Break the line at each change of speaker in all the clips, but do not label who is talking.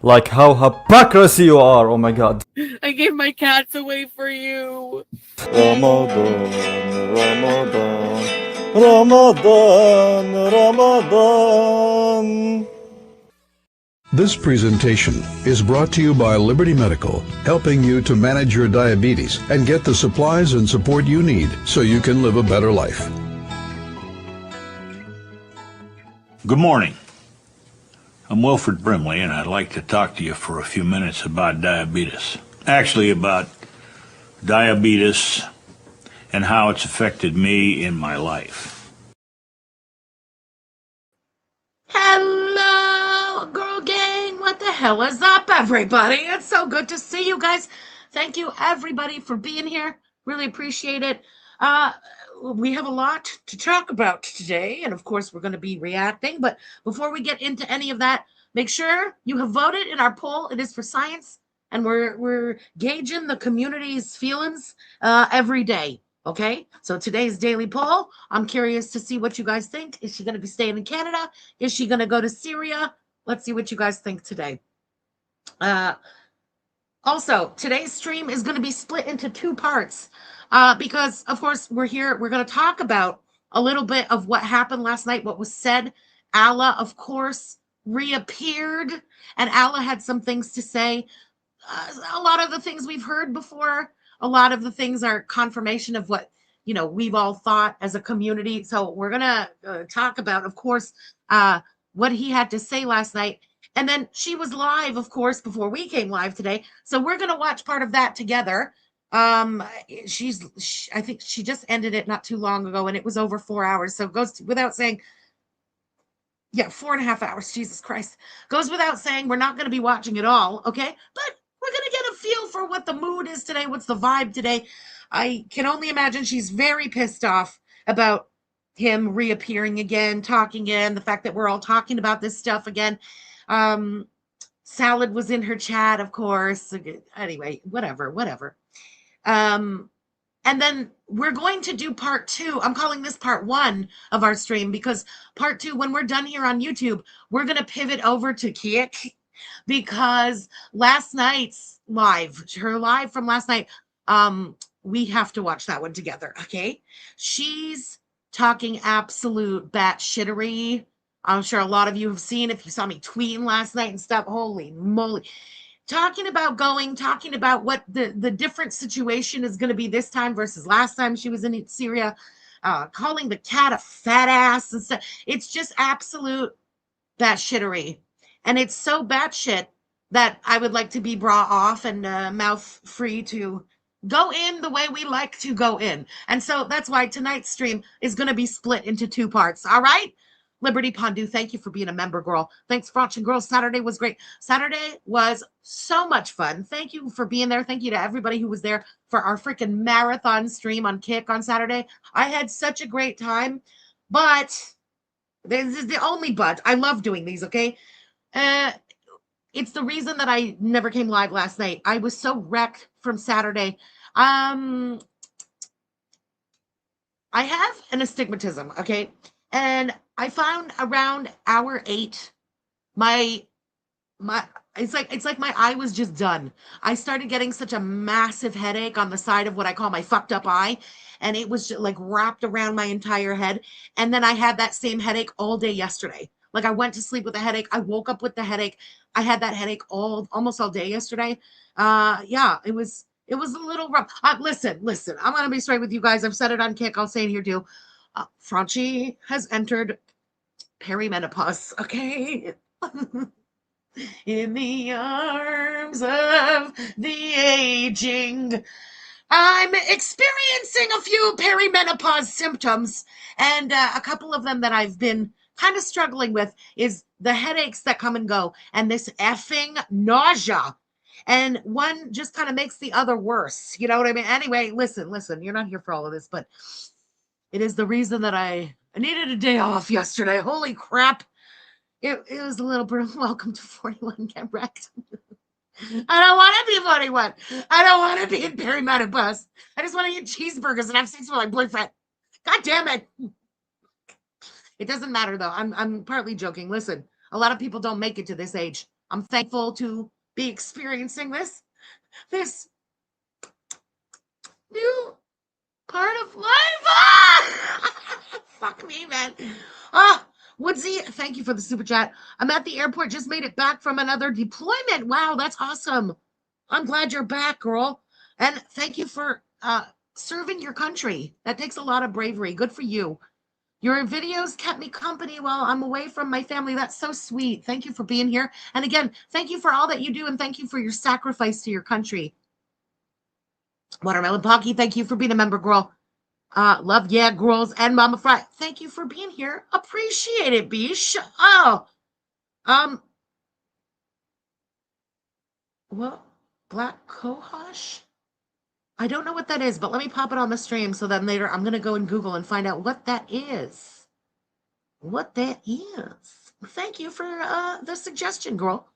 Like how hypocrisy you are. Oh my god.
I gave my cats away for you.
Ramadan, Ramadan, Ramadan, Ramadan.
This presentation is brought to you by Liberty Medical, helping you to manage your diabetes and get the supplies and support you need so you can live a better life.
Good morning. I'm Wilfred Brimley, and I'd like to talk to you for a few minutes about diabetes. Actually, about diabetes and how it's affected me in my life.
Hello, girl gang. What the hell is up, everybody? It's so good to see you guys. Thank you, everybody, for being here. Really appreciate it. We have a lot to talk about today, and of course, we're going to be reacting. But before we get into any of that, make sure you have voted in our poll. It is for science, and we're gauging the community's feelings every day. Okay, so today's daily poll, I'm curious to see what you guys think. Is she going to be staying in Canada? Is she going to go to Syria? Let's see what you guys think today. Also, today's stream is going to be split into two parts because, of course, we're going to talk about a little bit of what happened last night, what was said. Alaa, of course, reappeared, and Alaa had some things to say. A lot of the things we've heard before, a lot of the things are confirmation of what, we've all thought as a community. So we're going to talk about, of course, what he had to say last night. And then she was live, of course, before we came live today. So we're going to watch part of that together. I think she just ended it not too long ago, and it was over 4 hours. So it goes without saying, 4.5 hours. Jesus Christ. Goes without saying, we're not going to be watching it all, okay? But we're going to get a feel for what the mood is today, what's the vibe today. I can only imagine she's very pissed off about him reappearing again, talking again, the fact that we're all talking about this stuff again. Salad was in her chat, of course. Anyway, whatever. And then we're going to do part 2. I'm calling this part 1 of our stream because part 2, when we're done here on YouTube, we're going to pivot over to QUEBEC because last night's her live from last night, we have to watch that one together, okay? She's talking absolute batshittery. I'm sure a lot of you have seen, if you saw me tweeting last night and stuff, holy moly. Talking about what the different situation is going to be this time versus last time she was in Syria, calling the cat a fat ass and stuff. It's just absolute batshittery. And it's so batshit that I would like to be brought off and mouth free to go in the way we like to go in. And so that's why tonight's stream is going to be split into 2 parts. All right? Liberty Pondu, thank you for being a member, girl. Thanks for watching, girl. Saturday was great. Saturday was so much fun. Thank you for being there. Thank you to everybody who was there for our freaking marathon stream on Kick on Saturday. I had such a great time, but this is the only but. I love doing these, okay? It's the reason that I never came live last night. I was so wrecked from Saturday. I have an astigmatism, okay? And I found around hour 8, it's like my eye was just done. I started getting such a massive headache on the side of what I call my fucked up eye, and it was just like wrapped around my entire head. And then I had that same headache all day yesterday. Like I went to sleep with a headache. I woke up with the headache. I had that headache almost all day yesterday. It was a little rough. Listen. I'm gonna be straight with you guys. I've said it on Kick. I'll say it here too. Franchi has entered perimenopause, okay? In the arms of the aging. I'm experiencing a few perimenopause symptoms, and a couple of them that I've been kind of struggling with is the headaches that come and go, and this effing nausea. And one just kind of makes the other worse. You know what I mean? Anyway, listen, you're not here for all of this, but it is the reason that I needed a day off yesterday. Holy crap. It was a little bit. Welcome to 41. Get wrecked. I don't want to be 41. I don't want to be in perimenopause. I just want to eat cheeseburgers and have sex with my boyfriend. God damn it. It doesn't matter, though. I'm partly joking. Listen, a lot of people don't make it to this age. I'm thankful to be experiencing this new part of life. Ah! Fuck me, man. Ah, Woodsy, thank you for the super chat. I'm at the airport, just made it back from another deployment. Wow, that's awesome. I'm glad you're back, girl. And thank you for serving your country. That takes a lot of bravery. Good for you. Your videos kept me company while I'm away from my family. That's so sweet. Thank you for being here. And again, thank you for all that you do, and thank you for your sacrifice to your country. Watermelon Pocky, thank you for being a member, girl. Love, yeah, girls, and Mama Fry. Thank you for being here. Appreciate it, Bish. Oh, well, Black Cohosh? I don't know what that is, but let me pop it on the stream so then later I'm going to go and Google and find out what that is. What that is. Thank you for the suggestion, girl.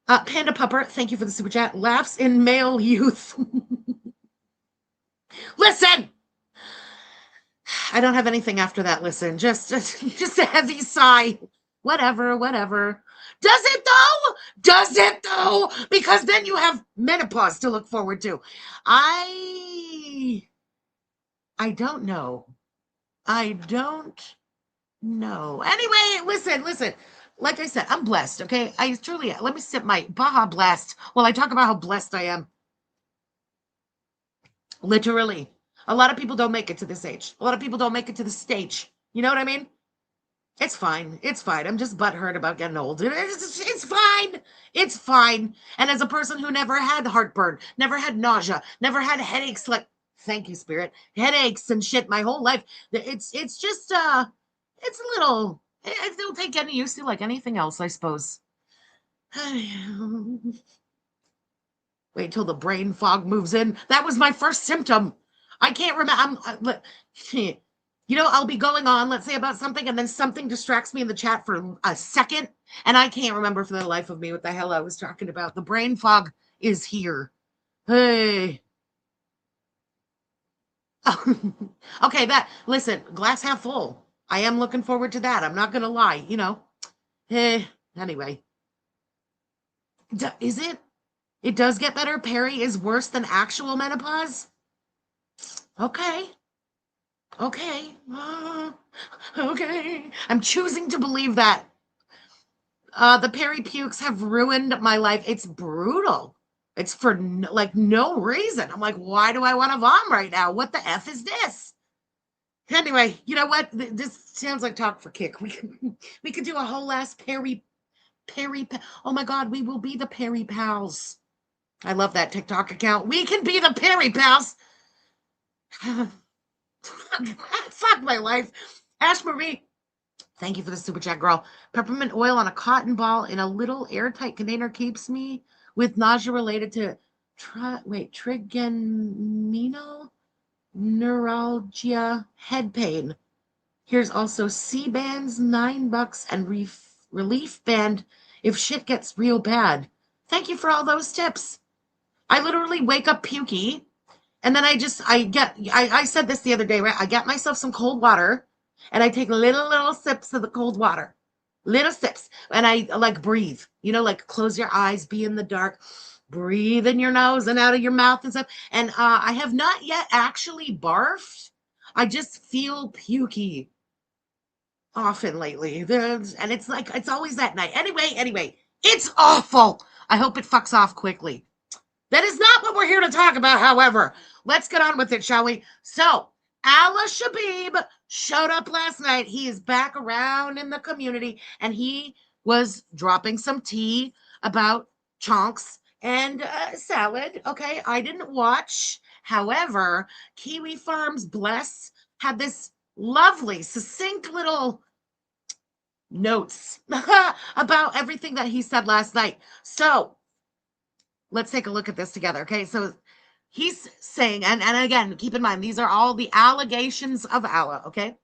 Panda Pupper, thank you for the super chat. Laughs in male youth. Listen! I don't have anything after that. Listen, just a heavy sigh. Whatever. Does it though? Does it though? Because then you have menopause to look forward to. I don't know. I don't know. Anyway, listen. Like I said, I'm blessed, okay? I truly, let me sip my Baja Blast while I talk about how blessed I am. Literally. A lot of people don't make it to this age. A lot of people don't make it to the stage. You know what I mean? It's fine. It's fine. I'm just butthurt about getting old. It's fine. It's fine. And as a person who never had heartburn, never had nausea, never had headaches, like, thank you, Spirit, headaches and shit my whole life, it's just, it's a little, it'll take getting used to like anything else, I suppose. Wait till the brain fog moves in. That was my first symptom. I can't remember. You know, I'll be going on, let's say, about something, and then something distracts me in the chat for a second, and I can't remember for the life of me what the hell I was talking about. The brain fog is here. Hey. Okay, listen, glass half full. I am looking forward to that. I'm not going to lie, you know. Anyway. Is it? It does get better. Peri is worse than actual menopause? Okay. Okay. Okay. I'm choosing to believe that. The peri pukes have ruined my life. It's brutal. It's for no reason. I'm like, why do I want to vom right now? What the F is this? Anyway, you know what? This sounds like talk for kick. We could do a whole ass peri. Oh my God, we will be the Peri Pals. I love that TikTok account. We can be the Peri Pals. Fuck my life. Ash Marie, thank you for the super chat, girl. Peppermint oil on a cotton ball in a little airtight container keeps me with nausea related to trigeminal neuralgia, head pain. Here's also C-bands, $9, and relief band if shit gets real bad. Thank you for all those tips. I literally wake up pukey. And then I said this the other day, right? I get myself some cold water and I take little sips of the cold water, little sips. And I like breathe, you know, like close your eyes, be in the dark, breathe in your nose and out of your mouth and stuff. And I have not yet actually barfed. I just feel pukey often lately. And it's like, it's always that night. Anyway, it's awful. I hope it fucks off quickly. That is not what we're here to talk about, however. Let's get on with it, shall we? So, Alaa Shabib showed up last night. He is back around in the community, and he was dropping some tea about chonks and salad. Okay, I didn't watch. However, Kiwi Farms Bless had this lovely, succinct little notes about everything that he said last night. So, let's take a look at this together, okay? So he's saying, and again, keep in mind, these are all the allegations of Alaa, okay?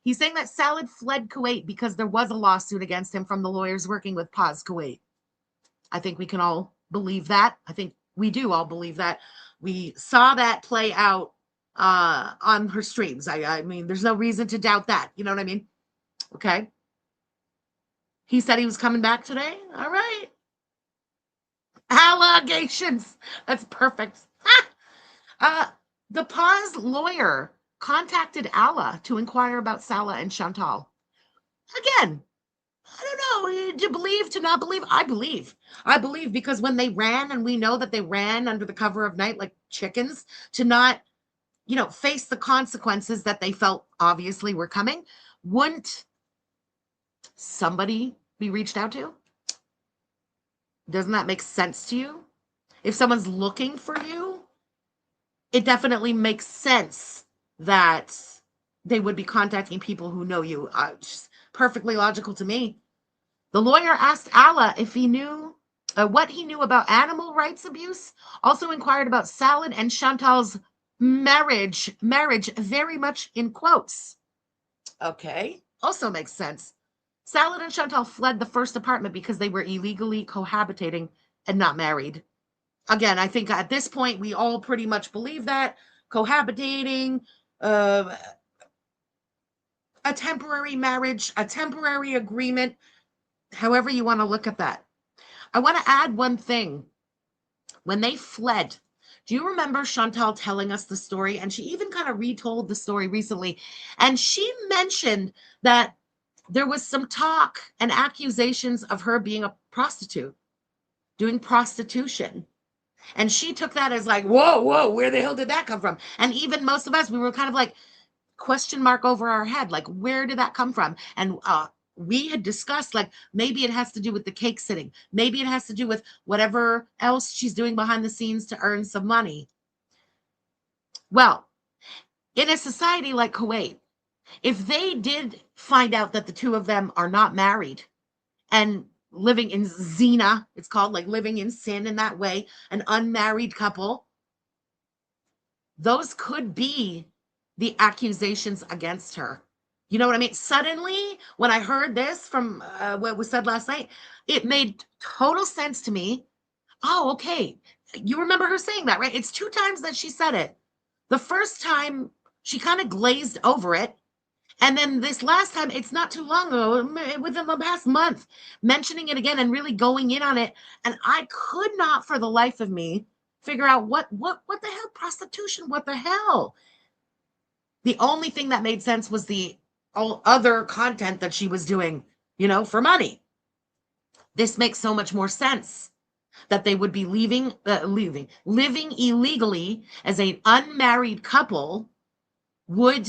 He's saying that Salad fled Kuwait because there was a lawsuit against him from the lawyers working with Paz Kuwait. I think we can all believe that. I think we do all believe that. We saw that play out on her streams. I mean, there's no reason to doubt that. You know what I mean? Okay. He said he was coming back today. All right. Allegations. That's perfect. The Paz lawyer contacted Alaa to inquire about Salah and Chantal. Again, I don't know, to believe, to not believe. I believe. I believe because when they ran, and we know that they ran under the cover of night like chickens to not, face the consequences that they felt obviously were coming, wouldn't somebody be reached out to? Doesn't that make sense to you? If someone's looking for you, it definitely makes sense that they would be contacting people who know you. Just perfectly logical to me. The lawyer asked Alaa if he knew what he knew about animal rights abuse, also inquired about Salad and Chantal's marriage, very much in quotes. Okay, also makes sense. Salad and Chantal fled the first apartment because they were illegally cohabitating and not married. Again, I think at this point, we all pretty much believe that. Cohabitating, a temporary marriage, a temporary agreement, however you want to look at that. I want to add one thing. When they fled, do you remember Chantal telling us the story? And she even kind of retold the story recently. And she mentioned that there was some talk and accusations of her being a prostitute, doing prostitution. And she took that as like, whoa, where the hell did that come from? And even most of us, we were kind of like question mark over our head, like, where did that come from? And we had discussed, like, maybe it has to do with the cake sitting. Maybe it has to do with whatever else she's doing behind the scenes to earn some money. Well, in a society like Kuwait, if they did find out that the two of them are not married and living in zina, it's called, like living in sin in that way, an unmarried couple, those could be the accusations against her. You know what I mean? Suddenly, when I heard this from what was said last night, it made total sense to me. Oh, okay. You remember her saying that, right? It's 2 times that she said it. The first time, she kind of glazed over it. And then this last time, it's not too long ago, within the past month, mentioning it again and really going in on it. And I could not, for the life of me, figure out what the hell, prostitution, what the hell? The only thing that made sense was the all other content that she was doing, for money. This makes so much more sense that they would be living illegally as an unmarried couple would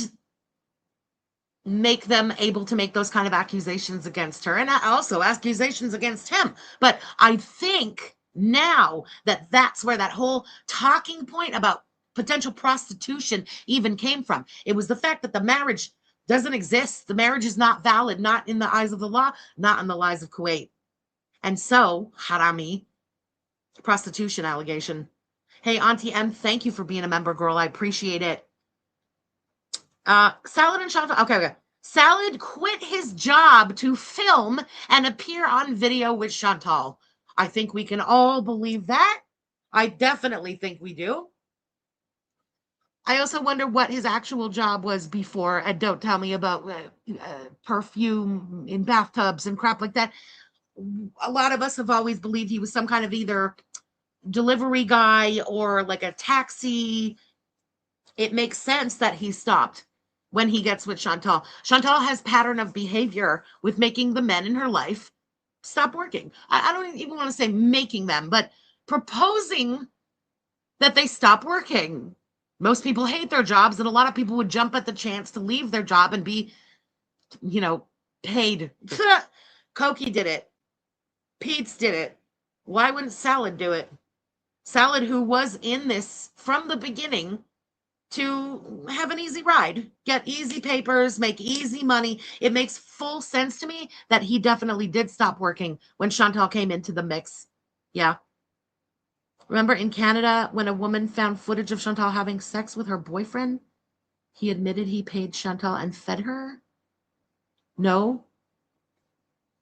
make them able to make those kind of accusations against her, and also accusations against him. But I think now that that's where that whole talking point about potential prostitution even came from. It was the fact that the marriage doesn't exist. The marriage is not valid, not in the eyes of the law, not in the eyes of Kuwait. And so, harami, prostitution allegation. Hey, Auntie M, thank you for being a member, girl. I appreciate it. Salad and Chantal. Okay. Salad quit his job to film and appear on video with Chantal. I think we can all believe that. I definitely think we do. I also wonder what his actual job was before, and don't tell me about perfume in bathtubs and crap like that. A lot of us have always believed he was some kind of either delivery guy or like a taxi. It makes sense that he stopped when he gets with Chantal. Chantal has pattern of behavior with making the men in her life stop working. I don't even want to say making them, but proposing that they stop working. Most people hate their jobs, and a lot of people would jump at the chance to leave their job and be, paid. Koki did it. Pete's did it. Why wouldn't Salad do it? Salad, who was in this from the beginning to have an easy ride, get easy papers, make easy money. It makes full sense to me that he definitely did stop working when Chantal came into the mix. Yeah. Remember in Canada, when a woman found footage of Chantal having sex with her boyfriend, he admitted he paid Chantal and fed her? No?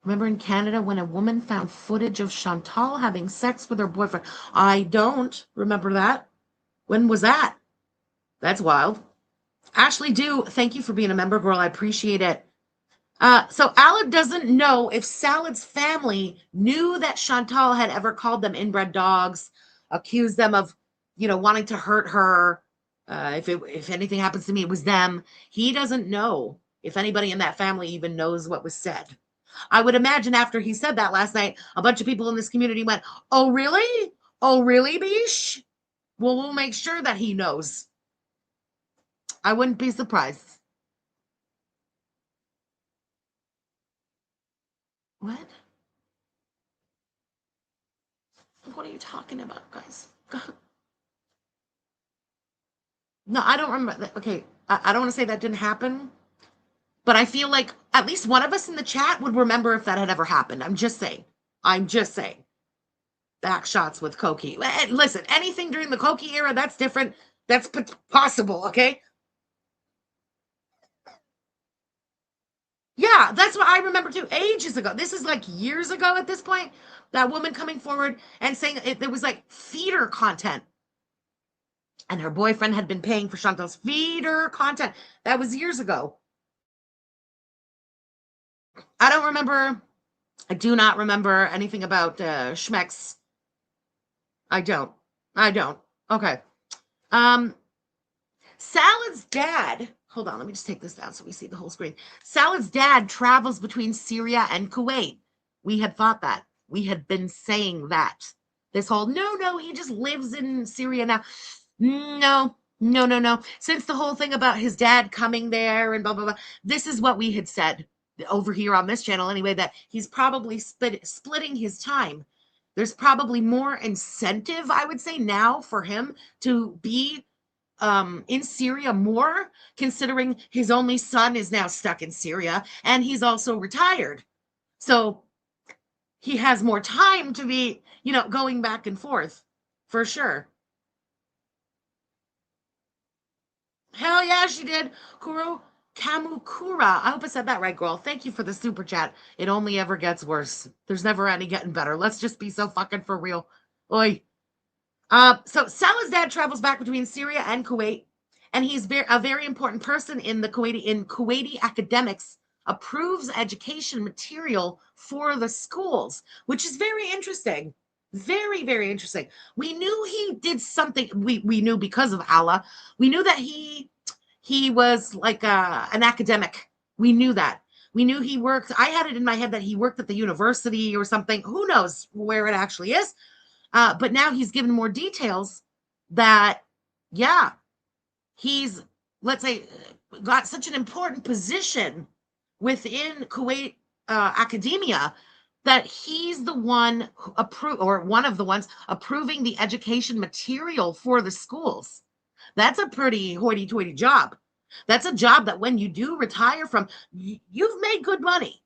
Remember in Canada, when a woman found footage of Chantal having sex with her boyfriend? I don't remember that. When was that? That's wild. Ashley Dew, thank you for being a member, girl. I appreciate it. So Alaa doesn't know if Salad's family knew that Chantal had ever called them inbred dogs, accused them of, wanting to hurt her. If anything happens to me, it was them. He doesn't know if anybody in that family even knows what was said. I would imagine after he said that last night, a bunch of people in this community went, "Oh, really? Oh, really, Bish? Well, we'll make sure that he knows." I wouldn't be surprised. What? What are you talking about, guys? No, I don't remember that. Okay, I don't want to say that didn't happen, but I feel like at least one of us in the chat would remember if that had ever happened. I'm just saying. I'm just saying. Back shots with Koki. Listen, anything during the Koki era, that's different. That's possible, okay? Yeah, that's what I remember too. Ages ago. This is like years ago at this point. That woman coming forward and saying it was like feeder content. And her boyfriend had been paying for Chantal's feeder content. That was years ago. I don't remember. I do not remember anything about Schmeck's. I don't. Okay. Salad's dad. Hold on, let me just take this down so we see the whole screen. Salad's dad travels between Syria and Kuwait. We had thought that. We had been saying that. This whole, no, he just lives in Syria now. No. Since the whole thing about his dad coming there and blah, blah, blah, this is what we had said over here on this channel anyway, that he's probably splitting his time. There's probably more incentive, I would say, now for him to be in Syria more, considering his only son is now stuck in Syria and he's also retired. So he has more time to be, going back and forth for sure. Hell yeah, she did. Kuro Kamukura. I hope I said that right, girl. Thank you for the super chat. It only ever gets worse. There's never any getting better. Let's just be so fucking for real. Oi. So Salah's dad travels back between Syria and Kuwait, and he's a very important person in Kuwaiti academics, approves education material for the schools, which is very interesting. Very, very interesting. We knew he did something. We knew because of Alaa. We knew that he was like an academic. We knew that. We knew he worked. I had it in my head that he worked at the university or something. Who knows where it actually is? But now he's given more details that, yeah, he's, let's say, got such an important position within Kuwait academia that he's the one one of the ones approving the education material for the schools. That's a pretty hoity-toity job. That's a job that when you do retire from, you've made good money.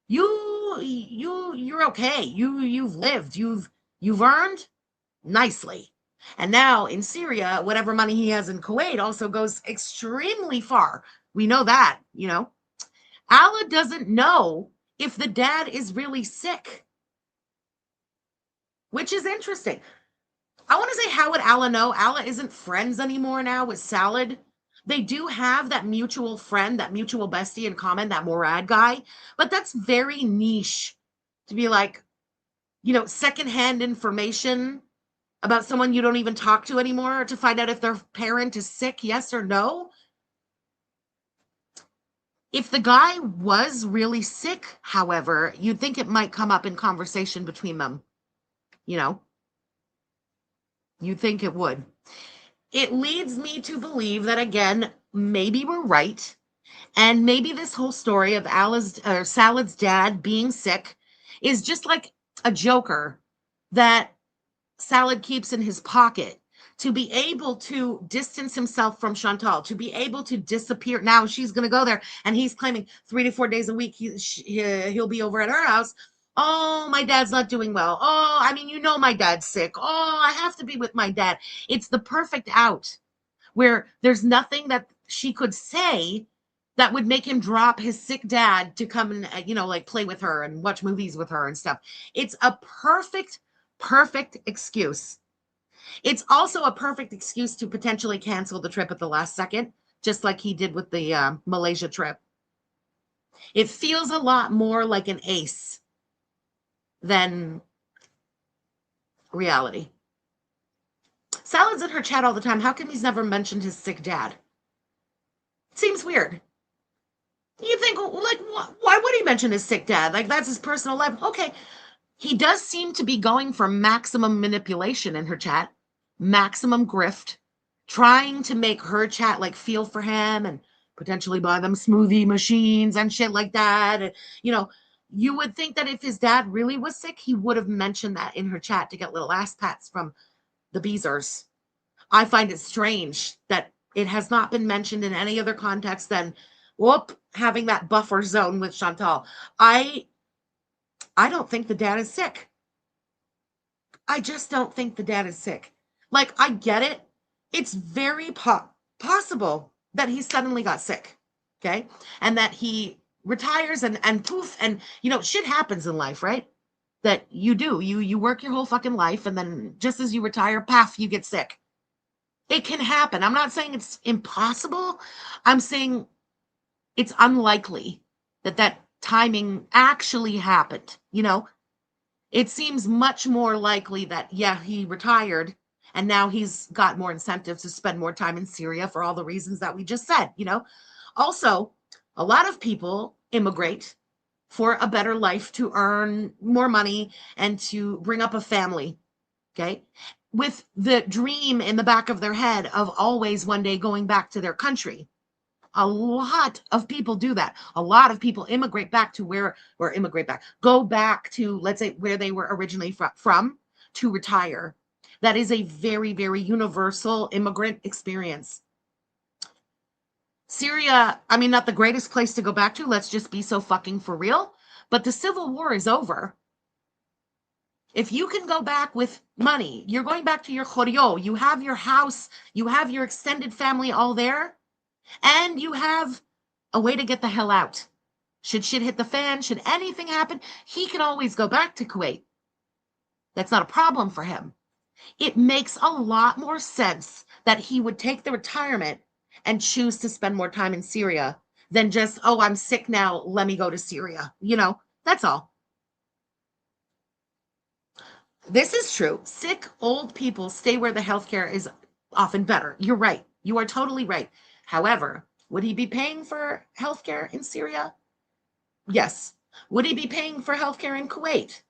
You're okay. You've lived. You've earned nicely. And now in Syria, whatever money he has in Kuwait also goes extremely far. We know that, Alaa doesn't know if the dad is really sick, which is interesting. I want to say, how would Alaa know? Alaa isn't friends anymore now with Salad. They do have that mutual friend, that mutual bestie in common, that Morad guy, but that's very niche to be like, secondhand information about someone you don't even talk to anymore to find out if their parent is sick, yes or no. If the guy was really sick, however, you'd think it might come up in conversation between them. You'd think it would. It leads me to believe that, again, maybe we're right. And maybe this whole story of Salad's dad being sick is just like a joker that Salad keeps in his pocket to be able to distance himself from Chantal, to be able to disappear. Now she's going to go there and he's claiming 3 to 4 days a week he'll be over at her house. Oh, my dad's not doing well. Oh, my dad's sick. Oh, I have to be with my dad. It's the perfect out where there's nothing that she could say that would make him drop his sick dad to come and, play with her and watch movies with her and stuff. It's a perfect excuse. It's also a perfect excuse to potentially cancel the trip at the last second, just like he did with the Malaysia trip. It feels a lot more like an ace than reality. Salad's in her chat all the time. How come he's never mentioned his sick dad? It seems weird. You think, like, why would he mention his sick dad? Like, that's his personal life. Okay. He does seem to be going for maximum manipulation in her chat, maximum grift, trying to make her chat, like, feel for him and potentially buy them smoothie machines and shit like that. And, you know, you would think that if his dad really was sick, he would have mentioned that in her chat to get little ass pats from the Beezers. I find it strange that it has not been mentioned in any other context than, whoop, having that buffer zone with Chantal. I don't think the dad is sick. I just don't think the dad is sick. Like, I get it. It's very possible that he suddenly got sick, okay? And that he retires and poof, and, you know, shit happens in life, right? That you do. You work your whole fucking life, and then just as you retire, paf, you get sick. It can happen. I'm not saying it's impossible. I'm saying it's unlikely that that timing actually happened, you know? It seems much more likely that, yeah, he retired and now he's got more incentive to spend more time in Syria for all the reasons that we just said, you know? Also, a lot of people immigrate for a better life, to earn more money and to bring up a family, okay? With the dream in the back of their head of always one day going back to their country. A lot of people do that. A lot of people immigrate back to go back to, let's say, where they were originally from to retire. That is a very, very universal immigrant experience. Syria, I mean, not the greatest place to go back to. Let's just be so fucking for real. But the civil war is over. If you can go back with money, you're going back to your choryo, you have your house, you have your extended family all there, and you have a way to get the hell out. Should shit hit the fan, should anything happen, he can always go back to Kuwait. That's not a problem for him. It makes a lot more sense that he would take the retirement and choose to spend more time in Syria than just, oh, I'm sick now, let me go to Syria. You know, that's all. This is true. Sick old people stay where the healthcare is often better. You're right. You are totally right. However, would he be paying for healthcare in Syria? Yes. Would he be paying for healthcare in Kuwait?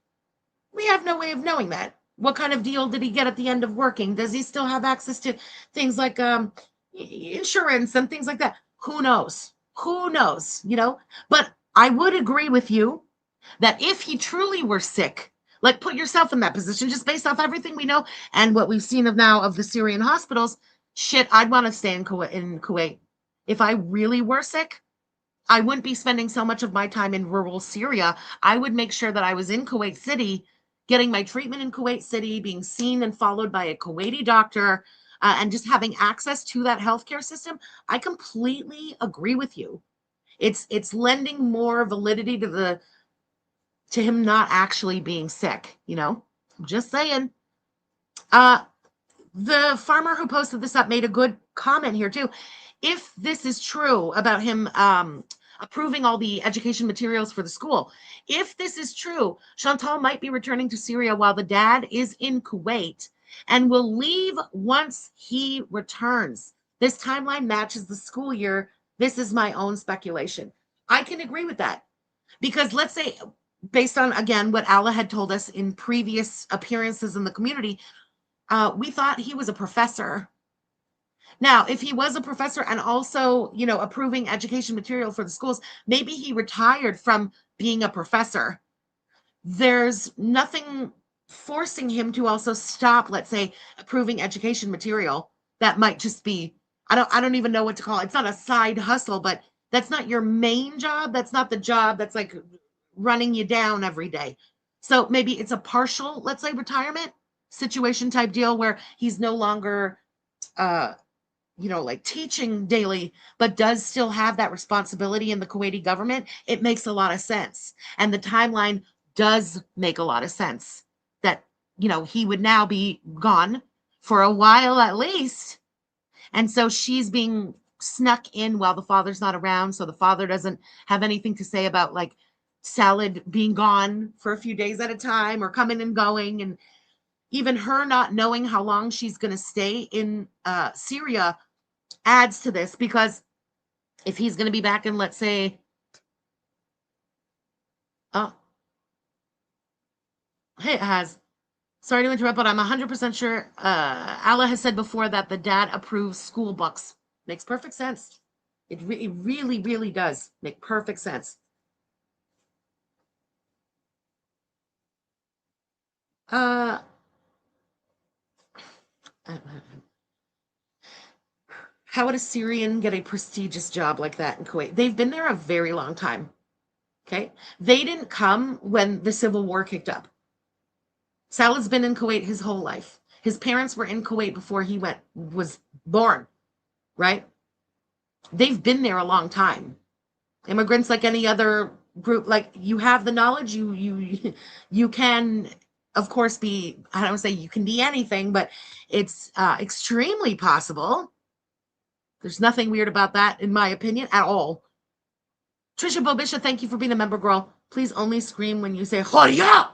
We have no way of knowing that. What kind of deal did he get at the end of working? Does he still have access to things like insurance and things like that? Who knows? Who knows, you know? But I would agree with you that if he truly were sick, like, put yourself in that position, just based off everything we know and what we've seen of now of the Syrian hospitals, shit, I'd want to stay in Kuwait. If I really were sick, I wouldn't be spending so much of my time in rural Syria. I would make sure that I was in Kuwait City, getting my treatment in Kuwait City, being seen and followed by a Kuwaiti doctor, and just having access to that healthcare system. I completely agree with you. It's lending more validity to him not actually being sick, you know? I'm just saying. The farmer who posted this up made a good comment here too. If this is true about him approving all the education materials for the school, if this is true, Chantal might be returning to Syria while the dad is in Kuwait and will leave once he returns. This timeline matches the school year. This is my own speculation. I can agree with that because let's say, based on, again, what Alaa had told us in previous appearances in the community, we thought he was a professor. Now, if he was a professor and also, you know, approving education material for the schools, maybe he retired from being a professor. There's nothing forcing him to also stop, let's say, approving education material. That might just be, I don't even know what to call it. It's not a side hustle, but that's not your main job. That's not the job that's like running you down every day. So maybe it's a partial, let's say, retirement situation type deal where he's no longer you know, like teaching daily, but does still have that responsibility in the Kuwaiti government. It makes a lot of sense. And the timeline does make a lot of sense that, you know, he would now be gone for a while at least. And so she's being snuck in while the father's not around, so the father doesn't have anything to say about like Salad being gone for a few days at a time or coming and going, and even her not knowing how long she's going to stay in Syria adds to this, because if he's going to be back in, let's say, oh, hey, it has. Sorry to interrupt, but I'm 100% sure Alaa has said before that the dad approves school books. Makes perfect sense. It really, really does make perfect sense. How would a Syrian get a prestigious job like that in Kuwait? They've been there a very long time. Okay? They didn't come when the civil war kicked up. Salad's been in Kuwait his whole life. His parents were in Kuwait before he was born, right? They've been there a long time. Immigrants, like any other group, like you have the knowledge, you can, of course, be, I don't say you can be anything, but it's extremely possible. There's nothing weird about that, in my opinion, at all. Trisha Bobisha, thank you for being a member, girl. Please only scream when you say Horia.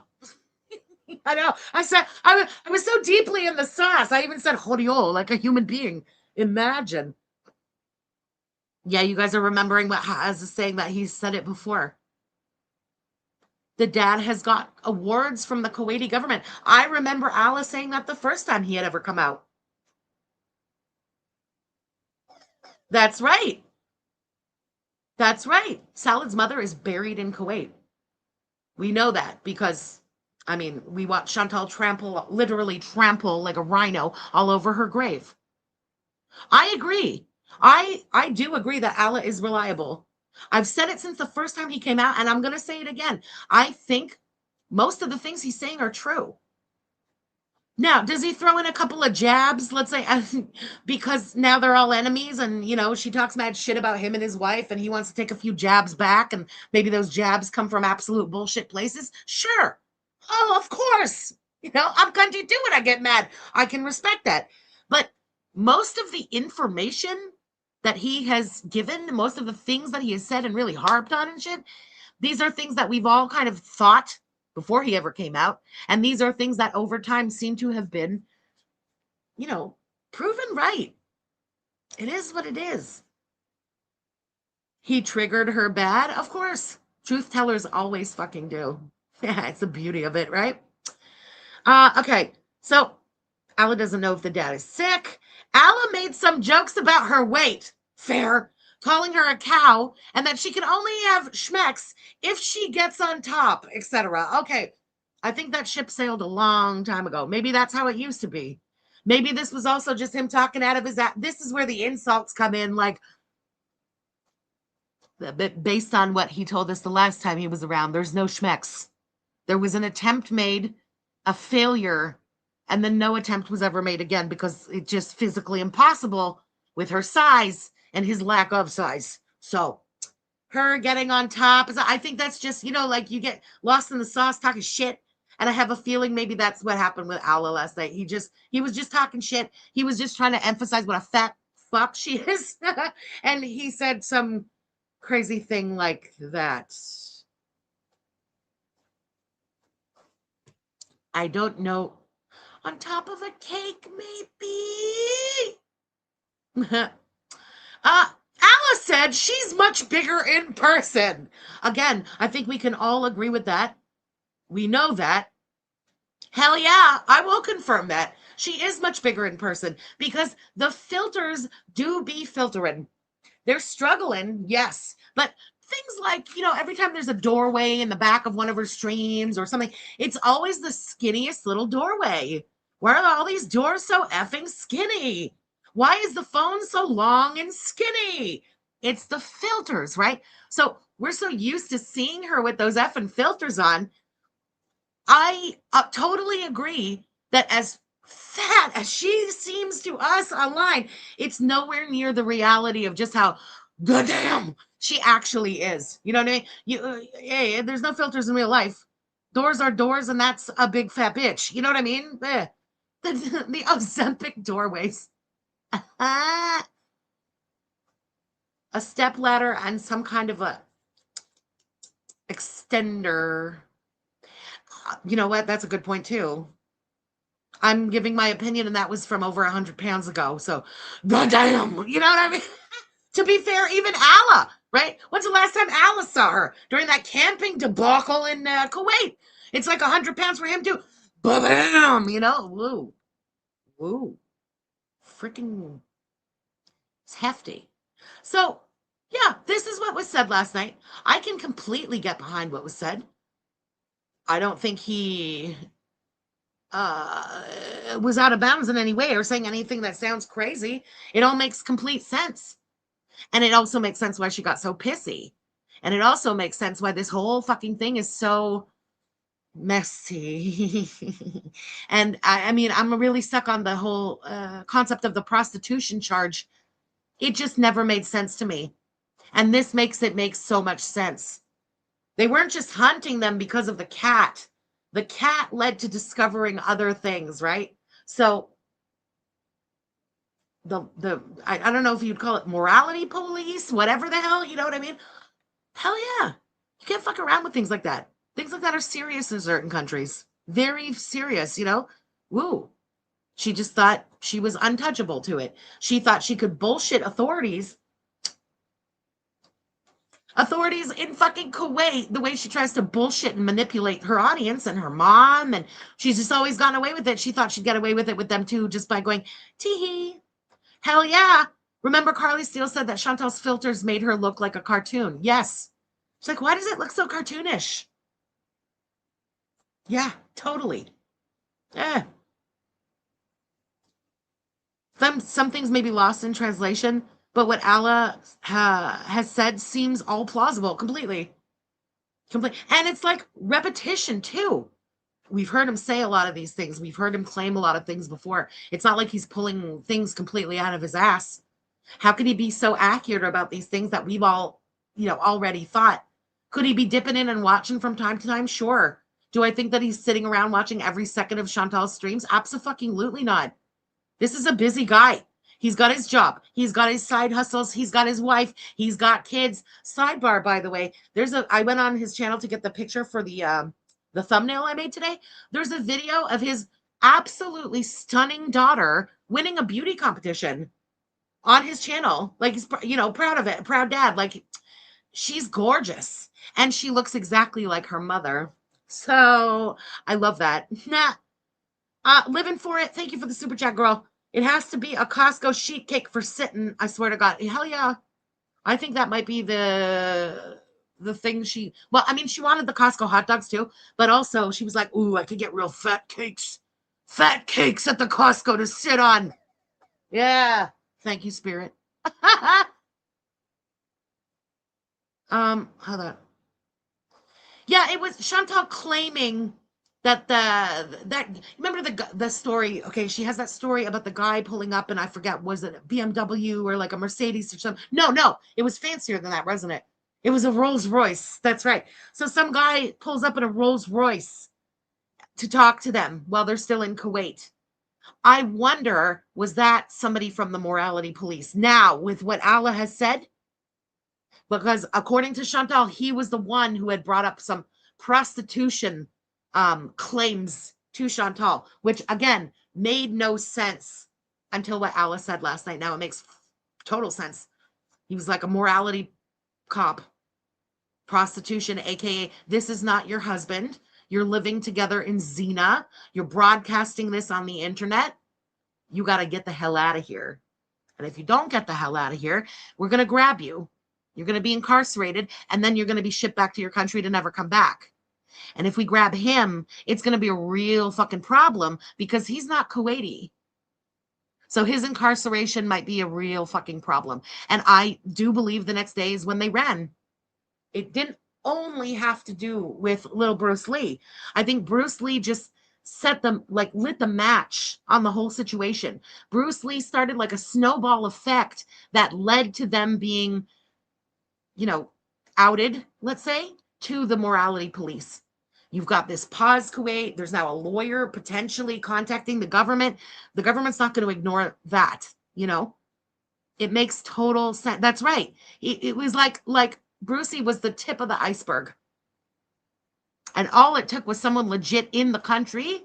I know. I said I was so deeply in the sauce. I even said Horio like a human being. Imagine. Yeah, you guys are remembering what Haas is saying, that he said it before. The dad has got awards from the Kuwaiti government. I remember Alaa saying that the first time he had ever come out. That's right. That's right. Salad's mother is buried in Kuwait. We know that because, I mean, we watched Chantal literally trample like a rhino all over her grave. I agree. I do agree that Alaa is reliable. I've said it since the first time he came out, and I'm going to say it again. I think most of the things he's saying are true. Now, does he throw in a couple of jabs, let's say, because now they're all enemies, and, you know, she talks mad shit about him and his wife, and he wants to take a few jabs back, and maybe those jabs come from absolute bullshit places? Sure. Oh, of course. You know, I'm going to do it. I get mad. I can respect that. But most of the information that he has given, most of the things that he has said and really harped on and shit, these are things that we've all kind of thought before he ever came out. And these are things that over time seem to have been, you know, proven right. It is what it is. He triggered her bad? Of course. Truth tellers always fucking do. Yeah, it's the beauty of it, right? Okay, so Alaa doesn't know if the dad is sick. Alaa made some jokes about her weight. Fair. Calling her a cow, and that she can only have schmecks if she gets on top, etc. Okay, I think that ship sailed a long time ago. Maybe that's how it used to be. Maybe this was also just him talking out of his ass. This is where the insults come in, like, based on what he told us the last time he was around. There's no schmecks. There was an attempt made, a failure, and then no attempt was ever made again because it's just physically impossible with her size and his lack of size. So her getting on top, I think that's just, you know, like you get lost in the sauce talking shit. And I have a feeling maybe that's what happened with Alaa last night. He was just talking shit. He was just trying to emphasize what a fat fuck she is. And he said some crazy thing like that. I don't know. On top of a cake, maybe. Alaa said she's much bigger in person. Again, I think we can all agree with that. We know that. Hell yeah, I will confirm that. She is much bigger in person because the filters do be filtering. They're struggling, yes. But things like, you know, every time there's a doorway in the back of one of her streams or something, it's always the skinniest little doorway. Why are all these doors so effing skinny? Why is the phone so long and skinny? It's the filters, right? So we're so used to seeing her with those effing filters on. I totally agree that as fat as she seems to us online, it's nowhere near the reality of just how goddamn she actually is. You know what I mean? Hey, there's no filters in real life. Doors are doors, and that's a big fat bitch. You know what I mean? The Ozempic doorways. a step ladder and some kind of a extender. You know what? That's a good point too. I'm giving my opinion, and that was from over 100 pounds ago. So, goddamn, you know what I mean? To be fair, even Alaa, right? When's the last time Alaa saw her? During that camping debacle in Kuwait. It's like 100 pounds for him too. Bam, you know? Woo. Woo. Freaking, it's hefty. So, yeah, this is what was said last night. I can completely get behind what was said. I don't think he was out of bounds in any way or saying anything that sounds crazy. It all makes complete sense. And it also makes sense why she got so pissy. And it also makes sense why this whole fucking thing is so messy. And I mean, I'm really stuck on the whole concept of the prostitution charge. It just never made sense to me. And this makes it make so much sense. They weren't just hunting them because of the cat. The cat led to discovering other things, right? So I don't know if you'd call it morality police, whatever the hell, you know what I mean? Hell yeah. You can't fuck around with things like that. Things like that are serious in certain countries. Very serious, you know? Woo. She just thought she was untouchable to it. She thought she could bullshit authorities in fucking Kuwait, the way she tries to bullshit and manipulate her audience and her mom, and she's just always gone away with it. She thought she'd get away with it with them too, just by going, tee-hee. Hell yeah. Remember Carly Steele said that Chantal's filters made her look like a cartoon. Yes. She's like, why does it look so cartoonish? Yeah, totally. Yeah. Some things may be lost in translation, but what Alaa has said seems all plausible, completely. And it's like repetition, too. We've heard him say a lot of these things. We've heard him claim a lot of things before. It's not like he's pulling things completely out of his ass. How could he be so accurate about these things that we've all, already thought? Could he be dipping in and watching from time to time? Sure. Do I think that he's sitting around watching every second of Chantal's streams? Abso-fucking-lutely not. This is a busy guy. He's got his job. He's got his side hustles. He's got his wife. He's got kids. Sidebar, by the way, I went on his channel to get the picture for the thumbnail I made today. There's a video of his absolutely stunning daughter winning a beauty competition on his channel. Like, he's, proud of it. Proud dad. Like, she's gorgeous. And she looks exactly like her mother. So I love that. Living for it. Thank you for the super chat, girl. It has to be a Costco sheet cake for sitting. I swear to God. Hell yeah. I think that might be the thing she wanted the Costco hot dogs too, but also she was like, ooh, I could get real fat cakes at the Costco to sit on. Yeah. Thank you, Spirit. How that? Yeah, it was Chantal claiming that remember the story? Okay, she has that story about the guy pulling up, and I forget, was it a BMW or like a Mercedes or something? No, it was fancier than that, wasn't it? It was a Rolls Royce. That's right. So some guy pulls up in a Rolls Royce to talk to them while they're still in Kuwait. I wonder, was that somebody from the morality police? Now, with what Alaa has said, because according to Chantal, he was the one who had brought up some prostitution claims to Chantal, which again made no sense until what Alaa said last night. Now it makes total sense. He was like a morality cop. Prostitution, aka this is not your husband. You're living together in Zina. You're broadcasting this on the internet. You got to get the hell out of here. And if you don't get the hell out of here, we're going to grab you. You're going to be incarcerated, and then you're going to be shipped back to your country to never come back. And if we grab him, it's going to be a real fucking problem because he's not Kuwaiti. So his incarceration might be a real fucking problem. And I do believe the next day is when they ran. It didn't only have to do with little Bruce Lee. I think Bruce Lee just lit the match on the whole situation. Bruce Lee started like a snowball effect that led to them being, outed, let's say, to the morality police. You've got this pause Kuwait. There's now a lawyer potentially contacting the government. The government's not going to ignore that, It It makes total sense. That's right. It was like Brucey was the tip of the iceberg. And all it took was someone legit in the country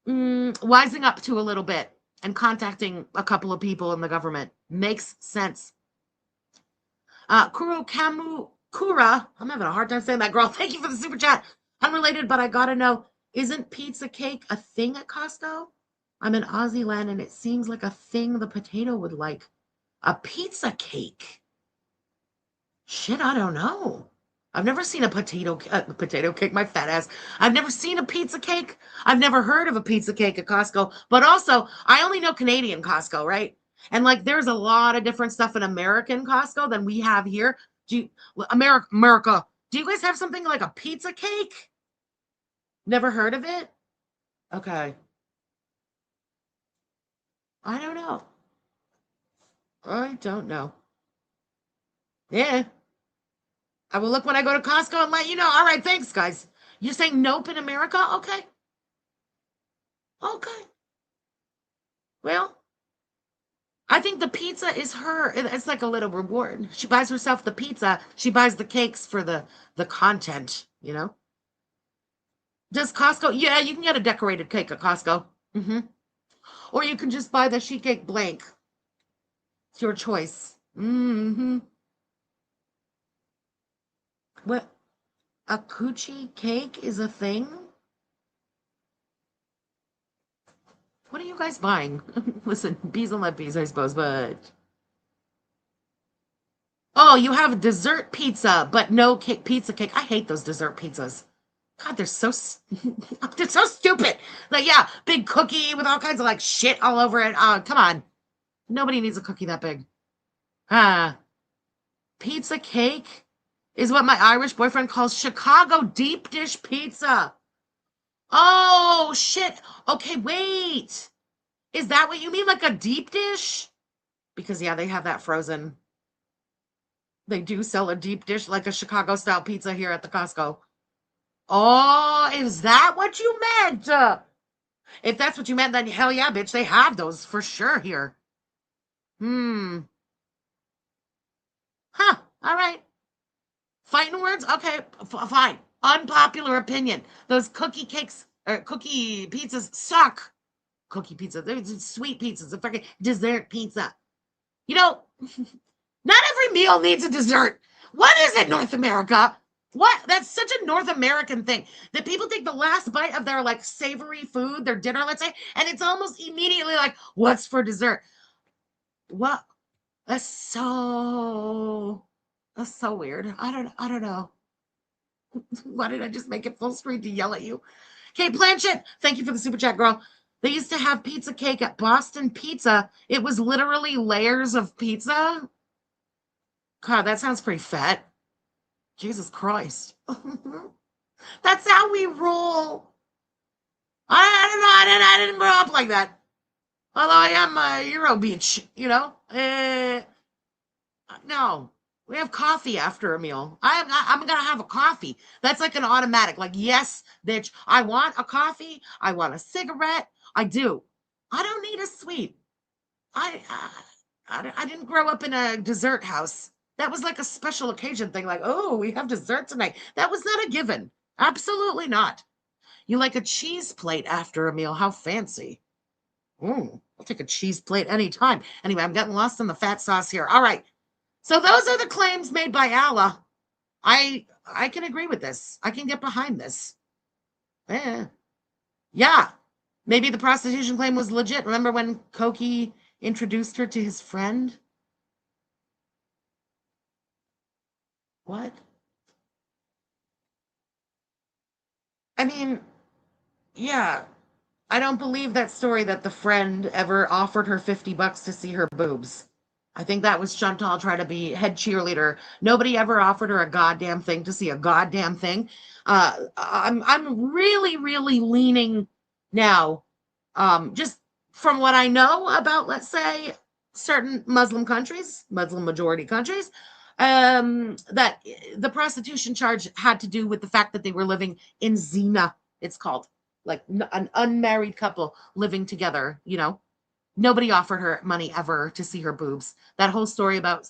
wising up to a little bit and contacting a couple of people in the government. Makes sense. Kuro Kamu Kura, I'm having a hard time saying that, girl. Thank you for the super chat. Unrelated, but I gotta know, isn't pizza cake a thing at Costco? I'm in Aussie land and it seems like a thing the potato would like. A pizza cake? Shit, I don't know. I've never seen a potato cake, my fat ass. I've never seen a pizza cake. I've never heard of a pizza cake at Costco. But also, I only know Canadian Costco, right? And like, there's a lot of different stuff in American Costco than we have here. America, do you guys have something like a pizza cake? Never heard of it? Okay. I don't know. I don't know. Yeah. I will look when I go to Costco and let you know. All right, thanks, guys. You're saying nope in America? Okay. Okay. Well, I think the pizza is her. It's like a little reward. She buys herself the pizza. She buys the cakes for the content, you know? Does Costco? Yeah, you can get a decorated cake at Costco. Or you can just buy the sheet cake blank. It's your choice. What? A coochie cake is a thing? What are you guys buying? Listen, bees and let bees, I suppose, but... Oh, you have dessert pizza, but no cake, pizza cake. I hate those dessert pizzas. God, they're so stupid. Like, yeah, big cookie with all kinds of like shit all over it. Come on. Nobody needs a cookie that big. Pizza cake is what my Irish boyfriend calls Chicago deep dish pizza. Oh, shit. Okay, wait. Is that what you mean? Like a deep dish? Because, yeah, they have that frozen. They do sell a deep dish, like a Chicago-style pizza here at the Costco. Oh, is that what you meant? If that's what you meant, then hell yeah, bitch, they have those for sure here. Huh, all right. Fighting words? Okay, fine. Unpopular opinion. Those cookie cakes, or cookie pizzas suck. Cookie pizza. There's sweet pizzas. A fucking dessert pizza. You know, not every meal needs a dessert. What is it, North America? What? That's such a North American thing that people take the last bite of their like savory food, their dinner, let's say, and it's almost immediately like, what's for dessert? What? That's so weird. I don't know. Why did I just make it full screen to yell at you? Okay, Blanchett, thank you for the super chat, girl. They used to have pizza cake at Boston Pizza. It was literally layers of pizza. God, that sounds pretty fat. Jesus Christ. That's how we roll. I don't know. I didn't grow up like that. Although I am a Euro bitch, you know. No. We have coffee after a meal. I'm gonna have a coffee. That's like an automatic. Like, yes, bitch, I want a coffee. I want a cigarette. I do. I don't need a sweet. I didn't grow up in a dessert house. That was like a special occasion thing. Like, oh, we have dessert tonight. That was not a given. Absolutely not. You like a cheese plate after a meal? How fancy. I'll take a cheese plate anytime. Anyway, I'm getting lost in the fat sauce here. All right. So those are the claims made by Alaa. I can agree with this. I can get behind this. Yeah. Maybe the prostitution claim was legit. Remember when Koki introduced her to his friend? What? I mean, yeah. I don't believe that story that the friend ever offered her $50 to see her boobs. I think that was Chantal trying to be head cheerleader. Nobody ever offered her a goddamn thing to see a goddamn thing. I'm really, really leaning now, just from what I know about, let's say, certain Muslim countries, Muslim majority countries, that the prostitution charge had to do with the fact that they were living in zina, it's called, like an unmarried couple living together, you know, Nobody offered her money ever to see her boobs. That whole story about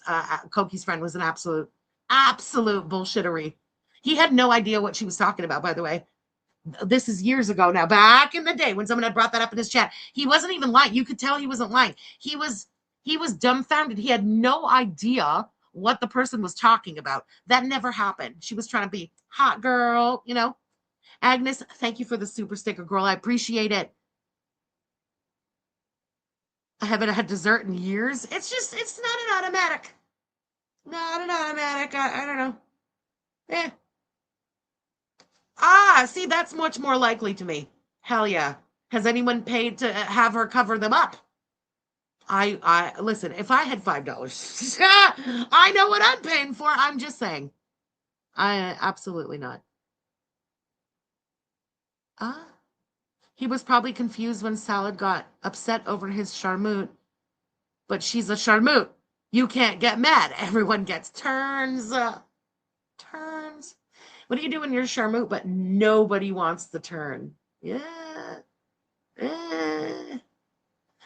Koki's friend was an absolute bullshittery. He had no idea what she was talking about, by the way. This is years ago now, back in the day when someone had brought that up in his chat. He wasn't even lying. You could tell he wasn't lying. He was dumbfounded. He had no idea what the person was talking about. That never happened. She was trying to be hot girl, you know. Agnes, thank you for the super sticker, girl. I appreciate it. I haven't had dessert in years. It's not an automatic. Not an automatic. I don't know. Eh. Ah, see, that's much more likely to me. Hell yeah. Has anyone paid to have her cover them up? I listen, if I had $5, I know what I'm paying for. I'm just saying. Absolutely not. He was probably confused when Salad got upset over his charmoot. But she's a charmoot. You can't get mad. Everyone gets turns. Turns. What do you do when you're charmoot, but nobody wants the turn? Yeah.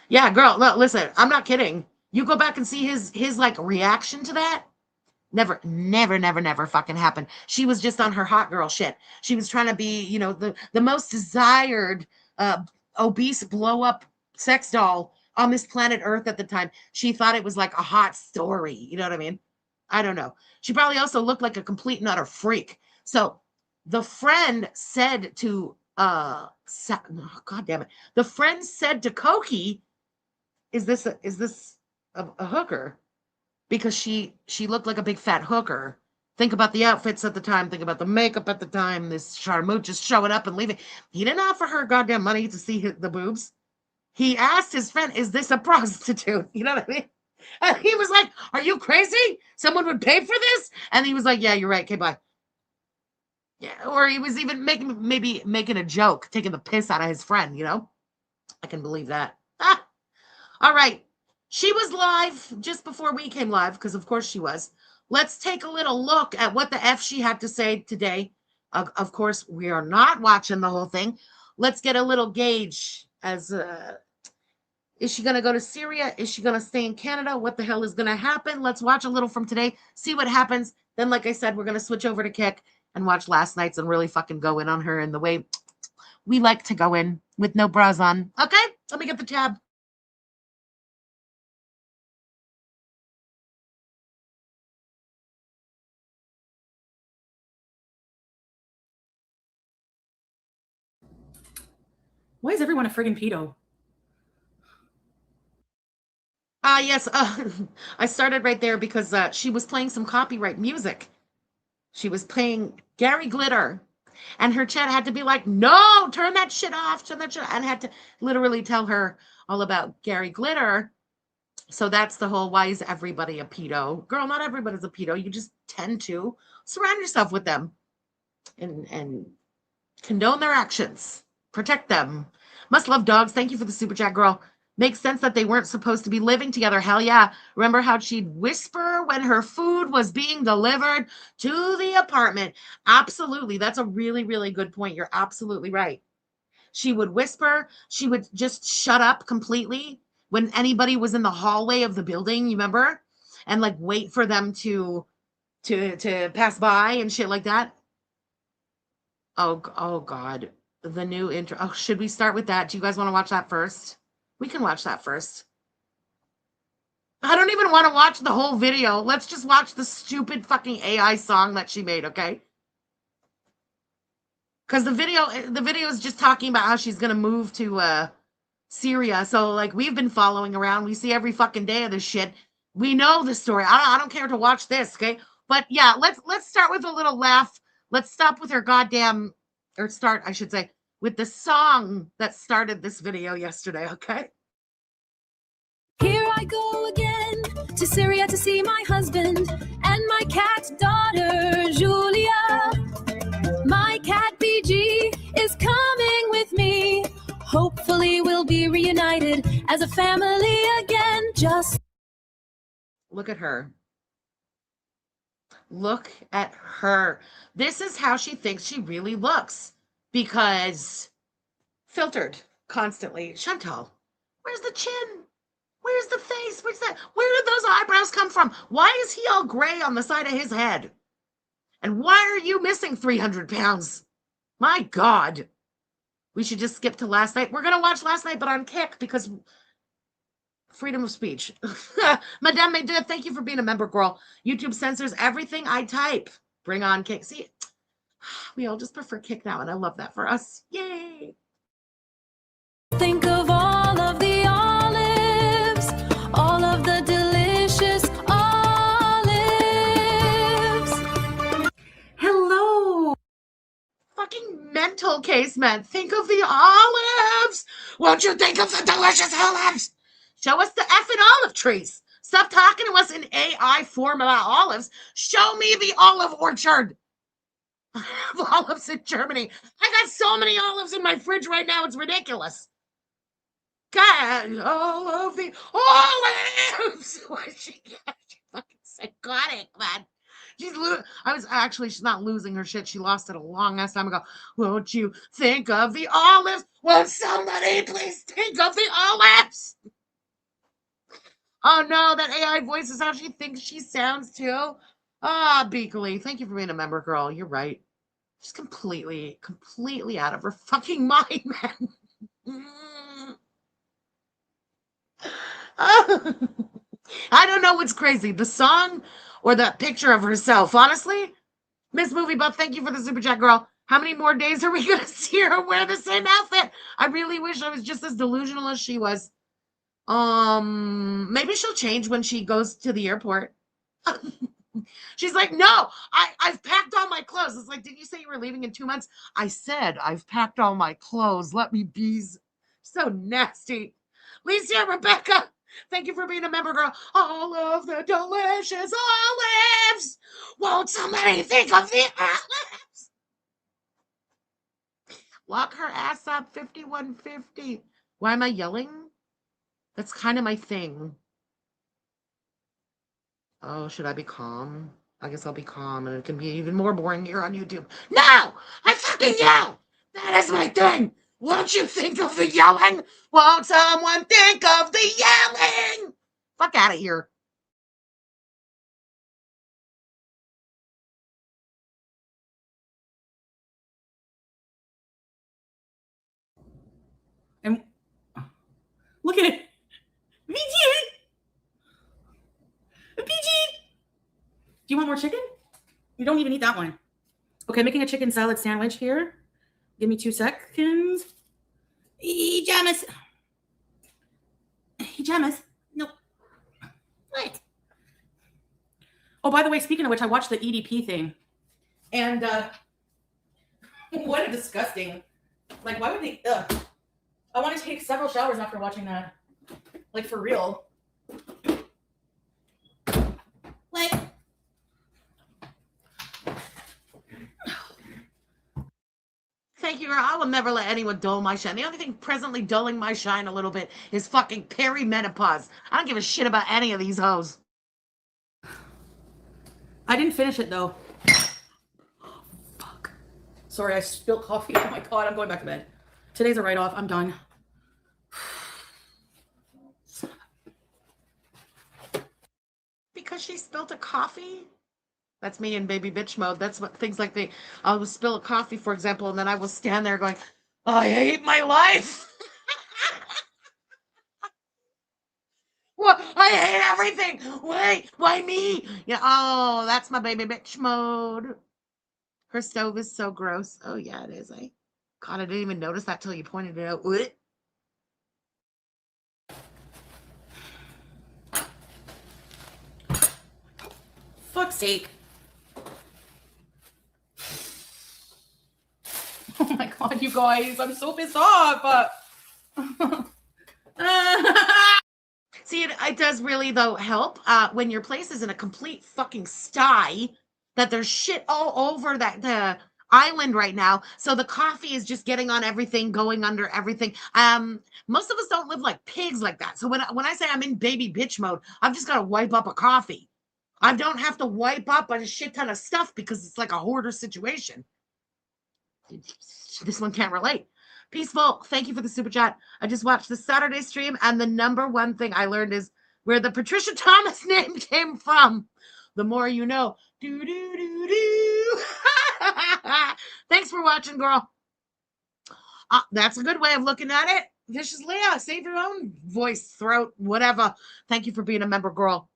Yeah, girl, no, listen, I'm not kidding. You go back and see his like reaction to that. Never fucking happened. She was just on her hot girl shit. She was trying to be, you know, the most desired obese blow up sex doll on this planet Earth at the time. She thought it was like a hot story. You know what I mean? I don't know. She probably also looked like a complete and utter freak. So the friend said to God damn it. The friend said to Koki, is this a hooker? Because she looked like a big fat hooker. Think about the outfits at the time. Think about the makeup at the time. This charmoot just showing up and leaving. He didn't offer her goddamn money to see the boobs. He asked his friend, is this a prostitute? You know what I mean? And he was like, are you crazy? Someone would pay for this? And he was like, yeah, you're right. Okay, bye. Yeah, or he was even maybe making a joke, taking the piss out of his friend, you know? I can believe that. All right. She was live just before we came live, because of course she was. Let's take a little look at what the F she had to say today. Of course, we are not watching the whole thing. Let's get a little gauge as is she going to go to Syria? Is she going to stay in Canada? What the hell is going to happen? Let's watch a little from today, see what happens. Then, like I said, we're going to switch over to Kick and watch last night's and really fucking go in on her in the way we like to go in with no bras on. Okay, let me get the tab.
Why is everyone a friggin' pedo?
Yes, I started right there because she was playing some copyright music. She was playing Gary Glitter, and her chat had to be like, no, turn that shit off, turn that shit off, and had to literally tell her all about Gary Glitter. So that's the whole, why is everybody a pedo? Girl, not everybody's a pedo. You just tend to surround yourself with them and condone their actions. Protect them. Must love dogs. Thank you for the super chat, girl. Makes sense that they weren't supposed to be living together. Hell yeah. Remember how she'd whisper when her food was being delivered to the apartment? Absolutely. That's a really, really good point. You're absolutely right. She would whisper. She would just shut up completely when anybody was in the hallway of the building, you remember? And like wait for them to pass by and shit like that. Oh God. The new intro. Oh, should we start with that? Do you guys want to watch that first? We can watch that first. I don't even want to watch the whole video. Let's just watch the stupid fucking AI song that she made, okay? Because the video is just talking about how she's gonna move to Syria. So like we've been following around. We see every fucking day of this shit. We know the story. I don't care to watch this, okay? But yeah, let's start with a little laugh. Let's stop with her goddamn, or start, I should say, with the song that started this video yesterday, okay?
Here I go again to Syria to see my husband and my cat daughter, Julia. My cat BG is coming with me. Hopefully we'll be reunited as a family again. Just
look at her. Look at her. This is how she thinks she really looks. Because filtered constantly. Chantal, where's the chin? Where's the face? Where's that? Where did those eyebrows come from? Why is he all gray on the side of his head? And why are you missing 300 pounds? My God. We should just skip to last night. We're going to watch last night, but on Kick, because freedom of speech. Madame Medea, thank you for being a member, girl. YouTube censors everything I type. Bring on Kick. See, we all just prefer Kick now, and I love that for us. Yay.
Think of all of the olives, all of the delicious olives.
Hello.
Fucking mental case, man. Think of the olives. Won't you think of the delicious olives? Show us the effing olive trees. Stop talking to us in AI form about olives. Show me the olive orchard. I have olives in Germany. I got so many olives in my fridge right now. It's ridiculous. God, all of the olives. Why is she fucking psychotic, man? She's not losing her shit. She lost it a long ass time ago. Won't you think of the olives? Won't somebody please think of the olives? Oh no, that AI voice is how she thinks she sounds too. Ah, Beakley, thank you for being a member, girl. You're right. She's completely out of her fucking mind, man. I don't know what's crazy, the song or that picture of herself. Honestly, Miss Movie Buff, thank you for the super chat, girl. How many more days are we gonna see her wear the same outfit? I really wish I was just as delusional as she was. Maybe she'll change when she goes to the airport. She's like, no, I've packed all my clothes. It's like, didn't you say you were leaving in 2 months? I said I've packed all my clothes. Let me be. So nasty. Licia Rebecca, thank you for being a member, girl. All of the delicious olives. Won't somebody think of the olives? Lock her ass up, 5150. Why am I yelling? That's kind of my thing. Oh, should I be calm? I guess I'll be calm, and it can be even more boring here on YouTube. No! I fucking yell! That is my thing! Won't you think of the yelling? Won't someone think of the yelling? Fuck out of here.
And look at it. VG. Do you want more chicken? You don't even eat that one. Okay, making a chicken salad sandwich here. Give me 2 seconds. Ejamas. No. What? Oh, by the way, speaking of which, I watched the EDP thing. And what a disgusting. Like, why would they? Ugh. I want to take several showers after watching that. Like, for real. Like.
Thank you, girl. I will never let anyone dull my shine. The only thing presently dulling my shine a little bit is fucking perimenopause. I don't give a shit about any of these hoes.
I didn't finish it, though. Oh, fuck. Sorry, I spilled coffee. Oh my god, I'm going back to bed. Today's a write-off. I'm done.
Because she spilled a coffee? That's me in baby bitch mode. That's what things like I will spill a coffee, for example, and then I will stand there going, I hate my life. What? I hate everything. Why me? Yeah. Oh, that's my baby bitch mode. Her stove is so gross. Oh yeah, it is. God, I didn't even notice that till you pointed it out. What?
Fuck's sake. Oh my god, you guys, I'm so pissed off.
See, it does really, though, help when your place is in a complete fucking sty, that there's shit all over the island right now. So the coffee is just getting on everything, going under everything. Most of us don't live like pigs like that. So when I say I'm in baby bitch mode, I've just got to wipe up a coffee. I don't have to wipe up a shit ton of stuff because it's like a hoarder situation. This one can't relate. Peaceful, thank you for the super chat. I just watched the Saturday stream, and the number one thing I learned is where the Patricia Thomas name came from. The more you know. Do do do do. Thanks for watching, girl. That's a good way of looking at it. Vicious Leah, save your own voice, throat, whatever. Thank you for being a member, girl.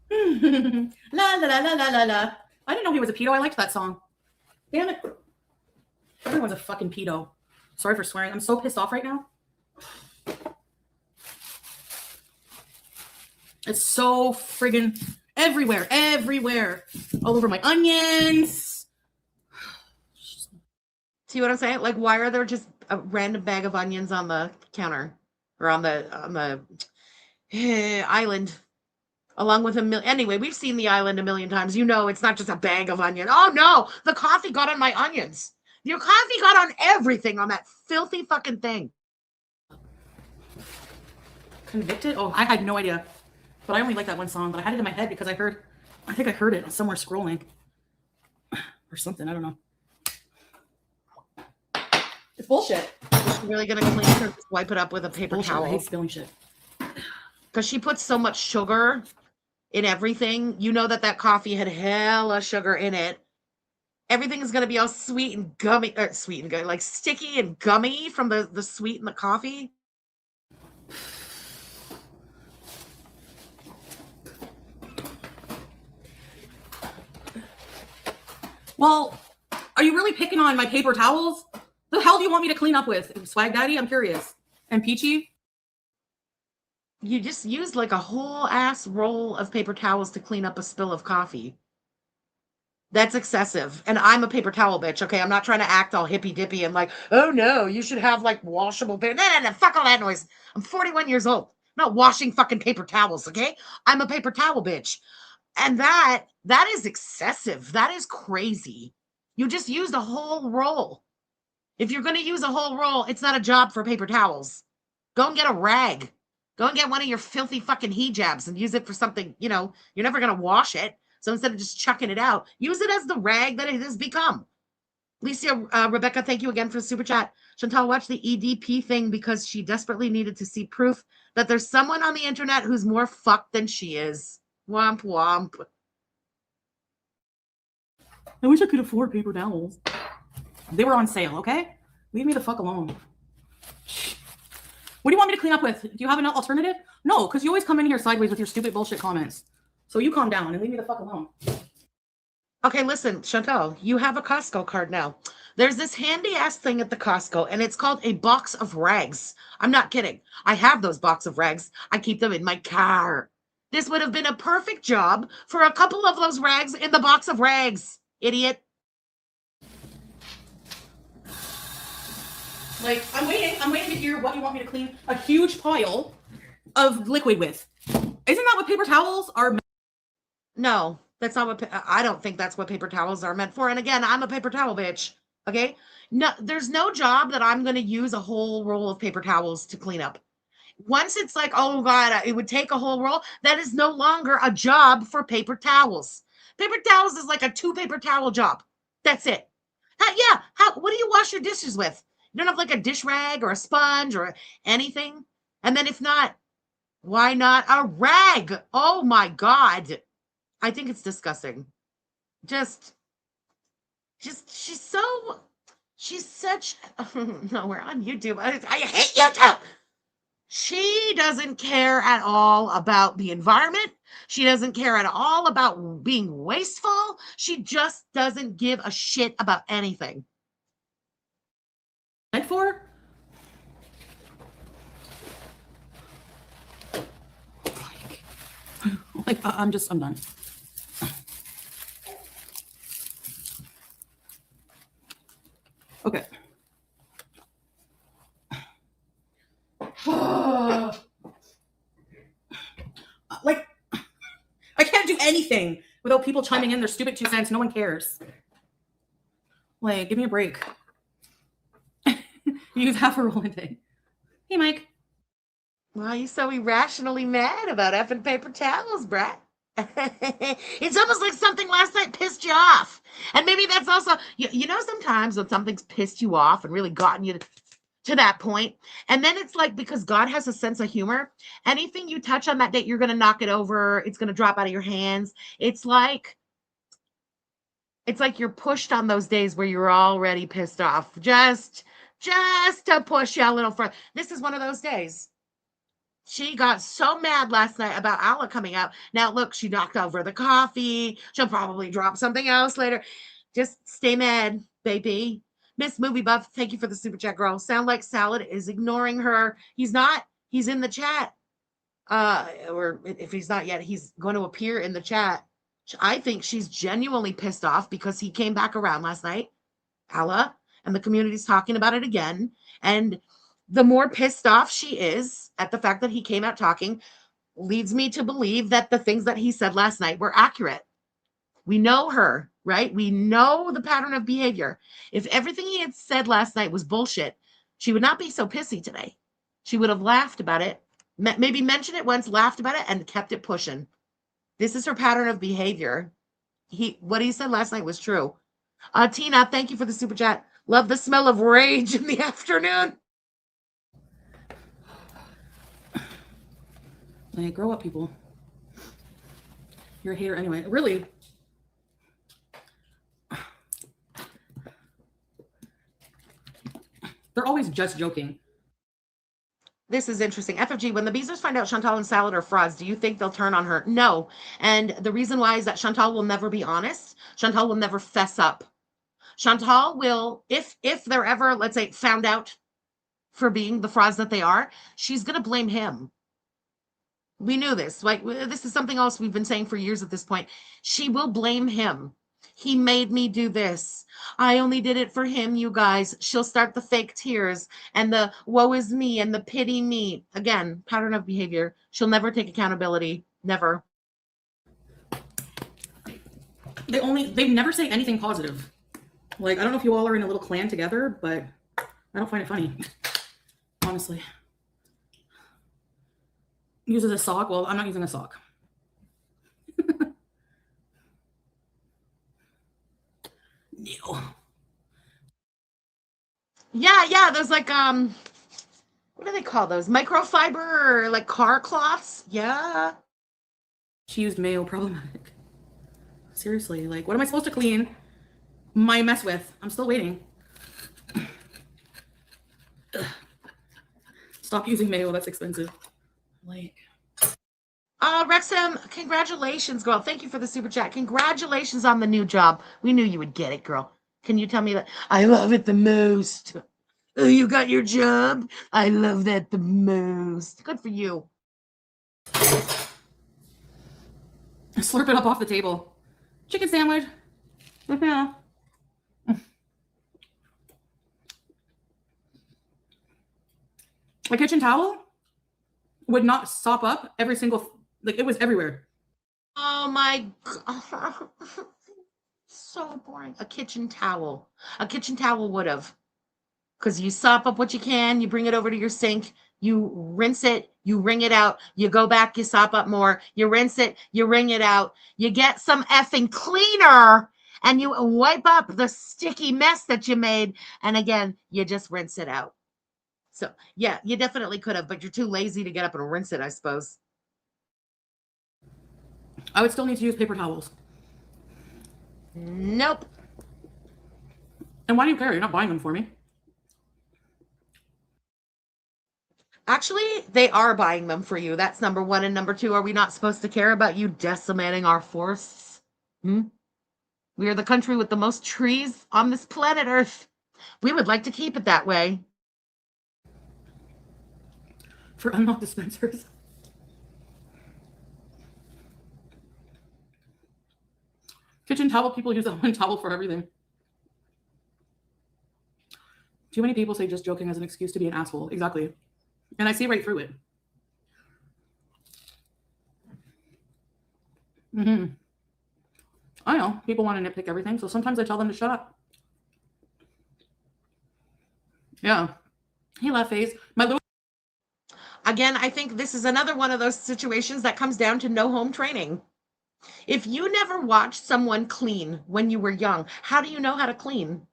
La la la la la la la. I didn't know he was a pedo. I liked that song. Damn it. Everyone's a fucking pedo. Sorry for swearing. I'm so pissed off right now. It's so friggin' everywhere. Everywhere. All over my onions.
See what I'm saying? Like, why are there just a random bag of onions on the counter or on the island? Along with anyway, we've seen the island a million times. You know, it's not just a bag of onion. Oh no, the coffee got on my onions. Your coffee got on everything on that filthy fucking thing.
Convicted? Oh, I had no idea. But I only like that one song, but I had it in my head because I think I heard it somewhere scrolling. Or something, I don't know. It's bullshit.
Is she really gonna clean it or just wipe it up with a paper
Bullshit. I
towel?
hate spilling shit.
Because she puts so much sugar in everything. You know that coffee had hella sugar in it. Everything is gonna be all sweet and gummy, sweet and gummy, like sticky and gummy from the sweet in the coffee.
Well, are you really picking on my paper towels? The hell do you want me to clean up with? Swag Daddy? I'm curious. And Peachy?
You just used like a whole ass roll of paper towels to clean up a spill of coffee. That's excessive. And I'm a paper towel bitch, okay? I'm not trying to act all hippy dippy and like, oh no, you should have like washable paper. No, fuck all that noise. I'm 41 years old. I'm not washing fucking paper towels, okay? I'm a paper towel bitch. And that is excessive. That is crazy. You just used a whole roll. If you're going to use a whole roll, it's not a job for paper towels. Go and get a rag. Go and get one of your filthy fucking hijabs and use it for something, you know, you're never going to wash it. So instead of just chucking it out, use it as the rag that it has become. Alicia, Rebecca, thank you again for the super chat. Chantal watched the EDP thing because she desperately needed to see proof that there's someone on the internet who's more fucked than she is. Womp womp.
I wish I could afford paper towels. They were on sale, okay? Leave me the fuck alone. What do you want me to clean up with? Do you have an alternative? No, because you always come in here sideways with your stupid bullshit comments. So you calm down and leave me the fuck alone.
Okay, listen, Chantal, you have a Costco card now. There's this handy ass thing at the Costco, and it's called a box of rags. I'm not kidding. I have those box of rags. I keep them in my car. This would have been a perfect job for a couple of those rags in the box of rags, idiot.
Like, I'm waiting to hear what you want me to clean a huge pile of liquid with. Isn't that what paper towels are?
No, that's not what, I don't think that's what paper towels are meant for. And again, I'm a paper towel bitch, okay? No, there's no job that I'm going to use a whole roll of paper towels to clean up. Once it's like, oh God, it would take a whole roll, that is no longer a job for paper towels. Paper towels is like a 2 paper towel job. That's it. What do you wash your dishes with? You don't have like a dish rag or a sponge or anything? And then if not, why not a rag? Oh my God. I think it's disgusting. She's such, no, we're on YouTube. I hate YouTube. She doesn't care at all about the environment. She doesn't care at all about being wasteful. She just doesn't give a shit about anything.
Meant for? I'm done. Okay. Like, I can't do anything without people chiming in their stupid 2 cents. No one cares. Like, give me a break. You use half a roll a day. Hey, Mike.
Why are you so irrationally mad about effing paper towels, Brett? It's almost like something last night pissed you off. And maybe that's also, you know, sometimes when something's pissed you off and really gotten you to that point, and then it's like, because God has a sense of humor, anything you touch on that date, you're going to knock it over. It's going to drop out of your hands. It's like you're pushed on those days where you're already pissed off, just to push you a little further. This is one of those days. She got so mad last night about Alaa coming out. Now, look, she knocked over the coffee. She'll probably drop something else later. Just stay mad, baby. Miss Movie Buff, thank you for the super chat, girl. Sound like Salad is ignoring her. He's not. He's in the chat. Or if he's not yet, he's going to appear in the chat. I think she's genuinely pissed off because he came back around last night, Alaa, and the community's talking about it again. And the more pissed off she is at the fact that he came out talking leads me to believe that the things that he said last night were accurate. We know her, right? We know the pattern of behavior. If everything he had said last night was bullshit, she would not be so pissy today. She would have laughed about it, maybe mentioned it once, laughed about it, and kept it pushing. This is her pattern of behavior. What he said last night was true. Tina, thank you for the super chat. Love the smell of rage in the afternoon.
Like, grow up, people. You're a hater anyway. Really. They're always just joking.
This is interesting. FFG, when the Beezers find out Chantal and Salad are frauds, do you think they'll turn on her? No. And the reason why is that Chantal will never be honest. Chantal will never fess up. Chantal will, if they're ever, let's say, found out for being the frauds that they are, she's going to blame him. We knew this. Like, this is something else we've been saying for years at this point. She will blame him. He made me do this. I only did it for him, you guys. She'll start the fake tears and the woe is me and the pity me. Again, pattern of behavior. She'll never take accountability. Never.
They never say anything positive. Like, I don't know if you all are in a little clan together, but I don't find it funny. Honestly. Uses a sock. Well, I'm not using a sock. No.
Yeah, those like what do they call those? Microfiber or like car cloths? Yeah.
She used mayo, problematic. Seriously, like, what am I supposed to clean my mess with? I'm still waiting. Stop using mayo, that's expensive. Like,
Wrexham, congratulations, girl. Thank you for the super chat. Congratulations on the new job. We knew you would get it, girl. Can you tell me that? I love it the most. Oh, you got your job? I love that the most. Good for you.
slurp it up off the table. Chicken sandwich. Yeah. A kitchen towel would not sop up every single, like, it was everywhere.
Oh my God. So boring. A kitchen towel. A kitchen towel would have. Because you sop up what you can, you bring it over to your sink, you rinse it, you wring it out, you go back, you sop up more, you rinse it, you wring it out, you get some effing cleaner, and you wipe up the sticky mess that you made, and again, you just rinse it out. So, yeah, you definitely could have, but you're too lazy to get up and rinse it, I suppose.
I would still need to use paper towels.
Nope.
And why do you care? You're not buying them for me.
Actually, they are buying them for you. That's number one. And number two, are we not supposed to care about you decimating our forests? We are the country with the most trees on this planet Earth. We would like to keep it that way.
For unlocked dispensers. Kitchen towel, people use that one towel for everything. Too many people say just joking as an excuse to be an asshole. Exactly. And I see right through it. I know. People want to nitpick everything, so sometimes I tell them to shut up. Yeah. He left phase. My little...
Again, I think this is another one of those situations that comes down to no home training. If you never watched someone clean when you were young, how do you know how to clean?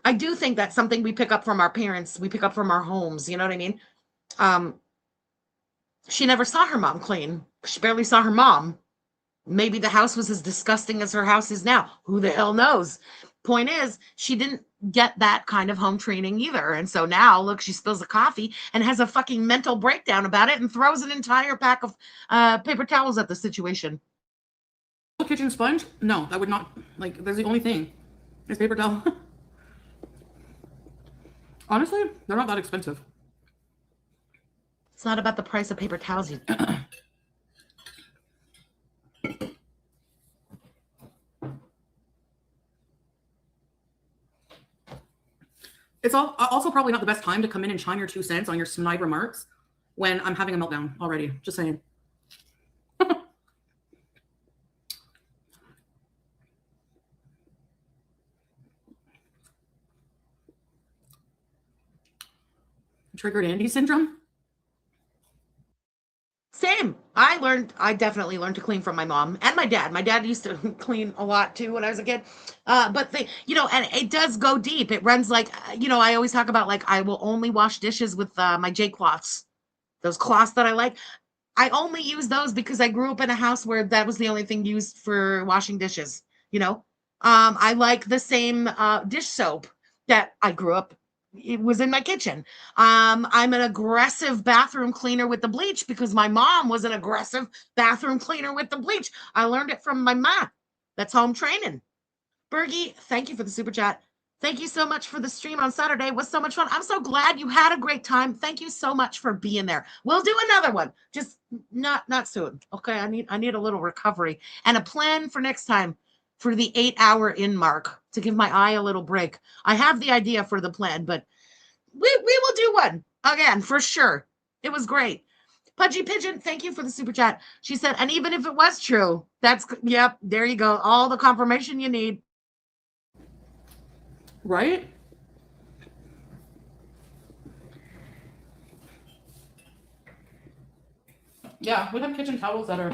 I do think that's something we pick up from our parents, we pick up from our homes, you know what I mean? Um, she never saw her mom clean. She barely saw her mom. Maybe the house was as disgusting as her house is now. Who the hell knows? Point is, she didn't get that kind of home training either. And so now, look, she spills a coffee and has a fucking mental breakdown about it and throws an entire pack of paper towels at the situation.
Kitchen sponge? No, that would not, like, that's the only thing. It's paper towel. Honestly, they're not that expensive.
It's not about the price of paper towels.
It's also probably not the best time to come in and chime your 2 cents on your snide remarks when I'm having a meltdown already. Just saying. Triggered Andy syndrome?
Same. I definitely learned to clean from my mom and my dad. My dad used to clean a lot too when I was a kid. But and it does go deep. It runs like, I always talk about, like, I will only wash dishes with my J cloths. Those cloths that I like. I only use those because I grew up in a house where that was the only thing used for washing dishes, I like the same dish soap that I grew up. It was in my kitchen. I'm an aggressive bathroom cleaner with the bleach because my mom was an aggressive bathroom cleaner with the bleach. I learned it from my ma. That's home training. Bergie, thank you for the super chat. Thank you so much for the stream on Saturday. It was so much fun. I'm so glad you had a great time. Thank you so much for being there. We'll do another one. Just not soon. Okay. I need a little recovery and a plan for next time for the 8-hour in mark to give my eye a little break. I have the idea for the plan, but we will do one again for sure. It was great. Pudgy Pigeon, thank you for the super chat. She said, and even if it was true, yep, there you go. All the confirmation you need.
Right? Yeah, we have kitchen towels that are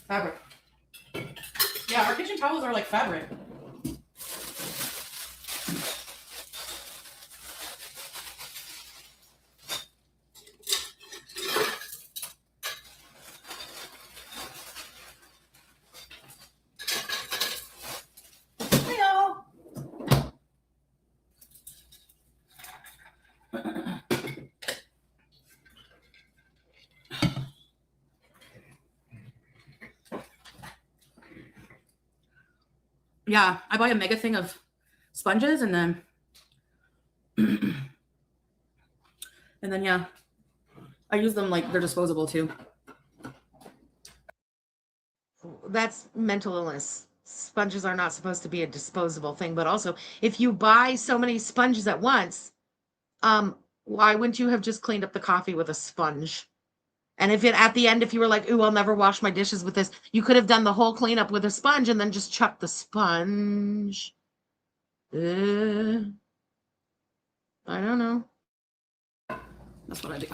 fabric. Yeah, our kitchen towels are like fabric. Yeah, I buy a mega thing of sponges and then yeah, I use them like they're disposable too.
That's mental illness. Sponges are not supposed to be a disposable thing, but also if you buy so many sponges at once, why wouldn't you have just cleaned up the coffee with a sponge? And at the end, if you were like, ooh, I'll never wash my dishes with this, you could have done the whole cleanup with a sponge and then just chucked the sponge. I don't know.
That's what I do.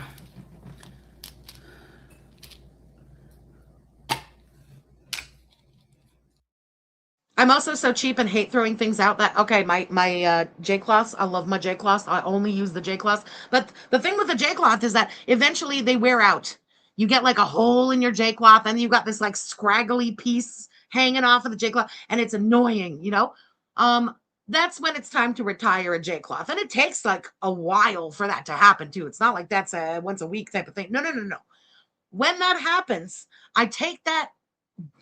I'm also so cheap and hate throwing things out that, okay, my J-cloths, I love my J-cloths. I only use the J-cloths. But the thing with the J-cloth is that eventually they wear out. You get like a hole in your J-cloth and you've got this like scraggly piece hanging off of the J-cloth and it's annoying, That's when it's time to retire a J-cloth. And it takes like a while for that to happen too. It's not like that's a once a week type of thing. No. When that happens, I take that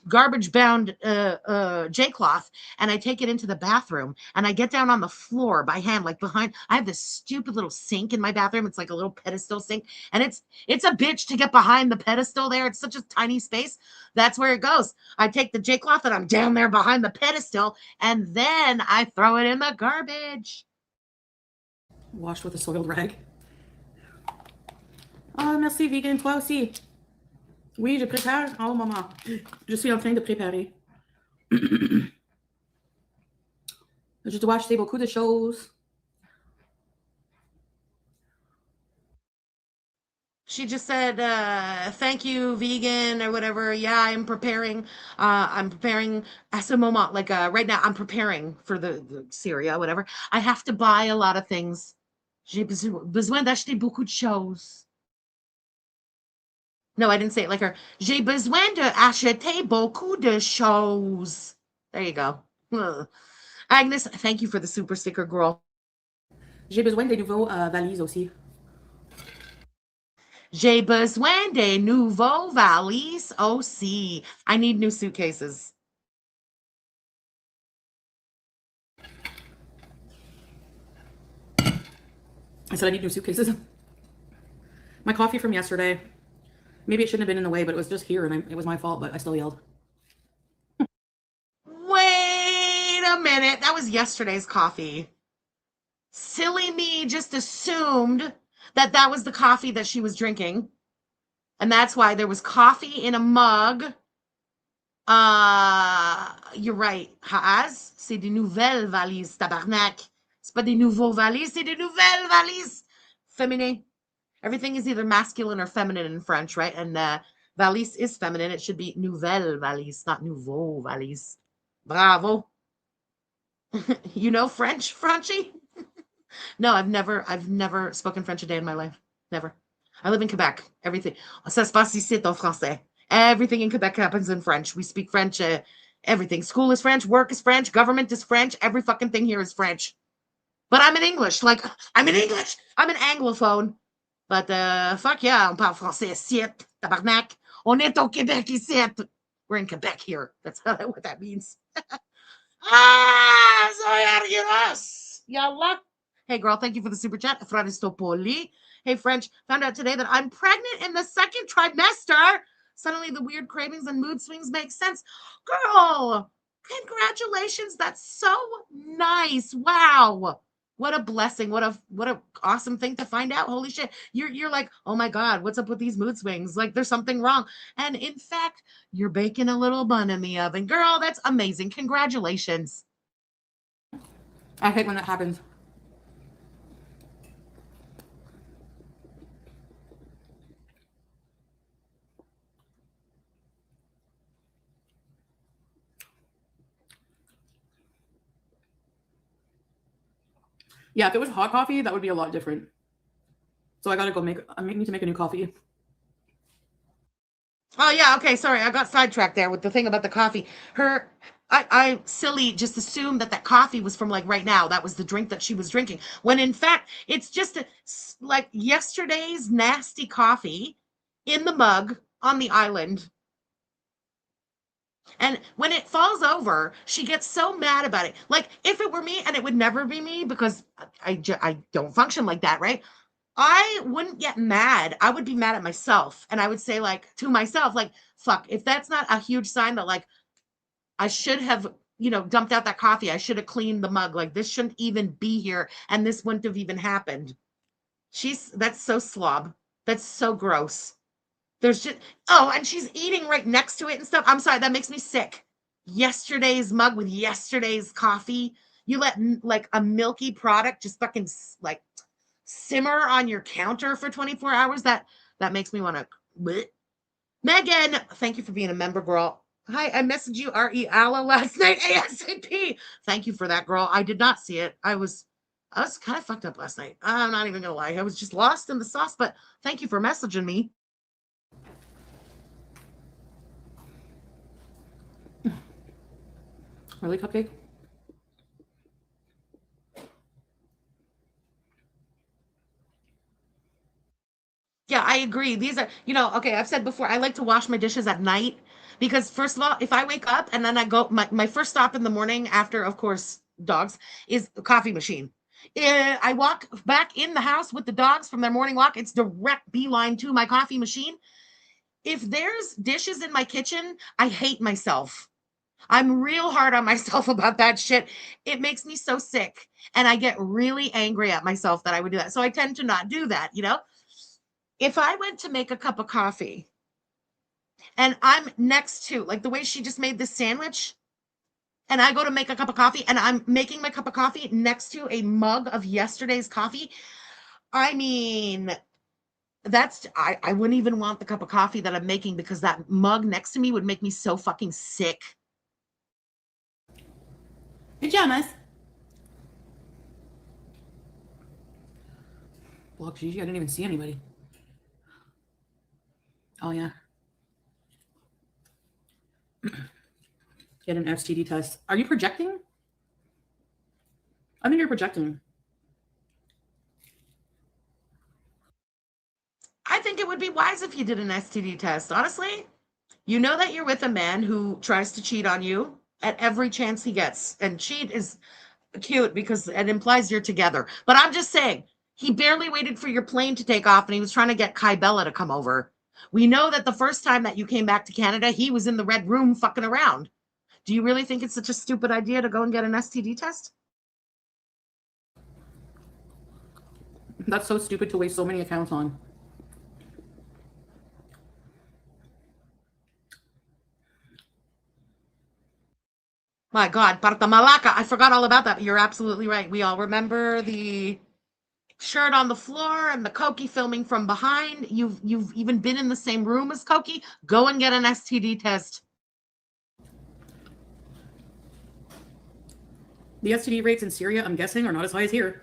garbage bound J-cloth and I take it into the bathroom and I get down on the floor by hand, like behind. I have this stupid little sink in my bathroom. It's like a little pedestal sink and it's a bitch to get behind the pedestal there. It's such a tiny space. That's where it goes. I take the J-cloth and I'm down there behind the pedestal and then I throw it in the garbage.
Washed with a soiled rag. Oh, merci, vegan. Toi aussi. Oui, je prépare. Oh, maman. Je suis en train de préparer. Je dois acheter beaucoup de choses.
She just said, thank you, vegan or whatever. Yeah, I'm preparing à ce moment, like right now, I'm preparing for the Syria, whatever. I have to buy a lot of things. J'ai besoin d'acheter beaucoup de choses. No, I didn't say it like her. J'ai besoin d'acheter beaucoup de choses. There you go. Ugh. Agnes, thank you for the super sticker, girl.
J'ai besoin des nouveaux valises aussi.
J'ai besoin de nouveaux valises aussi. I need new suitcases.
I said I need new suitcases. My coffee from yesterday. Maybe it shouldn't have been in the way, but it was just here, and it was my fault, but I still yelled.
Wait a minute. That was yesterday's coffee. Silly me just assumed that that was the coffee that she was drinking. And that's why there was coffee in a mug. You're right. Haas, c'est des nouvelles valises, tabarnak. C'est pas des nouveaux valises, c'est des nouvelles valises. Féminin. Everything is either masculine or feminine in French, right? And valise is feminine. It should be nouvelle valise, not nouveau valise. Bravo. You know French, Franchi? No, I've never spoken French a day in my life. Never. I live in Quebec. Everything. Ça se passe ici en français. Everything in Quebec happens in French. We speak French. Everything. School is French. Work is French. Government is French. Every fucking thing here is French. But I'm in English. Like, I'm in English. I'm an Anglophone. But fuck yeah, on parle français ici. Tabarnak. On est au Québec ici. We're in Quebec here. That's what that means. Soy argillos. Yalla. Hey, girl, thank you for the super chat. Fraristopoli. Hey, French, found out today that I'm pregnant in the second trimester. Suddenly the weird cravings and mood swings make sense. Girl, congratulations. That's so nice. Wow. What a blessing. What a awesome thing to find out. Holy shit. You're like, oh my God, what's up with these mood swings? Like there's something wrong. And in fact, you're baking a little bun in the oven. Girl, that's amazing. Congratulations.
I hate when that happens. Yeah, if it was hot coffee, that would be a lot different. So I gotta go I need to make a new coffee.
Oh yeah, okay, sorry, I got sidetracked there with the thing about the coffee. I silly just assumed that coffee was from like right now. That was the drink that she was drinking. When in fact, it's just like yesterday's nasty coffee in the mug on the island. And when it falls over, she gets so mad about it. Like if it were me, and it would never be me because I don't function like that, right? I wouldn't get mad. I would be mad at myself. And I would say like to myself, like, fuck, if that's not a huge sign that like I should have, dumped out that coffee. I should have cleaned the mug. Like this shouldn't even be here. And this wouldn't have even happened. That's so slob. That's so gross. There's just, and she's eating right next to it and stuff. I'm sorry, that makes me sick. Yesterday's mug with yesterday's coffee. You let like a milky product just fucking like simmer on your counter for 24 hours. That makes me want to. Megan, thank you for being a member, girl. Hi, I messaged you R.E. Alaa last night ASAP. Thank you for that, girl. I did not see it. I was kind of fucked up last night. I'm not even gonna lie. I was just lost in the sauce, but thank you for messaging me.
Really, Cupcake?
Yeah, I agree. These are, okay, I've said before, I like to wash my dishes at night because first of all, if I wake up and then I go, my first stop in the morning after, of course, dogs is the coffee machine. I walk back in the house with the dogs from their morning walk. It's direct beeline to my coffee machine. If there's dishes in my kitchen, I hate myself. I'm real hard on myself about that shit. It makes me so sick. And I get really angry at myself that I would do that. So I tend to not do that, If I went to make a cup of coffee and I'm next to, like the way she just made this sandwich, and I go to make a cup of coffee and I'm making my cup of coffee next to a mug of yesterday's coffee, I mean, I wouldn't even want the cup of coffee that I'm making because that mug next to me would make me so fucking sick.
Pajamas. Well, Gigi, I didn't even see anybody. Oh, yeah. Get an STD test. Are you projecting? I think you're projecting.
I think it would be wise if you did an STD test. Honestly, you know that you're with a man who tries to cheat on you at every chance he gets. And cheat is cute because it implies you're together. But I'm just saying, he barely waited for your plane to take off and he was trying to get Kai Bella to come over. We know that the first time that you came back to Canada, he was in the red room fucking around. Do you really think it's such a stupid idea to go and get an STD test?
That's so stupid to waste so many accounts on.
My God, Parta Malaka. I forgot all about that. You're absolutely right. We all remember the shirt on the floor and the Koki filming from behind. You've even been in the same room as Koki. Go and get an STD test.
The STD rates in Syria, I'm guessing, are not as high as here.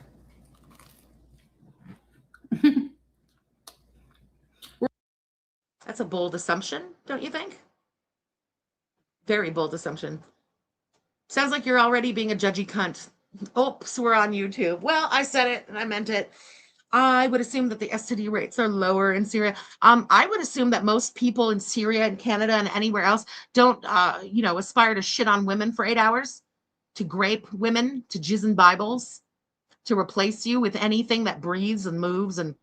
That's a bold assumption, don't you think? Very bold assumption. Sounds like you're already being a judgy cunt. Oops, we're on YouTube. Well, I said it and I meant it. I would assume that the STD rates are lower in Syria. I would assume that most people in Syria and Canada and anywhere else don't, aspire to shit on women for 8 hours, to grape women, to jizz in Bibles, to replace you with anything that breathes and moves and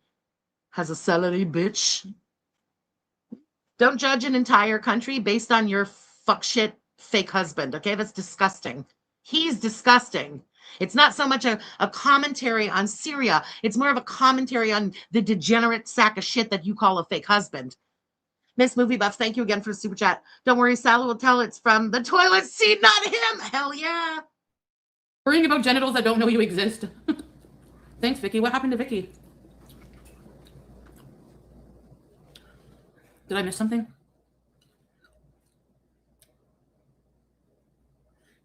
has a celery bitch. Don't judge an entire country based on your fuck shit fake husband, okay? That's disgusting. He's disgusting. It's not so much a commentary on Syria. It's more of a commentary on the degenerate sack of shit that you call a fake husband. Miss Movie Buff, thank you again for the super chat. Don't worry, Sally will tell it's from the toilet seat, not him. Hell yeah.
Worrying about genitals that don't know you exist. Thanks, Vicky. What happened to Vicky? Did I miss something?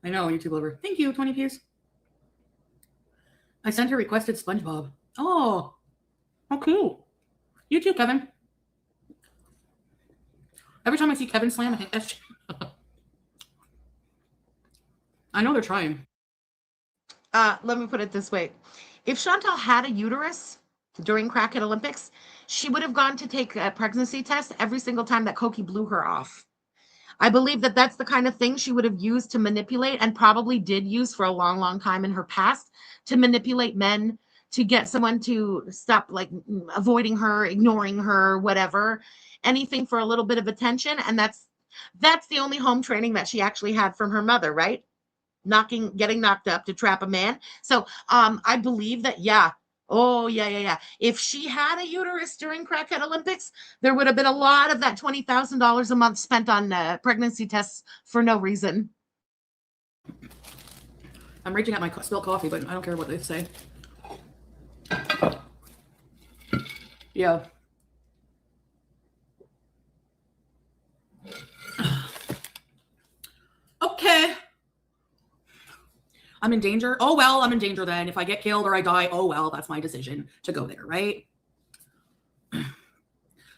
I know, YouTube lover. Thank you, 20 views. I sent her requested SpongeBob. Oh, how cool. You too, Kevin. Every time I see Kevin slam, I think that's... I know they're trying.
Let me put it this way. If Chantal had a uterus during Crackhead Olympics, she would have gone to take a pregnancy test every single time that Koki blew her off. I believe that that's the kind of thing she would have used to manipulate, and probably did use for a long, long time in her past, to manipulate men, to get someone to stop like avoiding her, ignoring her, whatever, anything for a little bit of attention. And that's the only home training that she actually had from her mother, right? Getting knocked up to trap a man. So I believe that, yeah. Oh, yeah. If she had a uterus during Crackhead Olympics, there would have been a lot of that $20,000 a month spent on pregnancy tests for no reason.
I'm reaching at my spilled coffee, but I don't care what they say. Yeah. Okay. I'm in danger. Oh, well, I'm in danger then. If I get killed or I die, oh, well, that's my decision to go there, right?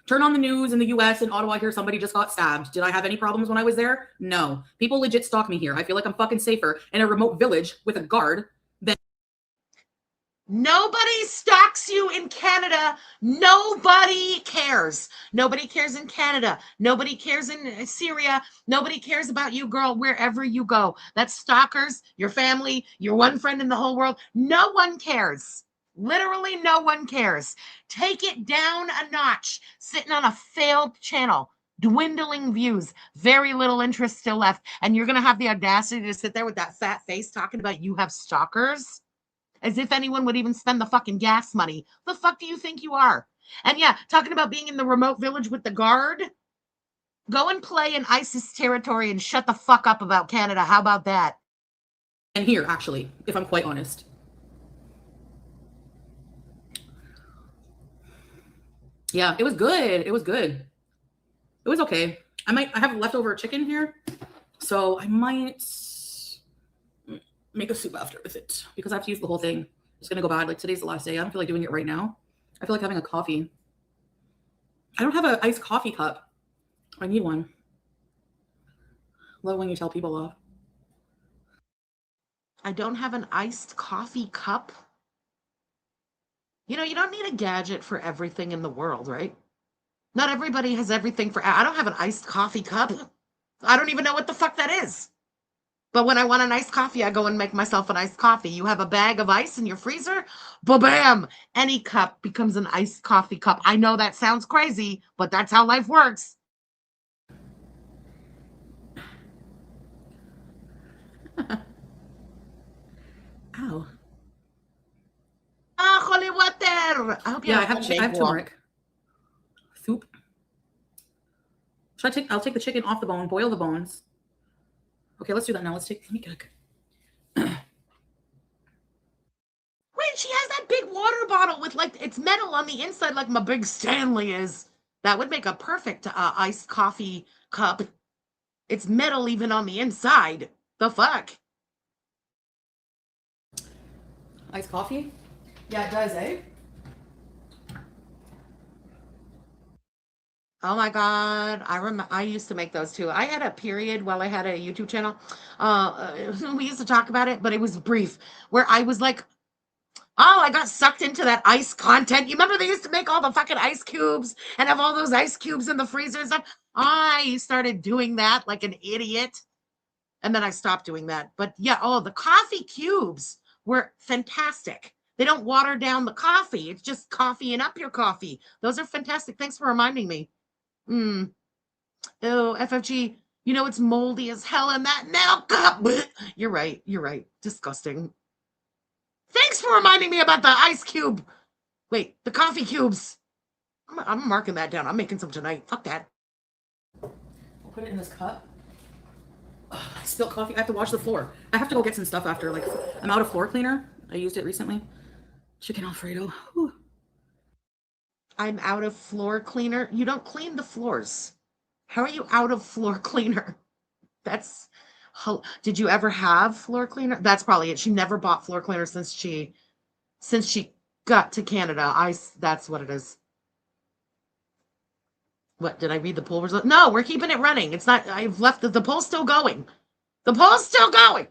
Turn on the news in the US, in Ottawa here, somebody just got stabbed. Did I have any problems when I was there? No. People legit stalk me here. I feel like I'm fucking safer in a remote village with a guard than...
Nobody stalks you in Canada. Nobody cares. Nobody cares in Canada. Nobody cares in Syria. Nobody cares about you, girl, wherever you go. That's stalkers, your family, your one friend in the whole world. No one cares. Literally no one cares. Take it down a notch. Sitting on a failed channel. Dwindling views. Very little interest still left. And you're going to have the audacity to sit there with that fat face talking about you have stalkers? As if anyone would even spend the fucking gas money. The fuck do you think you are? And yeah, talking about being in the remote village with the guard. Go and play in ISIS territory and shut the fuck up about Canada. How about that?
And here, actually, if I'm quite honest. Yeah, it was good. It was good. It was okay. I have leftover chicken here, so I might make a soup after with it because I have to use the whole thing. It's gonna go bad. Like today's the last day. I don't feel like doing it right now. I feel like having a coffee. I don't have an iced coffee cup. I need one. Love when you tell people off.
I don't have an iced coffee cup. You know, you don't need a gadget for everything in the world, right? Not everybody has everything for. I don't have an iced coffee cup. I don't even know what the fuck that is. But when I want an iced coffee, I go and make myself an iced coffee. You have a bag of ice in your freezer? Ba-bam! Any cup becomes an iced coffee cup. I know that sounds crazy, but that's how life works.
Ow.
Ah, holy water! I hope you
Yeah, I have turmeric. Soup. Should I take? I'll take the chicken off the bone, boil the bones. Okay, let's do that now. Let me get a.
Wait, she has that big water bottle with like it's metal on the inside, like my big Stanley is. That would make a perfect iced coffee cup. It's metal even on the inside. The fuck?
Iced coffee? Yeah, it does, eh?
Oh my God. I used to make those too. I had a period while I had a YouTube channel. We used to talk about it, but it was brief, where I was like, oh, I got sucked into that ice content. You remember they used to make all the fucking ice cubes and have all those ice cubes in the freezer and stuff? I started doing that like an idiot. And then I stopped doing that. But yeah, oh, the coffee cubes were fantastic. They don't water down the coffee. It's just coffeeing up your coffee. Those are fantastic. Thanks for reminding me. Oh, FFG, you know it's moldy as hell in that milk cup. You're right. You're right. Disgusting. Thanks for reminding me about the ice cube. Wait, the coffee cubes. I'm marking that down. I'm making some tonight. Fuck that.
I'll put it in this cup. Ugh, I spilled coffee. I have to wash the floor. I have to go get some stuff after. Like, I'm out of floor cleaner. I used it recently. Chicken Alfredo. Whew.
I'm out of floor cleaner. You don't clean the floors. How are you out of floor cleaner? That's. Did you ever have floor cleaner? That's probably it. She never bought floor cleaner since she got to Canada. That's what it is. What, did I read the poll result? No, we're keeping it running. It's not, I've left the poll's still going. The poll's still going.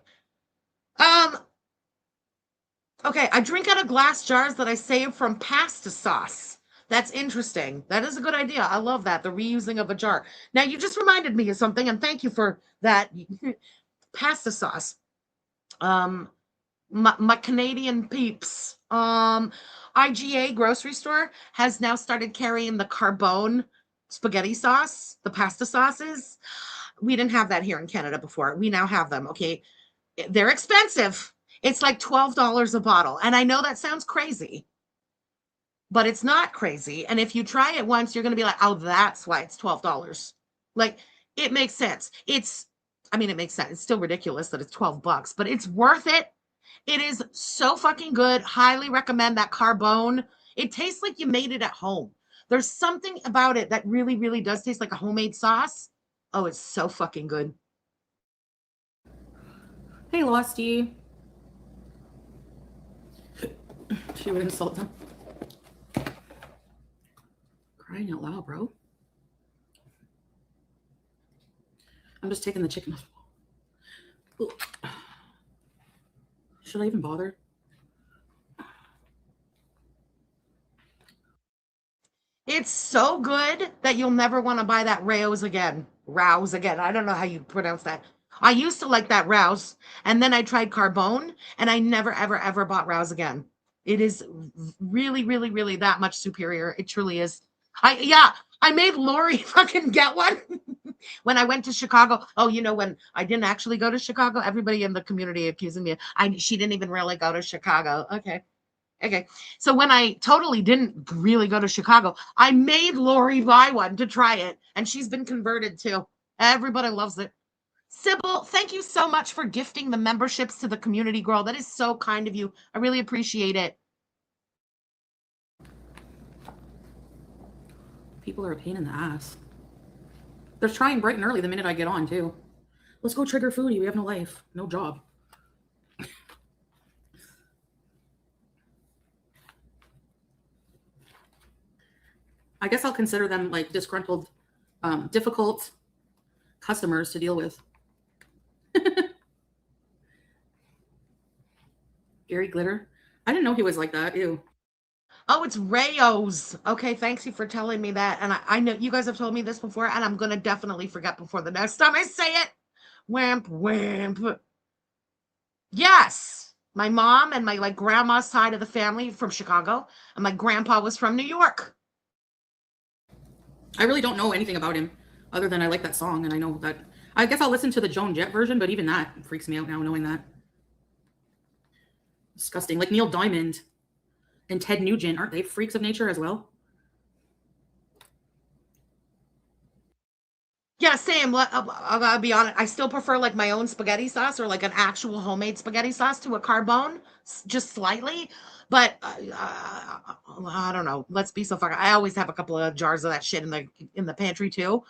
Okay, I drink out of glass jars that I saved from pasta sauce. That's interesting. That is a good idea. I love that. The reusing of a jar. Now, you just reminded me of something, and thank you for that. Pasta sauce. My Canadian peeps. IGA grocery store has now started carrying the Carbone spaghetti sauce, the pasta sauces. We didn't have that here in Canada before. We now have them. Okay. They're expensive. It's like $12 a bottle. And I know that sounds crazy, but it's not crazy. And if you try it once, you're going to be like, oh, that's why it's $12. Like, it makes sense. It makes sense. It's still ridiculous that it's $12, but it's worth it. It is so fucking good. Highly recommend that Carbone. It tastes like you made it at home. There's something about it that really, really does taste like a homemade sauce. Oh, it's so fucking good.
Hey, Losty. She would insult them. Crying out loud, bro. I'm just taking the chicken off. Ooh. Should I even bother?
It's so good that you'll never want to buy that Rouse again. Rouse again. I don't know how you pronounce that. I used to like that Rouse, and then I tried Carbone, and I never, ever, ever bought Rouse again. It is really, really, really that much superior. It truly is. I made Lori fucking get one when I went to Chicago. Oh, you know, when I didn't actually go to Chicago, everybody in the community accusing me. She didn't even really go to Chicago. Okay. So when I totally didn't really go to Chicago, I made Lori buy one to try it, and she's been converted too. Everybody loves it. Sybil, thank you so much for gifting the memberships to the community, girl. That is so kind of you. I really appreciate it.
People are a pain in the ass. They're trying bright and early the minute I get on, too. Let's go trigger Foodie. We have no life. No job. I guess I'll consider them like disgruntled, difficult customers to deal with. Gary Glitter. I didn't know he was like that. Ew.
Oh, it's Rayos. Okay, thanks you for telling me that. And I know you guys have told me this before, and I'm going to definitely forget before the next time I say it. Wamp, wamp. Yes. My mom and my like grandma's side of the family from Chicago, and my grandpa was from New York.
I really don't know anything about him other than I like that song, and I know that. I guess I'll listen to the Joan Jett version, but even that freaks me out now knowing that. Disgusting. Like Neil Diamond and Ted Nugent, aren't they freaks of nature as well?
Yeah, same. I'll be honest. I still prefer like my own spaghetti sauce or like an actual homemade spaghetti sauce to a carbone, just slightly. But I don't know. Let's be so fucking. I always have a couple of jars of that shit in the pantry too.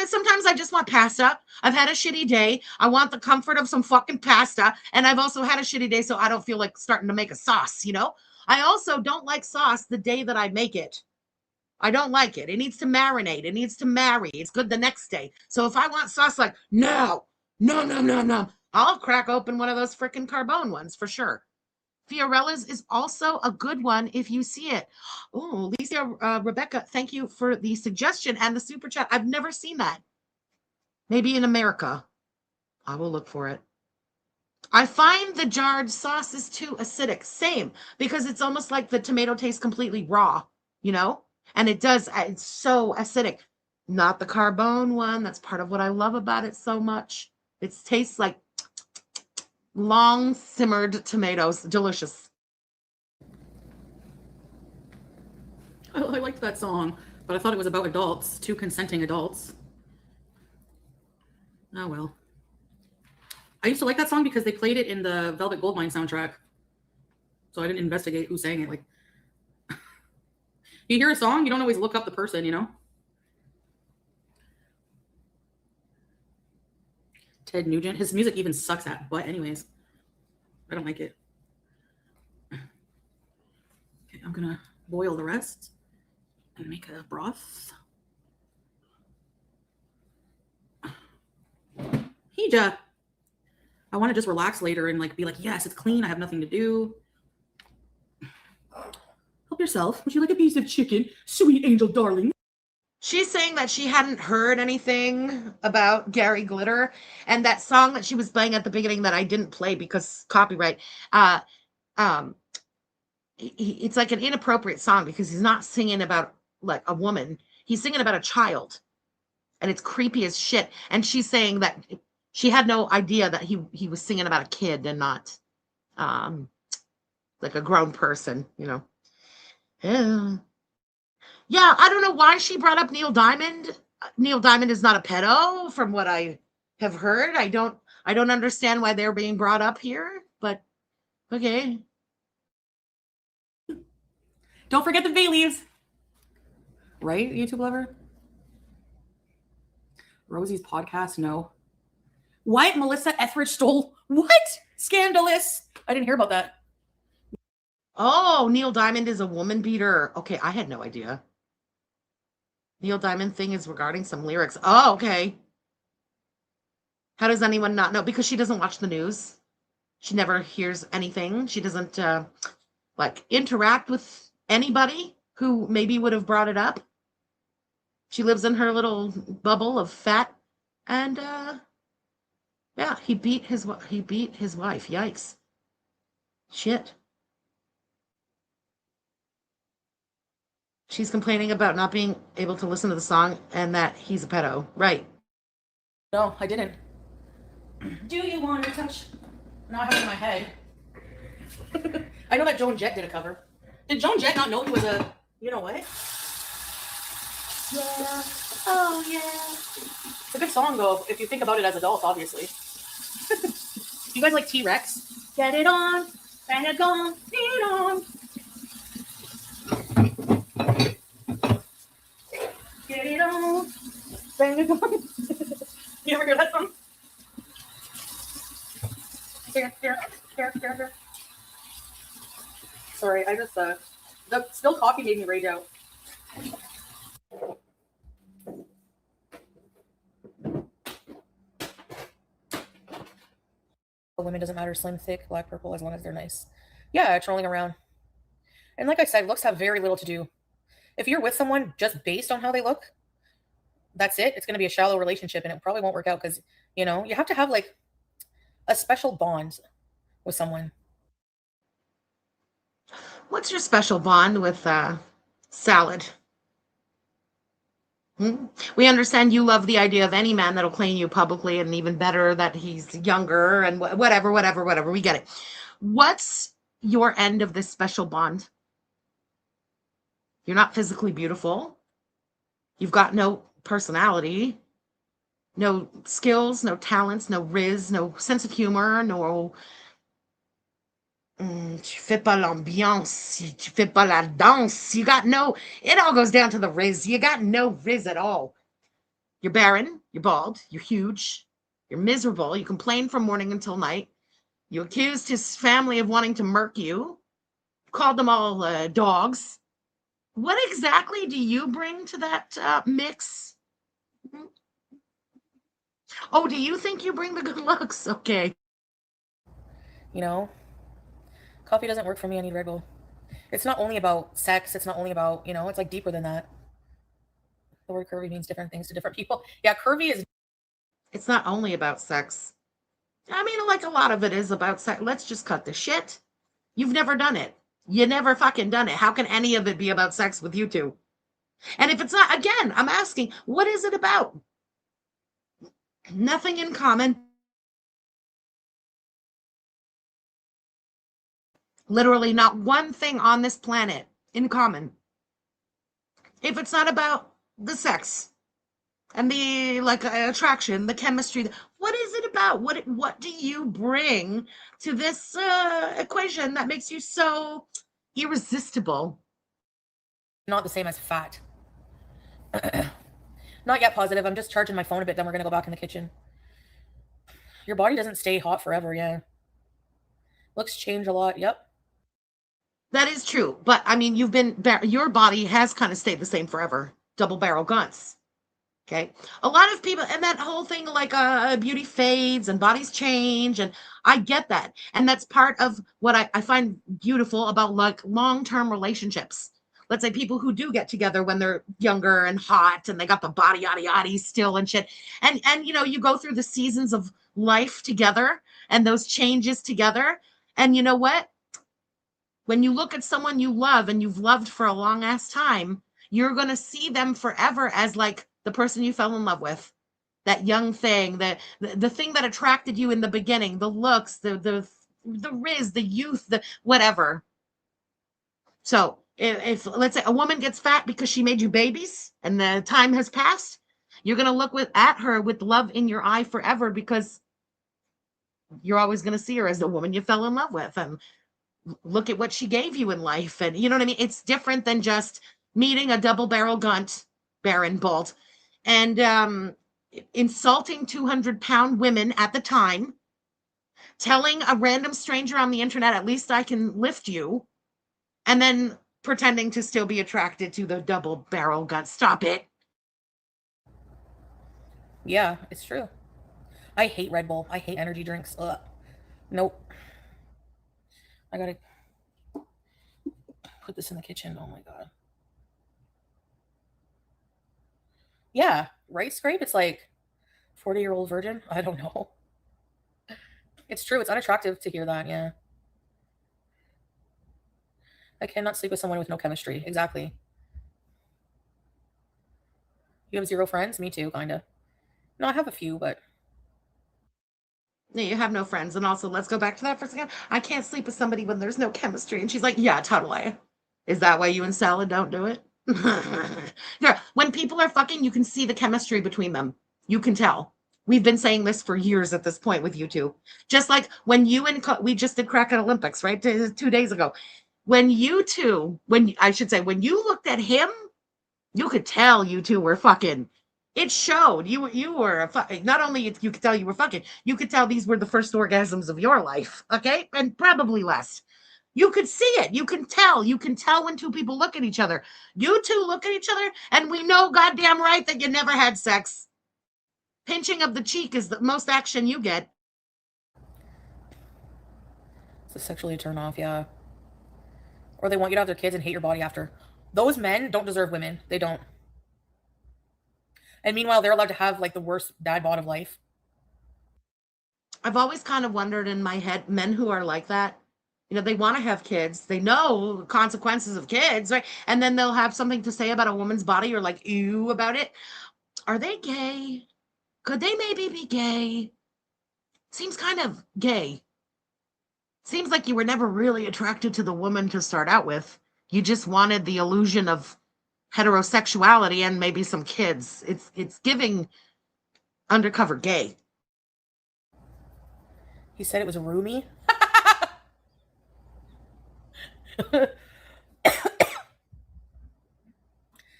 Sometimes I just want pasta. I've had a shitty day. I want the comfort of some fucking pasta, and I've also had a shitty day, so I don't feel like starting to make a sauce. You know. I also don't like sauce the day that I make it. I don't like it. It needs to marinate. It needs to marry. It's good the next day. So if I want sauce, like, no. I'll crack open one of those freaking carbone ones for sure. Fiorella's is also a good one if you see it. Oh, Lisa, Rebecca, thank you for the suggestion and the super chat. I've never seen that. Maybe in America. I will look for it. I find the jarred sauce is too acidic. Same, because it's almost like the tomato tastes completely raw, you know? And it does, it's so acidic. Not the carbone one. That's part of what I love about it so much. It tastes like long simmered tomatoes. Delicious.
I liked that song, but I thought it was about adults, two consenting adults. Oh, well. I used to like that song because they played it in the Velvet Goldmine soundtrack. So I didn't investigate who sang it. Like, you hear a song, you don't always look up the person, you know? Ted Nugent. His music even sucks at butt anyways. I don't like it. Okay, I'm gonna boil the rest and make a broth. Hija. I want to just relax later and like be like, yes, it's clean. I have nothing to do. Help yourself. Would you like a piece of chicken, sweet angel darling?
She's saying that she hadn't heard anything about Gary Glitter, and that song that she was playing at the beginning that I didn't play because copyright. It's like an inappropriate song because he's not singing about like a woman. He's singing about a child, and it's creepy as shit. And she's saying that she had no idea that he was singing about a kid and not like a grown person, you know. Yeah, I don't know why she brought up Neil Diamond. Neil Diamond is not a pedo, from what I have heard. I don't understand why they're being brought up here, but okay.
Don't forget the bay leaves. Right, YouTube lover? Rosie's podcast, no. What? Melissa Etheridge stole? What? Scandalous. I didn't hear about that.
Oh, Neil Diamond is a woman beater. Okay, I had no idea. Neil Diamond thing is regarding some lyrics. Oh, okay. How does anyone not know? Because she doesn't watch the news. She never hears anything. She doesn't like interact with anybody who maybe would have brought it up. She lives in her little bubble of fat, and yeah, he beat his wife. Yikes. Shit. She's complaining about not being able to listen to the song and that he's a pedo. Right.
No, I didn't. Do you want to touch? Now I have it in my head. I know that Joan Jett did a cover. Did Joan Jett not know he was a, you know what? Yeah. Oh, yeah. It's a good song, though, if you think about it as adults, obviously. You guys like T-Rex? Get it on. Bang it on. Get it on. Bang it on. You ever hear that song? Here. Sorry, I just the still coffee made me rage out. Women doesn't matter, slim, thick, black, purple, as long as they're nice. Yeah, trolling around. And like I said, looks have very little to do. If you're with someone just based on how they look, that's it. It's going to be a shallow relationship, and it probably won't work out because, you know, you have to have like a special bond with someone.
What's your special bond with salad? We understand you love the idea of any man that'll claim you publicly, and even better that he's younger and whatever. We get it. What's your end of this special bond? You're not physically beautiful. You've got no personality, no skills, no talents, no riz, no sense of humor, no... Tu fais pas l'ambiance, tu fais pas la danse. You got no... It all goes down to the riz. You got no riz at all. You're barren, you're bald, you're huge, you're miserable, you complain from morning until night. You accused his family of wanting to murk you, called them all dogs. What exactly do you bring to that mix? Oh, do you think you bring the good looks? Okay.
You know, coffee doesn't work for me. I need Red Bull. It's not only about sex. It's not only about, you know, it's like deeper than that. The word curvy means different things to different people. Yeah, curvy is...
It's not only about sex. I mean, like a lot of it is about sex. Let's just cut the shit. You've never done it. You never fucking done it. How can any of it be about sex with you two? And if it's not, again, I'm asking, what is it about? Nothing in common. Literally not one thing on this planet in common. If it's not about the sex and the like attraction, the chemistry, what is it about? What do you bring to this equation that makes you so irresistible?
Not the same as fat. Not yet positive. I'm just charging my phone a bit, then we're gonna go back in the kitchen. Your body doesn't stay hot forever, yeah. Looks change a lot, yep.
That is true, but I mean, your body has kind of stayed the same forever. Double barrel guns. Okay. A lot of people, and that whole thing like beauty fades and bodies change, and I get that. And that's part of what I find beautiful about like long-term relationships. Let's say people who do get together when they're younger and hot and they got the body yada yada still and shit. And you know, you go through the seasons of life together and those changes together. And you know what? When you look at someone you love and you've loved for a long ass time, you're going to see them forever as like the person you fell in love with, that young thing, the thing that attracted you in the beginning, the looks, the riz, the youth, the whatever. So if let's say a woman gets fat because she made you babies and the time has passed, you're going to look at her with love in your eye forever because you're always going to see her as the woman you fell in love with. And look at what she gave you in life. And you know what I mean? It's different than just meeting a double barrel gunt, barren, bald, and insulting 200-pound women at the time, telling a random stranger on the internet, at least I can lift you, and then pretending to still be attracted to the double barrel gunt. Stop it.
Yeah, it's true. I hate Red Bull. I hate energy drinks. Ugh. Nope. I gotta put this in the kitchen. Oh my god. Yeah, right, Scrape? It's like 40-year-old virgin? I don't know. It's true. It's unattractive to hear that, yeah. I cannot sleep with someone with no chemistry. Exactly. You have 0 friends? Me too, kinda. No, I have a few, but...
No, you have no friends. And also, let's go back to that for a second. I can't sleep with somebody when there's no chemistry. And she's like, yeah, totally. Is that why you and Salad don't do it? Yeah, when people are fucking, you can see the chemistry between them. You can tell. We've been saying this for years at this point with you two. Just like when you and we just did Crack at Olympics, right? 2 days ago. When you two, when you looked at him, you could tell you two were fucking. It showed you were not only you could tell you were fucking, you could tell these were the first orgasms of your life, okay, and probably less. You could see it. You can tell. You can tell when two people look at each other. You two look at each other, and we know goddamn right that you never had sex. Pinching of the cheek is the most action you get.
It's a sexually turn off, yeah. Or they want you to have their kids and hate your body after. Those men don't deserve women. They don't. And meanwhile, they're allowed to have like the worst dad bod of life.
I've always kind of wondered in my head, men who are like that, you know, they want to have kids. They know the consequences of kids, right? And then they'll have something to say about a woman's body or like ew about it. Are they gay? Could they maybe be gay? Seems kind of gay. Seems like you were never really attracted to the woman to start out with. You just wanted the illusion of heterosexuality and maybe some kids. It's giving undercover gay.
He said it was roomy.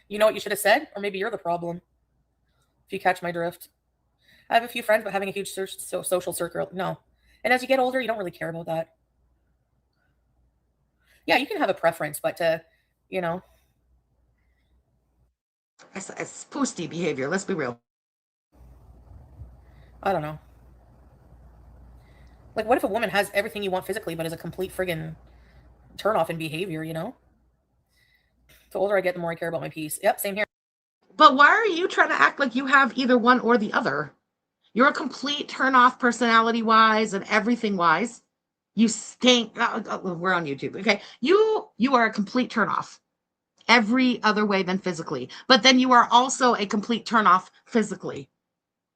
You know what you should have said? Or maybe you're the problem. If you catch my drift. I have a few friends, but having a huge social circle, no. And as you get older, you don't really care about that. Yeah, you can have a preference, but you know.
It's posty behavior, let's be real.
I don't know. Like, what if a woman has everything you want physically, but is a complete friggin' turn-off in behavior, you know? The older I get, the more I care about my peace. Yep, same here.
But why are you trying to act like you have either one or the other? You're a complete turn-off personality-wise and everything-wise. You stink. We're on YouTube, okay? You are a complete turn-off. Every other way than physically. But then you are also a complete turn-off physically.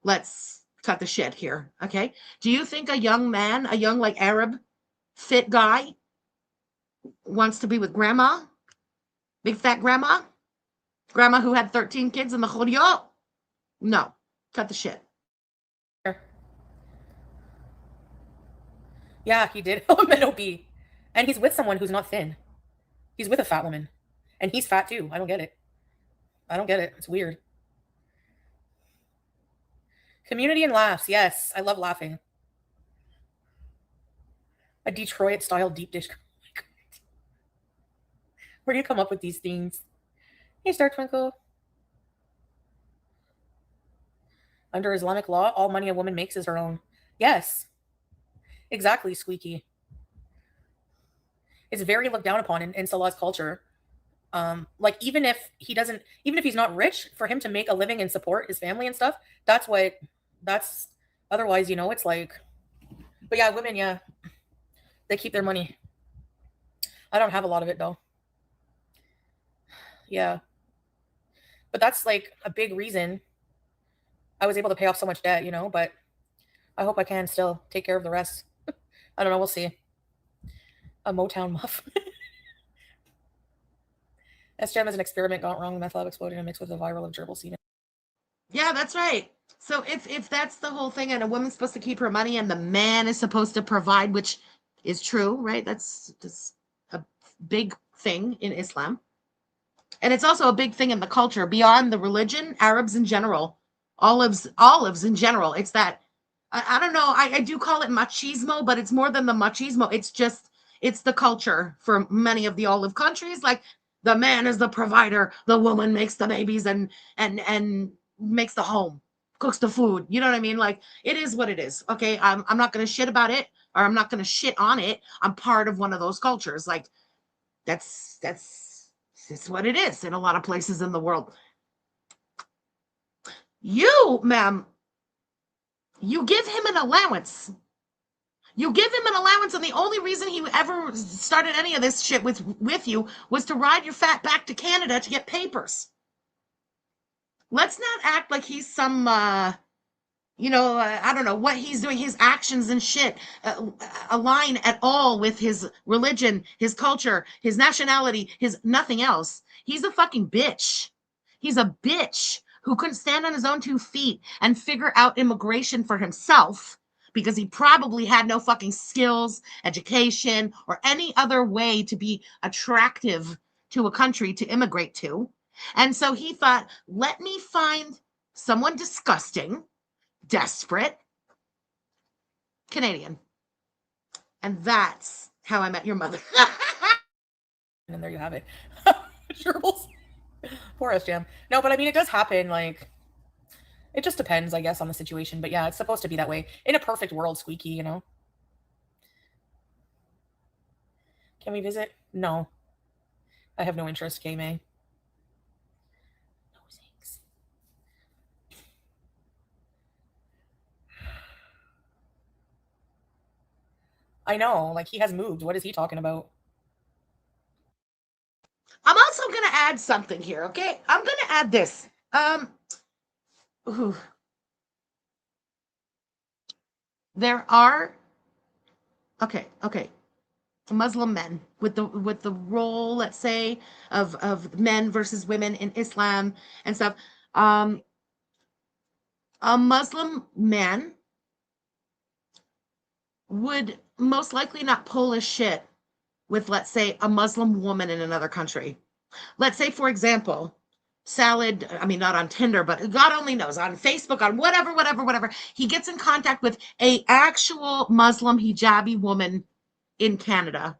Let's cut the shit here, okay? Do you think a young man, a young like Arab fit guy wants to be with grandma? Big fat grandma? Grandma who had 13 kids in the Gorl? No. Cut the shit.
Yeah, he did. MNOB. And he's with someone who's not thin. He's with a fat woman. And he's fat too. I don't get it. I don't get it. It's weird. Community and laughs. Yes, I love laughing. A Detroit-style deep dish. Where do you come up with these things? Hey, Star Twinkle. Under Islamic law, all money a woman makes is her own. Yes. Exactly, Squeaky. It's very looked down upon in Salah's culture. Like even if he's not rich, for him to make a living and support his family and stuff, that's otherwise, you know, it's like, but yeah, women, yeah, they keep their money. I don't have a lot of it though. Yeah. But that's like a big reason I was able to pay off so much debt, you know, but I hope I can still take care of the rest. I don't know. We'll see. A Motown muff. SGM is an experiment gone wrong. The meth lab exploded and mixed with a viral of gerbil semen.
Yeah, that's right. So if that's the whole thing and a woman's supposed to keep her money and the man is supposed to provide, which is true, right? That's a big thing in Islam. And it's also a big thing in the culture beyond the religion, Arabs in general, olives in general. It's that, I don't know, I do call it machismo, but it's more than the machismo. It's the culture for many of the olive countries. Like the man is the provider, the woman makes the babies and makes the home, cooks the food. You know what I mean? Like it is what it is. Okay. I'm not going to shit about it or I'm not going to shit on it. I'm part of one of those cultures. Like that's what it is in a lot of places in the world. You, ma'am, you give him an allowance. You give him an allowance, and the only reason he ever started any of this shit with you was to ride your fat back to Canada to get papers. Let's not act like he's some, I don't know what he's doing. His actions and shit align at all with his religion, his culture, his nationality, his nothing else. He's a fucking bitch. He's a bitch who couldn't stand on his own 2 feet and figure out immigration for himself because he probably had no fucking skills, education, or any other way to be attractive to a country to immigrate to. And so he thought, let me find someone disgusting, desperate, Canadian. And that's how I met your mother.
And there you have it. Gerbils. Poor SJM. No, but I mean, it does happen. Like, it just depends, I guess, on the situation. But yeah, it's supposed to be that way. In a perfect world, Squeaky, you know? Can we visit? No. I have no interest, K-May. No thanks. I know, like, he has moved. What is he talking about?
I'm also going to add something here, okay? I'm going to add this. Ooh. There are, okay, Muslim men with the role, let's say, of men versus women in Islam and stuff. A Muslim man would most likely not pull his shit with, let's say, a Muslim woman in another country. Let's say, for example, Salad, I mean, not on Tinder, but God only knows, on Facebook, on whatever, he gets in contact with a actual Muslim hijabi woman in Canada.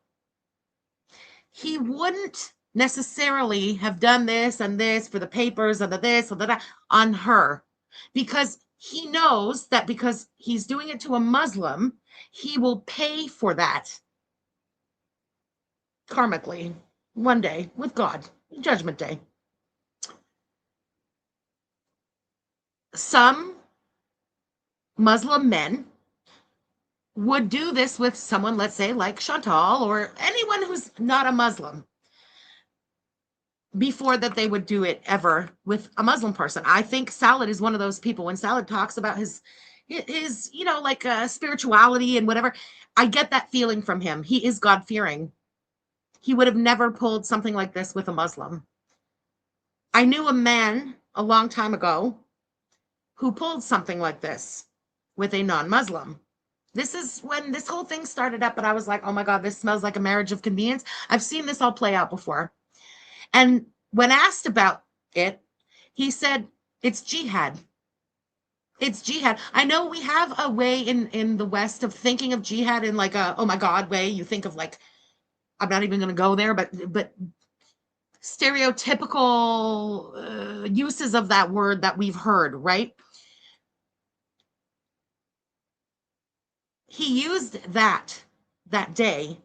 He wouldn't necessarily have done this and this for the papers and the this or that on her, because he knows that because he's doing it to a Muslim, he will pay for that karmically one day with God, Judgment Day. Some Muslim men would do this with someone, let's say, like Chantal or anyone who's not a Muslim, before that they would do it ever with a Muslim person. I think Salad is one of those people. When Salad talks about his you know, like spirituality and whatever, I get that feeling from him. He is God-fearing. He would have never pulled something like this with a Muslim. I knew a man a long time ago who pulled something like this with a non-Muslim. This is when this whole thing started up, and I was like, oh my God, this smells like a marriage of convenience. I've seen this all play out before. And when asked about it, he said, it's jihad. It's jihad. I know we have a way in the West of thinking of jihad in like a, oh my God way. You think of like, I'm not even going to go there, but stereotypical uses of that word that we've heard, right? He used that day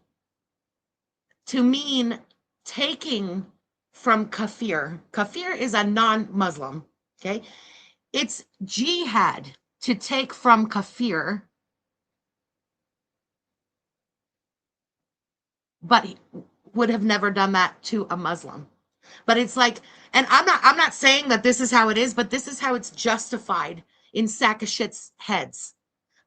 to mean taking from kafir. Kafir is a non-Muslim, okay? It's jihad to take from kafir, but he would have never done that to a Muslim. But it's like, and I'm not saying that this is how it is, but this is how it's justified in sack of shit's heads,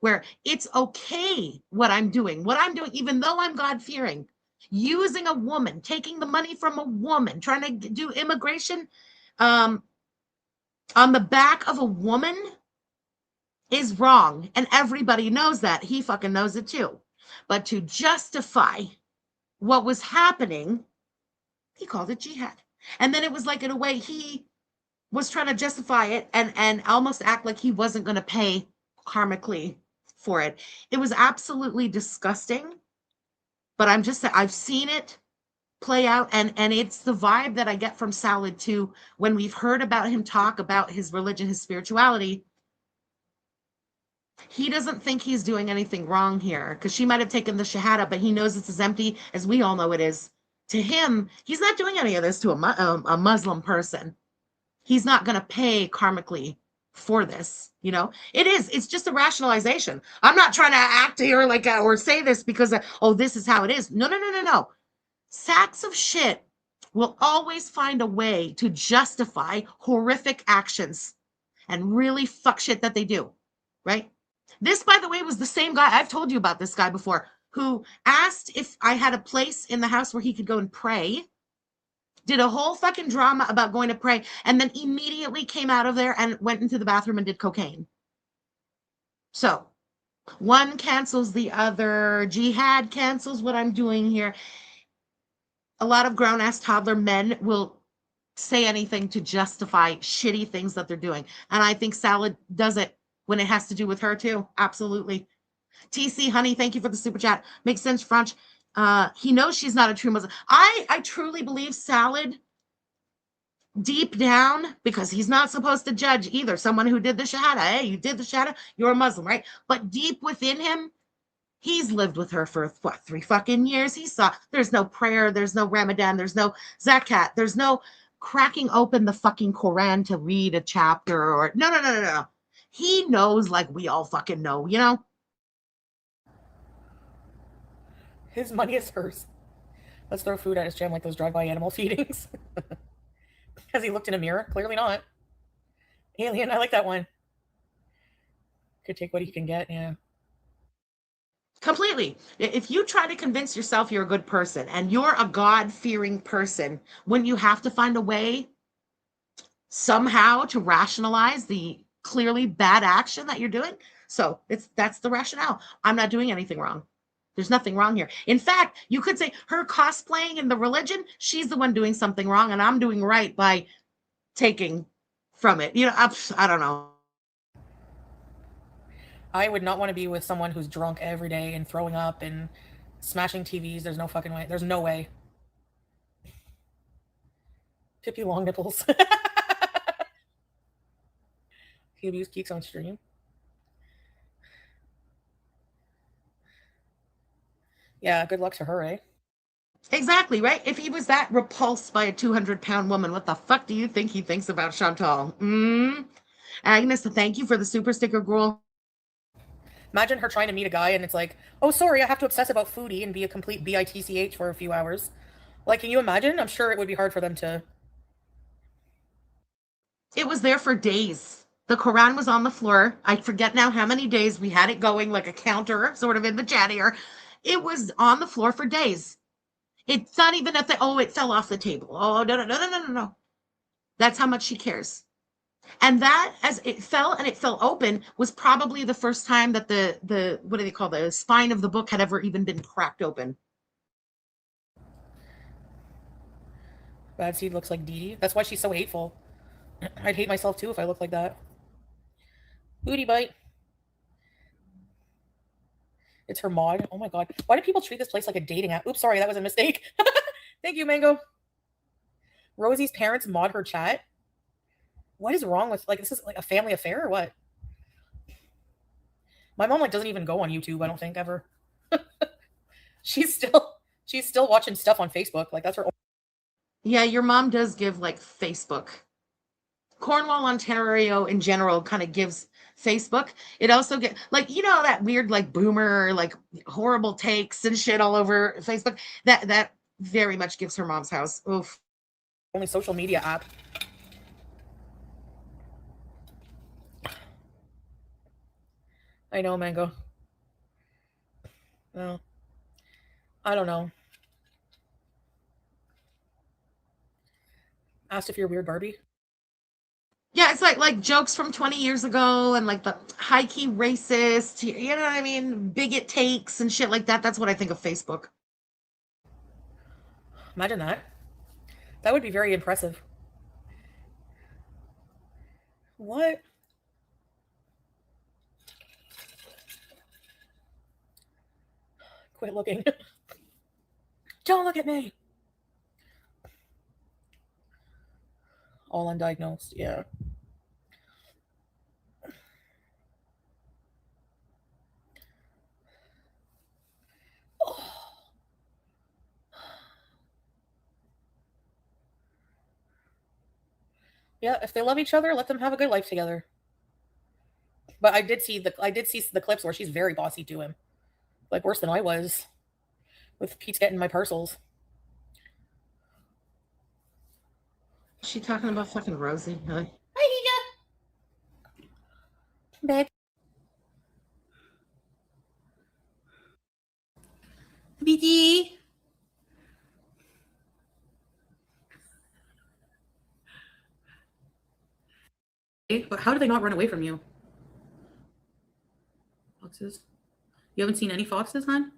where it's okay what I'm doing, even though I'm God-fearing, using a woman, taking the money from a woman, trying to do immigration on the back of a woman is wrong. And everybody knows that. He fucking knows it too. But to justify what was happening, he called it jihad. And then it was like, in a way, he was trying to justify it and almost act like he wasn't going to pay karmically for it. It was absolutely disgusting. But I'm just saying, I've seen it play out, and it's the vibe that I get from Salad too, when we've heard about him talk about his religion, his spirituality. He doesn't think he's doing anything wrong here, because she might have taken the Shahada, but he knows it's as empty as we all know it is. To him, he's not doing any of this to a Muslim person. He's not going to pay karmically for this, you know? It's just a rationalization. I'm not trying to act here like or say this because this is how it is. No. Sacks of shit will always find a way to justify horrific actions and really fuck shit that they do, right? This, by the way, was the same guy. I've told you about this guy before, who asked if I had a place in the house where he could go and pray, did a whole fucking drama about going to pray, and then immediately came out of there and went into the bathroom and did cocaine. So one cancels the other. Jihad cancels what I'm doing here. A lot of grown-ass toddler men will say anything to justify shitty things that they're doing. And I think Salad does it when it has to do with her too. Absolutely. TC Honey, thank you for the super chat. Makes sense, French. He knows she's not a true Muslim. I truly believe Salad deep down, because he's not supposed to judge either. Someone who did the Shahada, hey, you did the Shahada, you're a Muslim, right? But deep within him, he's lived with her for what, 3 fucking years. He saw there's no prayer, there's no Ramadan, there's no zakat, there's no cracking open the fucking Quran to read a chapter or no. He knows like we all fucking know, you know?
His money is hers. Let's throw food at his gym like those drive-by animal feedings. Has he looked in a mirror? Clearly not. Alien, I like that one. Could take what he can get, yeah.
Completely. If you try to convince yourself you're a good person and you're a God-fearing person, when you have to find a way somehow to rationalize the clearly bad action that you're doing, so that's the rationale. I'm not doing anything wrong. There's nothing wrong here. In fact, you could say her cosplaying in the religion, she's the one doing something wrong, and I'm doing right by taking from it. You know, I don't know.
I would not want to be with someone who's drunk every day and throwing up and smashing TVs. There's no fucking way. There's no way. Pippi long nipples. He abused geeks on stream. Yeah, good luck to her, eh?
Exactly, right? If he was that repulsed by a 200-pound woman, what the fuck do you think he thinks about Chantal? Agnes, thank you for the super sticker, Gorl.
Imagine her trying to meet a guy and it's like, oh, sorry, I have to obsess about Foodie and be a complete bitch for a few hours. Like, can you imagine? I'm sure it would be hard for them to...
It was there for days. The Quran was on the floor. I forget now how many days we had it going, like a counter, sort of in the chat here. It was on the floor for days. It's not even at the, oh, it fell off the table. Oh, no. That's how much she cares. And that, as it fell and it fell open, was probably the first time that the what do they call, the spine of the book had ever even been cracked open.
Bad Seed looks like Dee Dee. That's why she's so hateful. I'd hate myself too if I looked like that. Booty bite. It's her mod. Oh my god. Why do people treat this place like a dating app? Oops, sorry, that was a mistake. Thank you, Mango. Rosie's parents mod her chat. What is wrong with, like, this is like a family affair or what? My mom, like, doesn't even go on YouTube, I don't think, ever. She's still watching stuff on Facebook. Like, that's her.
Yeah, your mom does give, like, Facebook. Cornwall, Ontario in general kind of gives Facebook. It also get, like, you know, that weird, like, boomer, like, horrible takes and shit all over Facebook. That very much gives her mom's house. Oof.
Only social media app. I know, Mango. Well, I don't know. Asked if you're weird, Barbie.
Yeah, it's like jokes from 20 years ago and like the high-key racist, you know what I mean? Bigot takes and shit like that. That's what I think of Facebook.
Imagine that. That would be very impressive. What? Quit looking. Don't look at me. All undiagnosed, yeah. Yeah, if they love each other, let them have a good life together. But I did see the clips where she's very bossy to him. Like, worse than I was. With Pete's getting my parcels.
Is she talking about fucking Rosie? Really?
Hi, babe. BD. But how did they not run away from you? Foxes. You haven't seen any foxes, hon?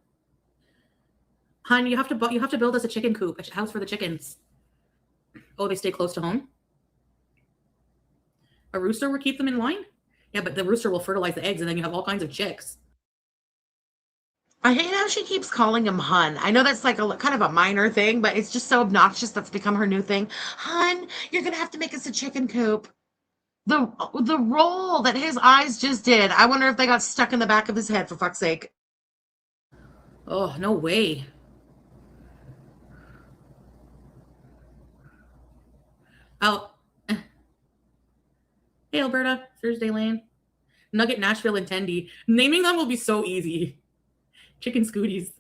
Hon, you have to build us a chicken coop, a house for the chickens. Oh, they stay close to home? A rooster will keep them in line? Yeah, but the rooster will fertilize the eggs and then you have all kinds of chicks.
I hate how she keeps calling him Hun. I know that's like a kind of a minor thing, but it's just so obnoxious that's become her new thing. Hun, you're gonna have to make us a chicken coop. The roll that his eyes just did. I wonder if they got stuck in the back of his head, for fuck's sake.
Oh, no way. Oh. Hey, Alberta. Thursday Lane. Nugget, Nashville, and Tendy. Naming them will be so easy. Chicken Scooties.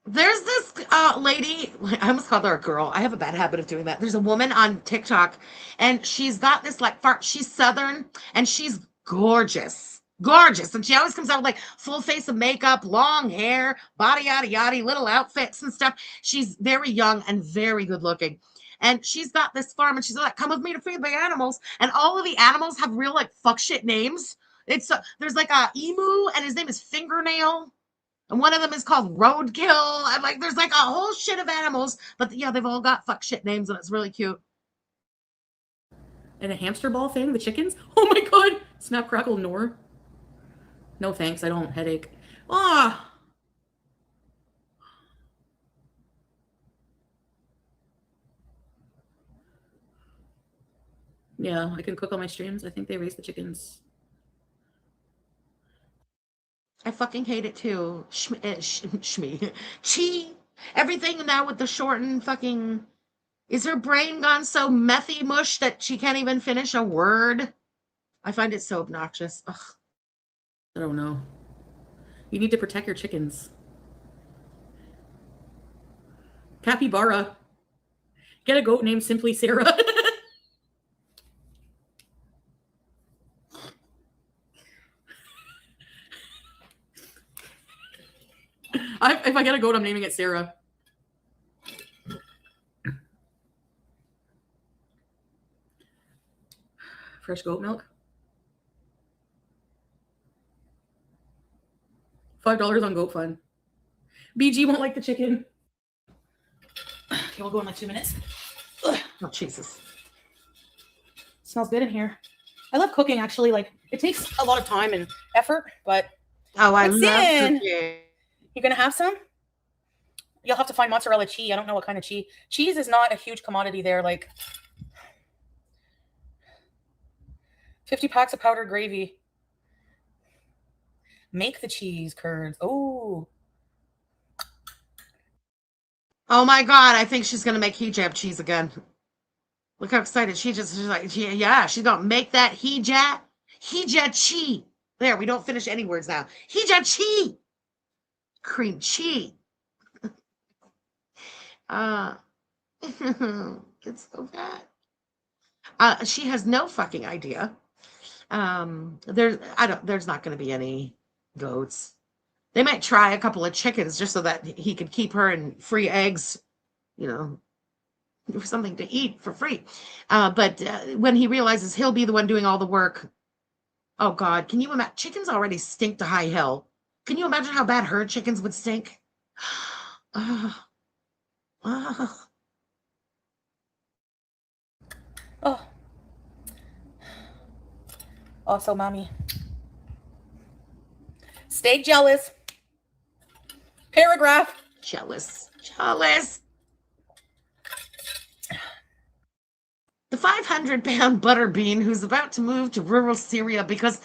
There's this lady, I almost called her a girl. I have a bad habit of doing that. There's a woman on TikTok, and she's got this like she's Southern, and she's gorgeous. Gorgeous. And she always comes out with like full face of makeup, long hair, body yada yada, little outfits and stuff. She's very young and very good looking. And she's got this farm, and she's like, come with me to feed the animals. And all of the animals have real like fuck shit names. It's there's like a emu, and his name is Fingernail. And one of them is called Roadkill. I'm like, there's like a whole shit of animals, but yeah, they've all got fuck shit names, and it's really cute.
And a hamster ball thing, the chickens? Oh my god! Snap, crackle, Nor. No thanks, I don't. Headache. Ah! Yeah, I can cook on my streams. I think they raise the chickens.
I fucking hate it too. Shmee. Chi. Everything now with the shortened fucking... Is her brain gone so methy mush that she can't even finish a word? I find it so obnoxious. Ugh.
I don't know. You need to protect your chickens. Capybara. Get a goat named Simply Sarah. If I get a goat, I'm naming it Sarah. Fresh goat milk. $5 on Goat Fund. BG won't like the chicken. Okay, we'll go in like 2 minutes. Ugh.
Oh, Jesus.
Smells good in here. I love cooking, actually. Like, it takes a lot of time and effort, but
Oh, I
it's
love
in.
cooking.
You gonna have some? You'll have to find mozzarella cheese. I don't know what kind of cheese. Cheese is not a huge commodity there. Like 50 packs of powdered gravy. Make the cheese curds. Oh.
Oh my God, I think she's gonna make hijab cheese again. Look how excited she's like, yeah, she's gonna make that hijab cheese. There, we don't finish any words now. Hijab cheese. Cream cheese. It's so bad. She has no fucking idea. There's not going to be any goats. They might try a couple of chickens just so that he could keep her and free eggs, you know, for something to eat for free. But when he realizes he'll be the one doing all the work, oh God, can you imagine? Chickens already stink to high hell. Can you imagine how bad her chickens would stink?
Oh. Also, mommy. Stay jealous. Paragraph.
Jealous. The 500-pound butterbean who's about to move to rural Syria because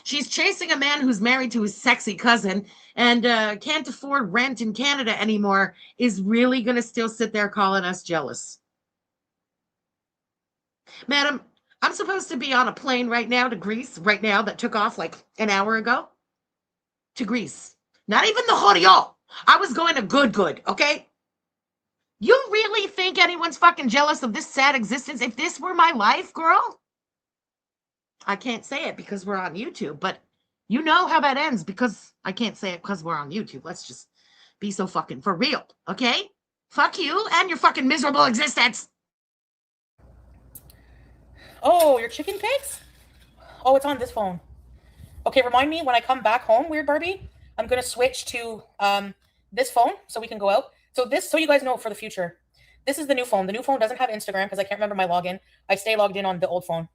she's chasing a man who's married to his sexy cousin and can't afford rent in Canada anymore is really going to still sit there calling us jealous. Madam, I'm supposed to be on a plane right now to Greece, right now, that took off like an hour ago. To Greece. Not even the Horeo. I was going to good, okay? You really think anyone's fucking jealous of this sad existence? If this were my life, girl? I can't say it because we're on YouTube, but you know how that ends because I can't say it because we're on YouTube. Let's just be so fucking for real, okay? Fuck you and your fucking miserable existence.
Oh, your chicken pics? Oh, it's on this phone. Okay, remind me when I come back home, Weird Barbie, I'm going to switch to this phone so we can go out. So you guys know for the future, this is the new phone. The new phone doesn't have Instagram because I can't remember my login. I stay logged in on the old phone.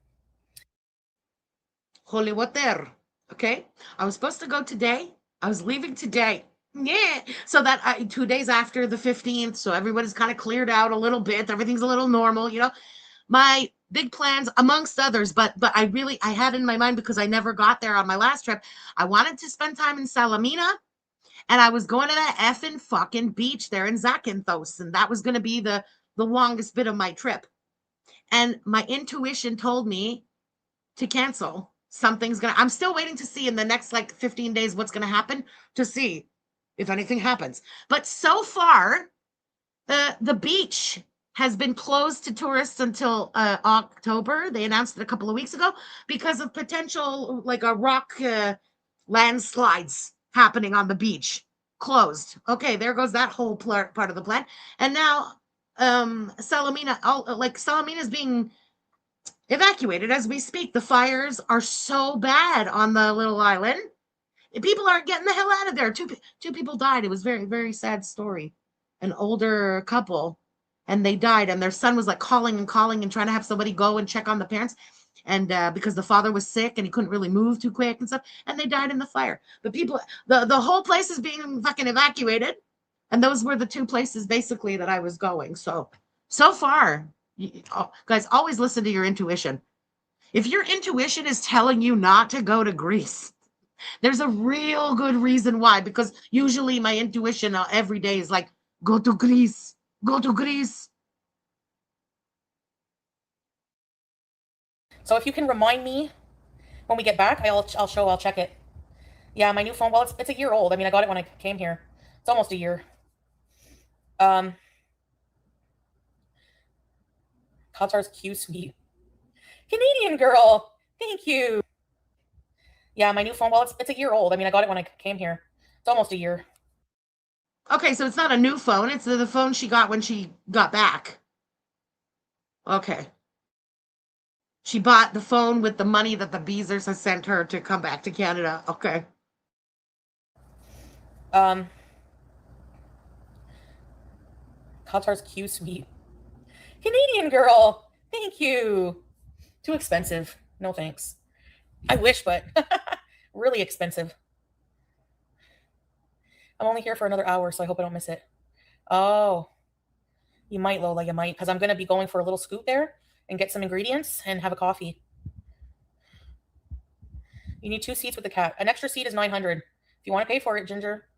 Holy water. Okay. I was supposed to go today. I was leaving today. Yeah. So that 2 days after the 15th. So everybody's kind of cleared out a little bit. Everything's a little normal, you know. My big plans, amongst others, but I had in my mind, because I never got there on my last trip, I wanted to spend time in Salamina, and I was going to that effing fucking beach there in Zakynthos, and that was going to be the longest bit of my trip. And my intuition told me to cancel. I'm still waiting to see in the next like 15 days what's going to happen, to see if anything happens. But so far, the beach has been closed to tourists until October. They announced it a couple of weeks ago because of potential like a rock landslides happening on the beach. Closed. Okay, there goes that whole part of the plan. And now Salamina is being evacuated as we speak. The fires are so bad on the little island. People aren't getting the hell out of there. Two people died. It was very, very sad story. An older couple, and they died, and their son was like calling and trying to have somebody go and check on the parents, and because the father was sick and he couldn't really move too quick and stuff, and they died in the fire. But people, the whole place is being fucking evacuated, and those were the two places basically that I was going. So far, guys, always listen to your intuition. If your intuition is telling you not to go to Greece, there's a real good reason why, because usually my intuition every day is like, go to Greece. Go to Greece.
So if you can remind me when we get back, I'll check it. Yeah, my new phone, well, it's a year old. I mean, I got it when I came here. It's almost a year. Qatar's Q sweet. Canadian girl. Thank you. Yeah, my new phone, well, it's a year old. I mean, I got it when I came here. It's almost a year.
Okay, so it's not a new phone. It's the phone she got when she got back. Okay. She bought the phone with the money that the Beezers has sent her to come back to Canada. Okay.
Qatar's Q sweet. Canadian girl. Thank you. Too expensive. No thanks. I wish, but really expensive. I'm only here for another hour, so I hope I don't miss it. Oh, you might, Lola, you might, because I'm going to be going for a little scoot there and get some ingredients and have a coffee. You need 2 seats with the cat. An extra seat is $900. If you want to pay for it, Ginger,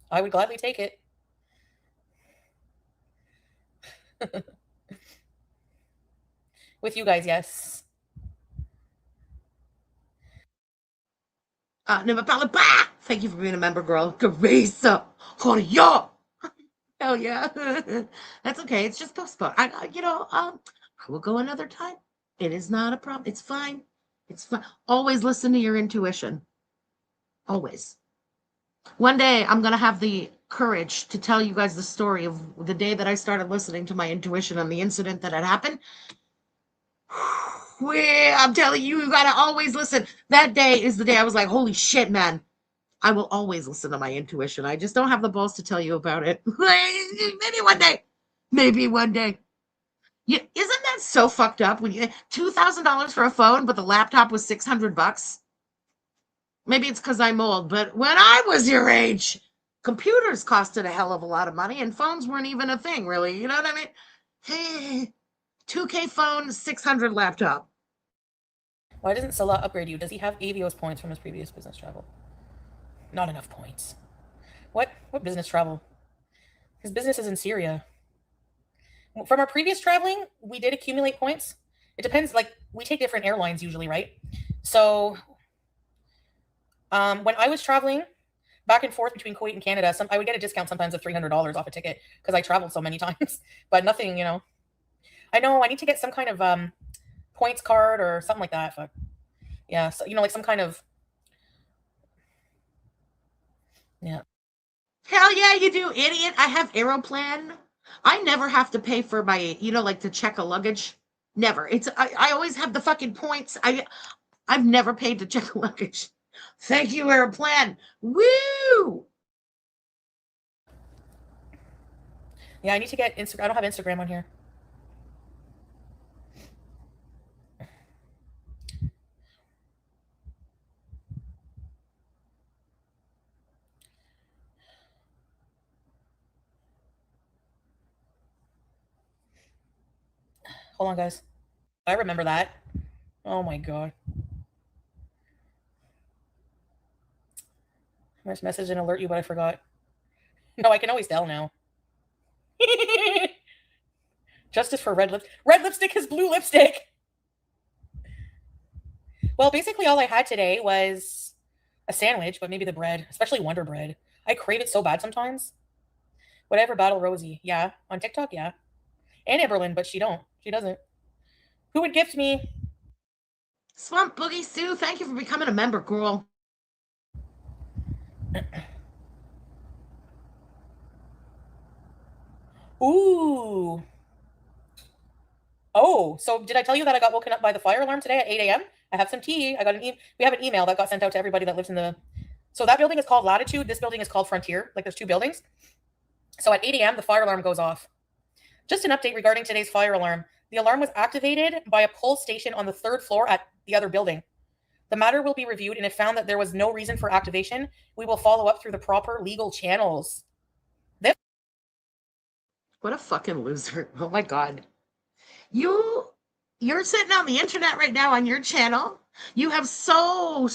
I would gladly take it. With you guys, yes.
Thank you for being a member, girl. Teresa. Hell yeah. That's okay. It's just postponed. I will go another time. It is not a problem. It's fine. It's fine. Always listen to your intuition. Always. One day I'm going to have the courage to tell you guys the story of the day that I started listening to my intuition and the incident that had happened. I'm telling you, you got to always listen. That day is the day I was like, holy shit, man. I will always listen to my intuition. I just don't have the balls to tell you about it. Maybe one day. Maybe one day. Yeah, isn't that so fucked up? When you $2,000 for a phone, but the laptop was $600. Maybe it's because I'm old, but when I was your age, computers costed a hell of a lot of money, and phones weren't even a thing, really. You know what I mean? Hey, $2K phone, $600 laptop.
Why doesn't Salah upgrade you? Does he have Avios points from his previous business travel? Not enough points. What business travel? His business is in Syria. From our previous traveling, we did accumulate points. It depends, like, we take different airlines usually, right? So, when I was traveling back and forth between Kuwait and Canada, I would get a discount sometimes of $300 off a ticket because I traveled so many times. But nothing, you know. I know I need to get some kind of points card or something like that. Fuck. Yeah, so, you know, like some kind of... Yeah.
Hell yeah, you do, idiot. I have Aeroplan. I never have to pay for my, like to check a luggage. Never. I always have the fucking points. I've never paid to check a luggage. Thank you, Aeroplan. Woo!
Yeah, I need to get Instagram. I don't have Instagram on here. Hold on, guys. I remember that. Oh my god. There's message and alert you, but I forgot. No, I can always tell now. Justice for red lip. Red lipstick is blue lipstick. Well, basically all I had today was a sandwich, but maybe the bread, especially Wonder Bread. I crave it so bad sometimes. Whatever, Battle Rosie. Yeah. On TikTok, yeah. And Amberlyn, but she don't. She doesn't. Who would gift me?
Swamp Boogie Sue, thank you for becoming a member, girl.
Ooh. Oh, so did I tell you that I got woken up by the fire alarm today at 8 a.m.? I have some tea. I got we have an email that got sent out to everybody that lives in the. So that building is called Latitude. This building is called Frontier. Like there's two buildings. So at 8 a.m. the fire alarm goes off. Just an update regarding today's fire alarm. The alarm was activated by a pull station on the 3rd floor at the other building. The matter will be reviewed, and if found that there was no reason for activation, we will follow up through the proper legal channels.
What a fucking loser. Oh my god. You're sitting on the internet right now on your channel. You have so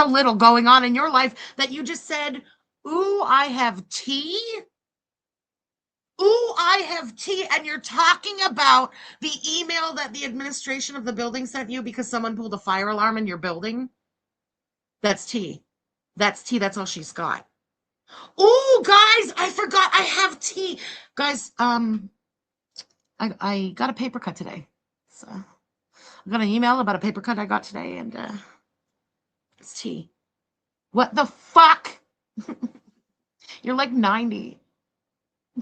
little going on in your life that you just said, ooh, I have tea. Ooh, I have tea. And you're talking about the email that the administration of the building sent you because someone pulled a fire alarm in your building. That's tea. That's tea. That's all she's got. Oh, guys, I forgot I have tea. Guys, I got a paper cut today. So I got an email about a paper cut I got today, and it's tea. What the fuck? You're like 90.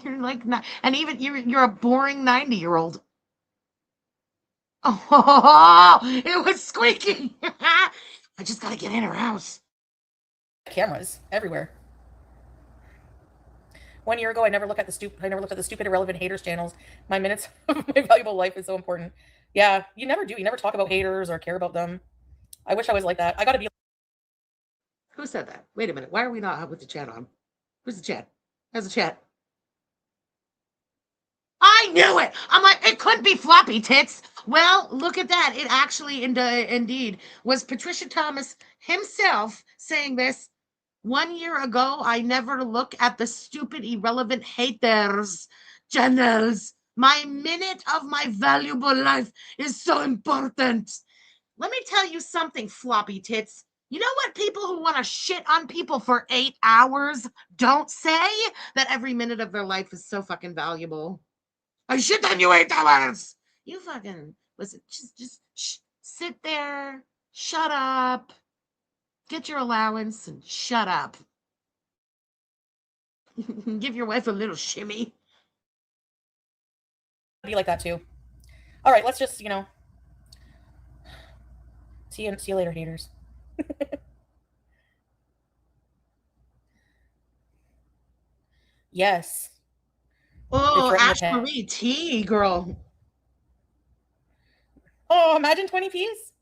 You're like and even you're a boring 90-year-old. Oh, it was squeaking. I just gotta get in her house.
Cameras everywhere. 1 year ago, I never looked at the stupid, irrelevant haters channels. My minutes of my valuable life is so important. Yeah, you never do. You never talk about haters or care about them. I wish I was like that. I gotta be.
Who said that? Wait a minute. Why are we not with the chat on? Who's the chat? How's the chat? I knew it. I'm like, it couldn't be floppy tits. Well, look at that. It actually indeed was Patricia Thomas himself saying this. 1 year ago, I never look at the stupid, irrelevant haters channels. My minute of my valuable life is so important. Let me tell you something, floppy tits. You know what people who want to shit on people for 8 hours don't say? That every minute of their life is so fucking valuable. I shit on you 8 hours. You fucking, listen, just sit there, shut up. Get your allowance and shut up. Give your wife a little shimmy.
Be like that too. All right, let's just, see you later, haters. Yes.
Oh, Ash Marie T, girl.
Oh, imagine 20 Ps.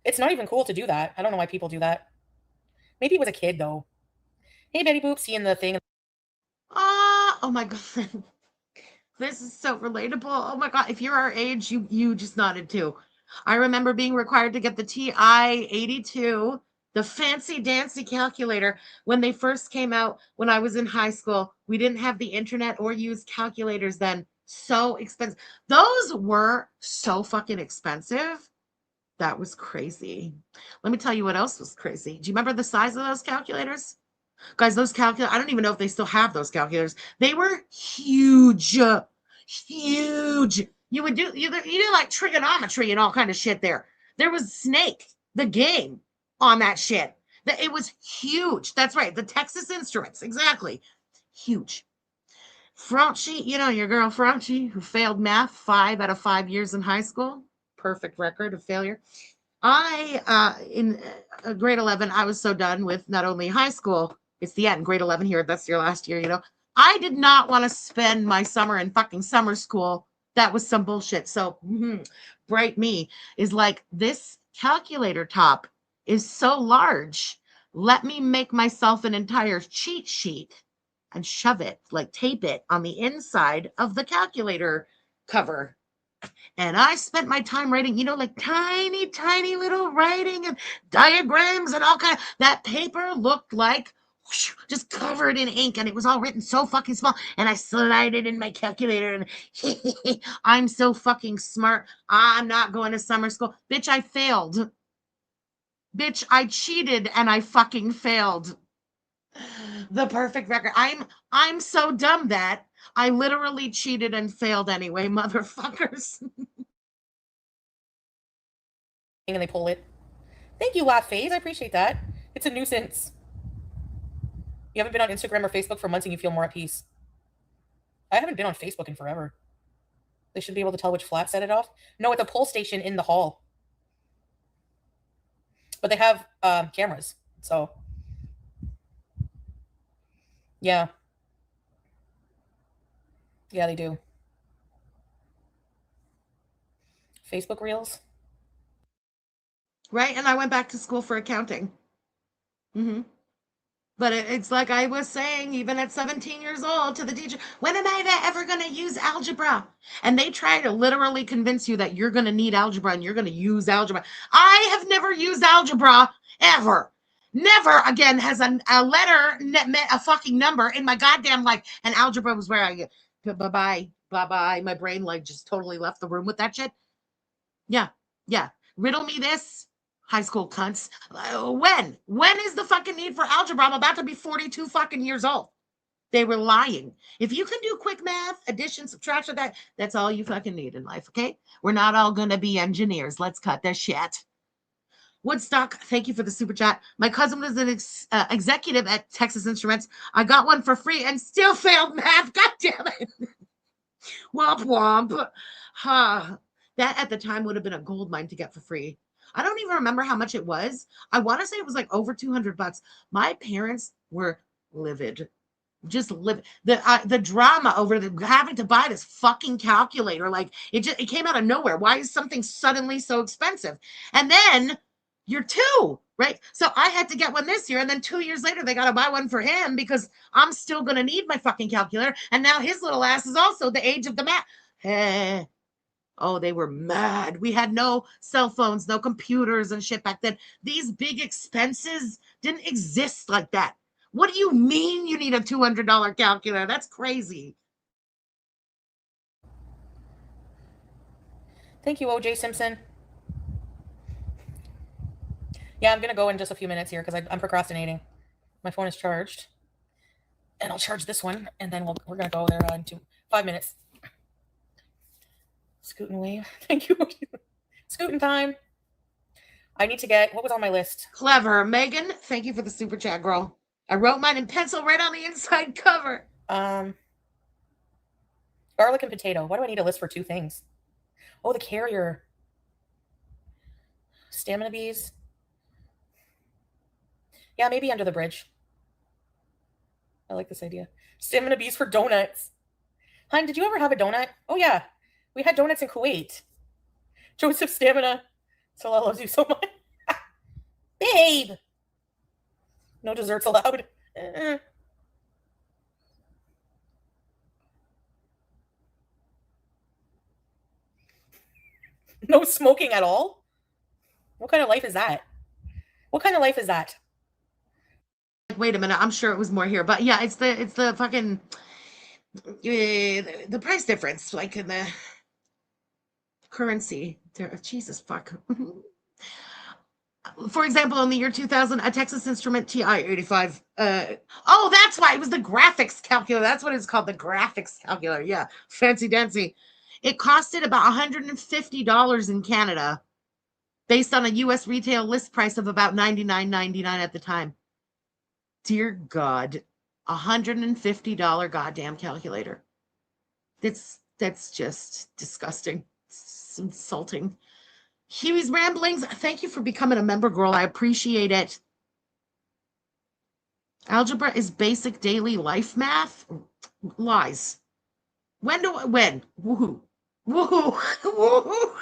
It's not even cool to do that. I don't know why people do that. Maybe it was a kid, though. Hey, Betty Boop, seeing the thing.
Oh my god. This is so relatable. Oh my god. If you're our age, you just nodded too. I remember being required to get the TI-82, the fancy dancy calculator, when they first came out when I was in high school. We didn't have the internet or use calculators then. So expensive. Those were so fucking expensive. That was crazy. Let me tell you what else was crazy. Do you remember the size of those calculators? Guys, those calculators, I don't even know if they still have those calculators. They were huge. Huge. You did like trigonometry and all kind of shit there. There was Snake, the game, on that shit. It was huge. That's right. The Texas Instruments. Exactly. Huge. Franchi, your girl Franchi, who failed math 5 out of 5 years in high school. Perfect record of failure. In grade 11, I was so done with not only high school, it's the end, grade 11 here, that's your last year, I did not want to spend my summer in fucking summer school. That was some bullshit. So Bright Me is like, this calculator top is so large. Let me make myself an entire cheat sheet and shove it, like tape it on the inside of the calculator cover. And I spent my time writing, like tiny, tiny little writing and diagrams and all kind of, that paper looked like just covered in ink, and it was all written so fucking small, and I slide it in my calculator, and I'm so fucking smart. I'm not going to summer school. Bitch, I failed. Bitch, I cheated and I fucking failed. The perfect record. I'm so dumb that I literally cheated and failed anyway, motherfuckers.
And they pull it. Thank you, Laugh Phase. I appreciate that. It's a nuisance. You haven't been on Instagram or Facebook for months and you feel more at peace. I haven't been on Facebook in forever. They should be able to tell which flat set it off. No, it's a pull station in the hall. But they have cameras, so yeah. Yeah, they do. Facebook Reels.
Right, and I went back to school for accounting. But it's like I was saying, even at 17 years old, to the teacher, when am I ever going to use algebra? And they try to literally convince you that you're going to need algebra and you're going to use algebra. I have never used algebra, ever. Never again has a letter meant a fucking number in my goddamn life. And algebra was where I get, bye-bye. My brain like just totally left the room with that shit. Yeah. Riddle me this. High school cunts. When is the fucking need for algebra? I'm about to be 42 fucking years old. They were lying. If you can do quick math, addition, subtraction, that's all you fucking need in life, okay? We're not all going to be engineers. Let's cut this shit. Woodstock, thank you for the super chat. My cousin was an executive at Texas Instruments. I got one for free and still failed math. God damn it. Womp womp. That at the time would have been a gold mine to get for free. I don't even remember how much it was. I want to say it was like over $200. My parents were livid. Just livid. The drama over having to buy this fucking calculator. Like it came out of nowhere. Why is something suddenly so expensive? And then you're two, right? So I had to get one this year. And then 2 years later, they got to buy one for him because I'm still going to need my fucking calculator. And now his little ass is also the age of the math. Oh, they were mad. We had no cell phones, no computers and shit back then. These big expenses didn't exist like that. What do you mean you need a $200 calculator? That's crazy.
Thank you, OJ Simpson. Yeah, I'm going to go in just a few minutes here because I'm procrastinating. My phone is charged. And I'll charge this one, and then we're going to go there in 5 minutes. Scootin' wave. Thank you. Scootin' time. I need to get, what was on my list?
Clever. Megan, thank you for the super chat, girl. I wrote mine in pencil right on the inside cover.
Garlic and potato. Why do I need a list for 2 things? Oh, the carrier. Stamina bees. Yeah, maybe under the bridge. I like this idea. Stamina bees for donuts. Hun, did you ever have a donut? Oh, yeah. We had donuts in Kuwait. Joseph Stamina. Salah loves you so much. Babe! No desserts allowed. No smoking at all? What kind of life is that? What kind of life is that?
Wait a minute. I'm sure it was more here. But yeah, it's the fucking... the price difference, like in the currency. Jesus fuck. For example, in the year 2000, a Texas Instrument TI-85. Oh, that's why it was the graphics calculator. That's what it's called, the graphics calculator. Yeah, fancy dancy. It costed about $150 in Canada, based on a U.S. retail list price of about $99.99 at the time. Dear God, $150 goddamn calculator. That's just disgusting. It's insulting. Huey's Ramblings, thank you for becoming a member, girl. I appreciate it. Algebra is basic daily life math? Lies. When? Woohoo. Woohoo. Woohoo.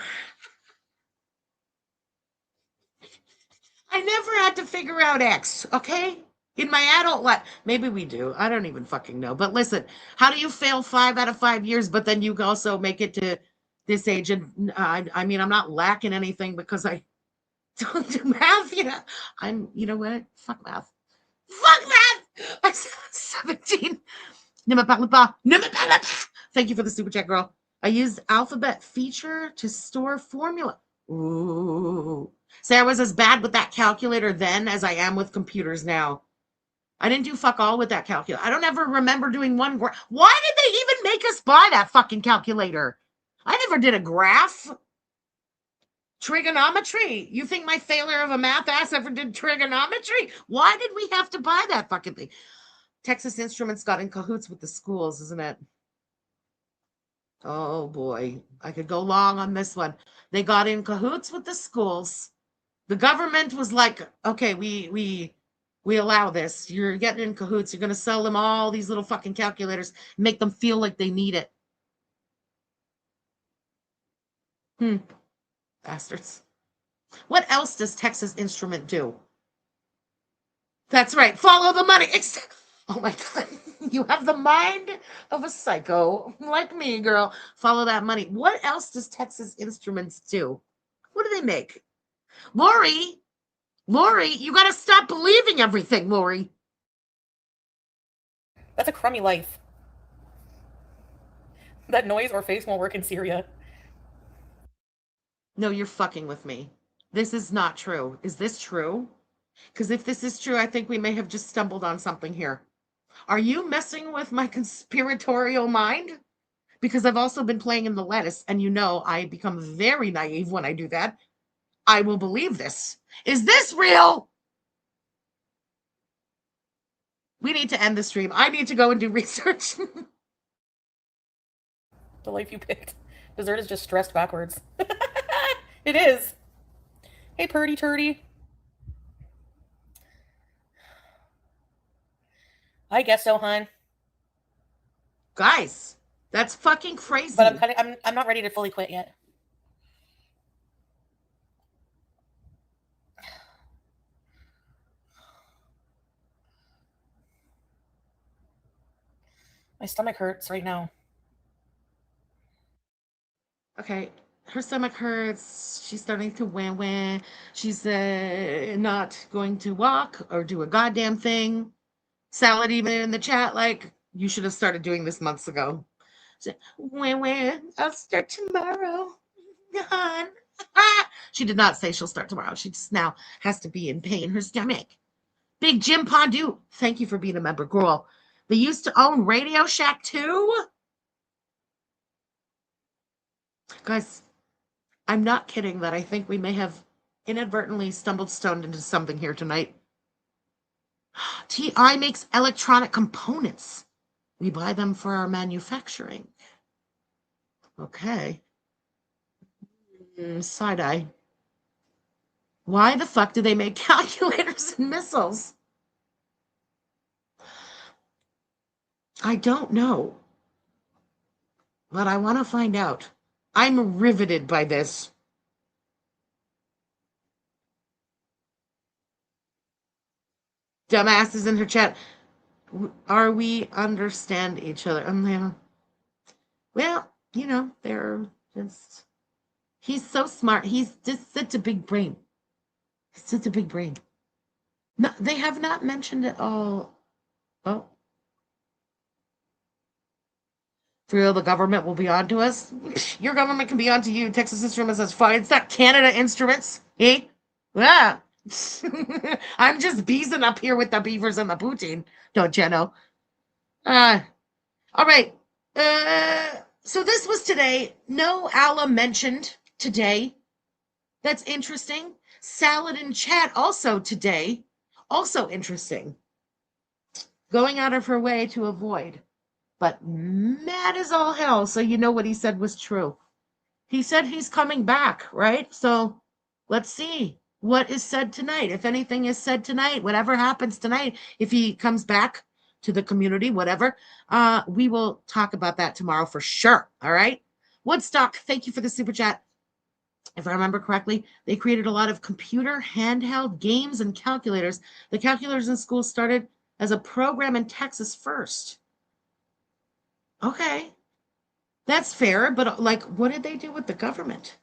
I never had to figure out X, okay? In my adult life. Maybe we do. I don't even fucking know. But listen, how do you fail 5 out of 5 years, but then you also make it to this age? And I mean, I'm not lacking anything because I don't do math. You know what? Fuck math. Fuck math! I'm 17. Ne me parle pas. Ne me parle pas. Thank you for the super chat, girl. I use alphabet feature to store formula. Ooh. See, I was as bad with that calculator then as I am with computers now. I didn't do fuck all with that calculator. I don't ever remember doing one. Why did they even make us buy that fucking calculator? I never did a graph. Trigonometry. You think my failure of a math ass ever did trigonometry? Why did we have to buy that fucking thing? Texas Instruments got in cahoots with the schools, isn't it? Oh boy, I could go long on this one. They got in cahoots with the schools. The government was like, okay, we allow this. You're getting in cahoots. You're going to sell them all these little fucking calculators, make them feel like they need it. Bastards. What else does Texas Instrument do? That's right. Follow the money. Oh my God. You have the mind of a psycho like me, girl. Follow that money. What else does Texas Instruments do? What do they make? Lori, you got to stop believing everything, Lori.
That's a crummy life. That noise or face won't work in Syria.
No, you're fucking with me. This is not true. Is this true? Because if this is true, I think we may have just stumbled on something here. Are you messing with my conspiratorial mind? Because I've also been playing in the lettuce, and you know I become very naive when I do that. I will believe this. Is this real? We need to end the stream. I need to go and do research.
The life you picked. Dessert is just stressed backwards. It is. Hey, Purdy Turdy. I guess so, hon.
Guys, that's fucking crazy.
But I'm not ready to fully quit yet. My stomach hurts right now.
Okay, her stomach hurts. She's starting to wah. She's not going to walk or do a goddamn thing. Salad even in the chat, like, you should have started doing this months ago. Wah, I'll start tomorrow. She did not say she'll start tomorrow. She just now has to be in pain in her stomach. Big Jim Pondu, thank you for being a member, girl. They used to own Radio Shack too? Guys, I'm not kidding that I think we may have inadvertently stoned into something here tonight. TI makes electronic components. We buy them for our manufacturing. Okay. Side-eye. Why the fuck do they make calculators and missiles? I don't know. But I want to find out. I'm riveted by this. Dumbasses in her chat. Are we understand each other? Well, you know, they're just... He's so smart. He's just such a big brain. He's such a big brain. No, they have not mentioned it all. Oh. For real, the government will be on to us? Your government can be on to you. Texas Instruments is fine. It's not Canada Instruments. Eh? Yeah. I'm just beezing up here with the beavers and the poutine. Don't you know? All right. So this was today. No Alaa mentioned today. That's interesting. Salad in chat also today. Also interesting. Going out of her way to avoid. But mad as all hell, so you know what he said was true. He said he's coming back, right? So let's see. what is said tonight. If anything is said tonight, whatever happens tonight, if he comes back to the community, whatever, we will talk about that tomorrow for sure. All right. Woodstock, thank you for the super chat. If I remember correctly, they created a lot of computer handheld games and calculators. The calculators in school started as a program in Texas first. Okay. That's fair, but like, what did they do with the government?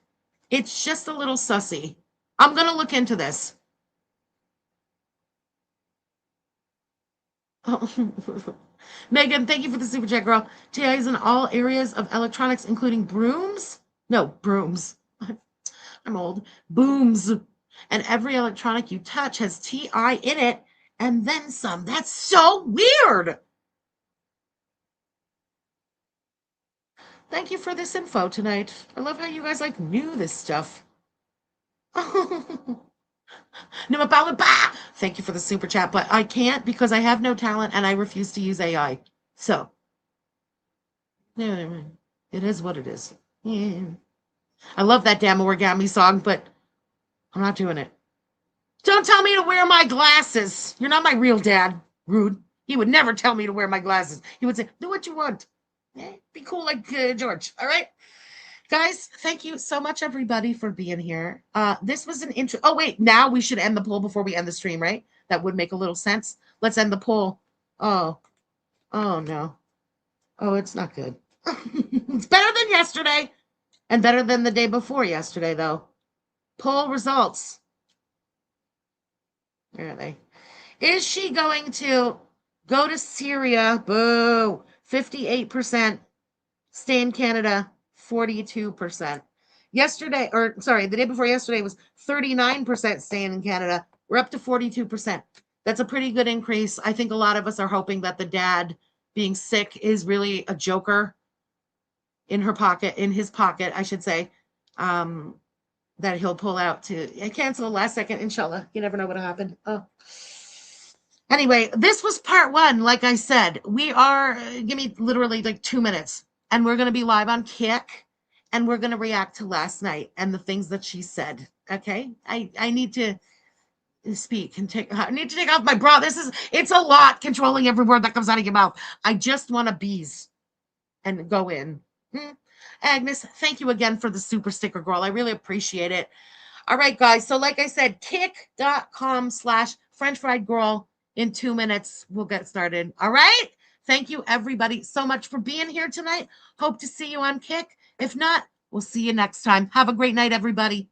It's just a little sussy. I'm going to look into this. Oh. Megan, thank you for the super chat, girl. TI is in all areas of electronics, including brooms. No, brooms. I'm old. Booms. And every electronic you touch has TI in it, and then some. That's so weird. Thank you for this info tonight. I love how you guys like knew this stuff. Thank you for the super chat, but I can't because I have no talent and I refuse to use AI. So, it is what it is. Yeah. I love that damn origami song, but I'm not doing it. Don't tell me to wear my glasses. You're not my real dad. Rude. He would never tell me to wear my glasses. He would say, do what you want. Be cool like George. All right? Guys, thank you so much, everybody, for being here. This was an intro. Oh, wait. Now we should end the poll before we end the stream, right? That would make a little sense. Let's end the poll. Oh. Oh, no. Oh, it's not good. It's better than yesterday. And better than the day before yesterday, though. Poll results. Where are they? Is she going to go to Syria? Boo. 58%. Stay in Canada. 42%. Yesterday, or sorry, the day before yesterday was 39% staying in Canada. We're up to 42%. That's a pretty good increase. I think a lot of us are hoping that the dad being sick is really a joker in his pocket, I should say, that he'll pull out to cancel last second, inshallah. You never know what'll happen. Oh. Anyway, this was part one. Like I said, we are, give me literally like 2 minutes, and we're going to be live on Kick, and we're going to react to last night and the things that she said. Okay? I need to speak and I need to take off my bra. It's a lot controlling every word that comes out of your mouth. I just want to bees and go in. Agnes, thank you again for the super sticker, girl. I really appreciate it. All right, guys. So like I said, kick.com/French Fried Girl. In 2 minutes, we'll get started. All right? Thank you, everybody, so much for being here tonight. Hope to see you on Kick. If not, we'll see you next time. Have a great night, everybody.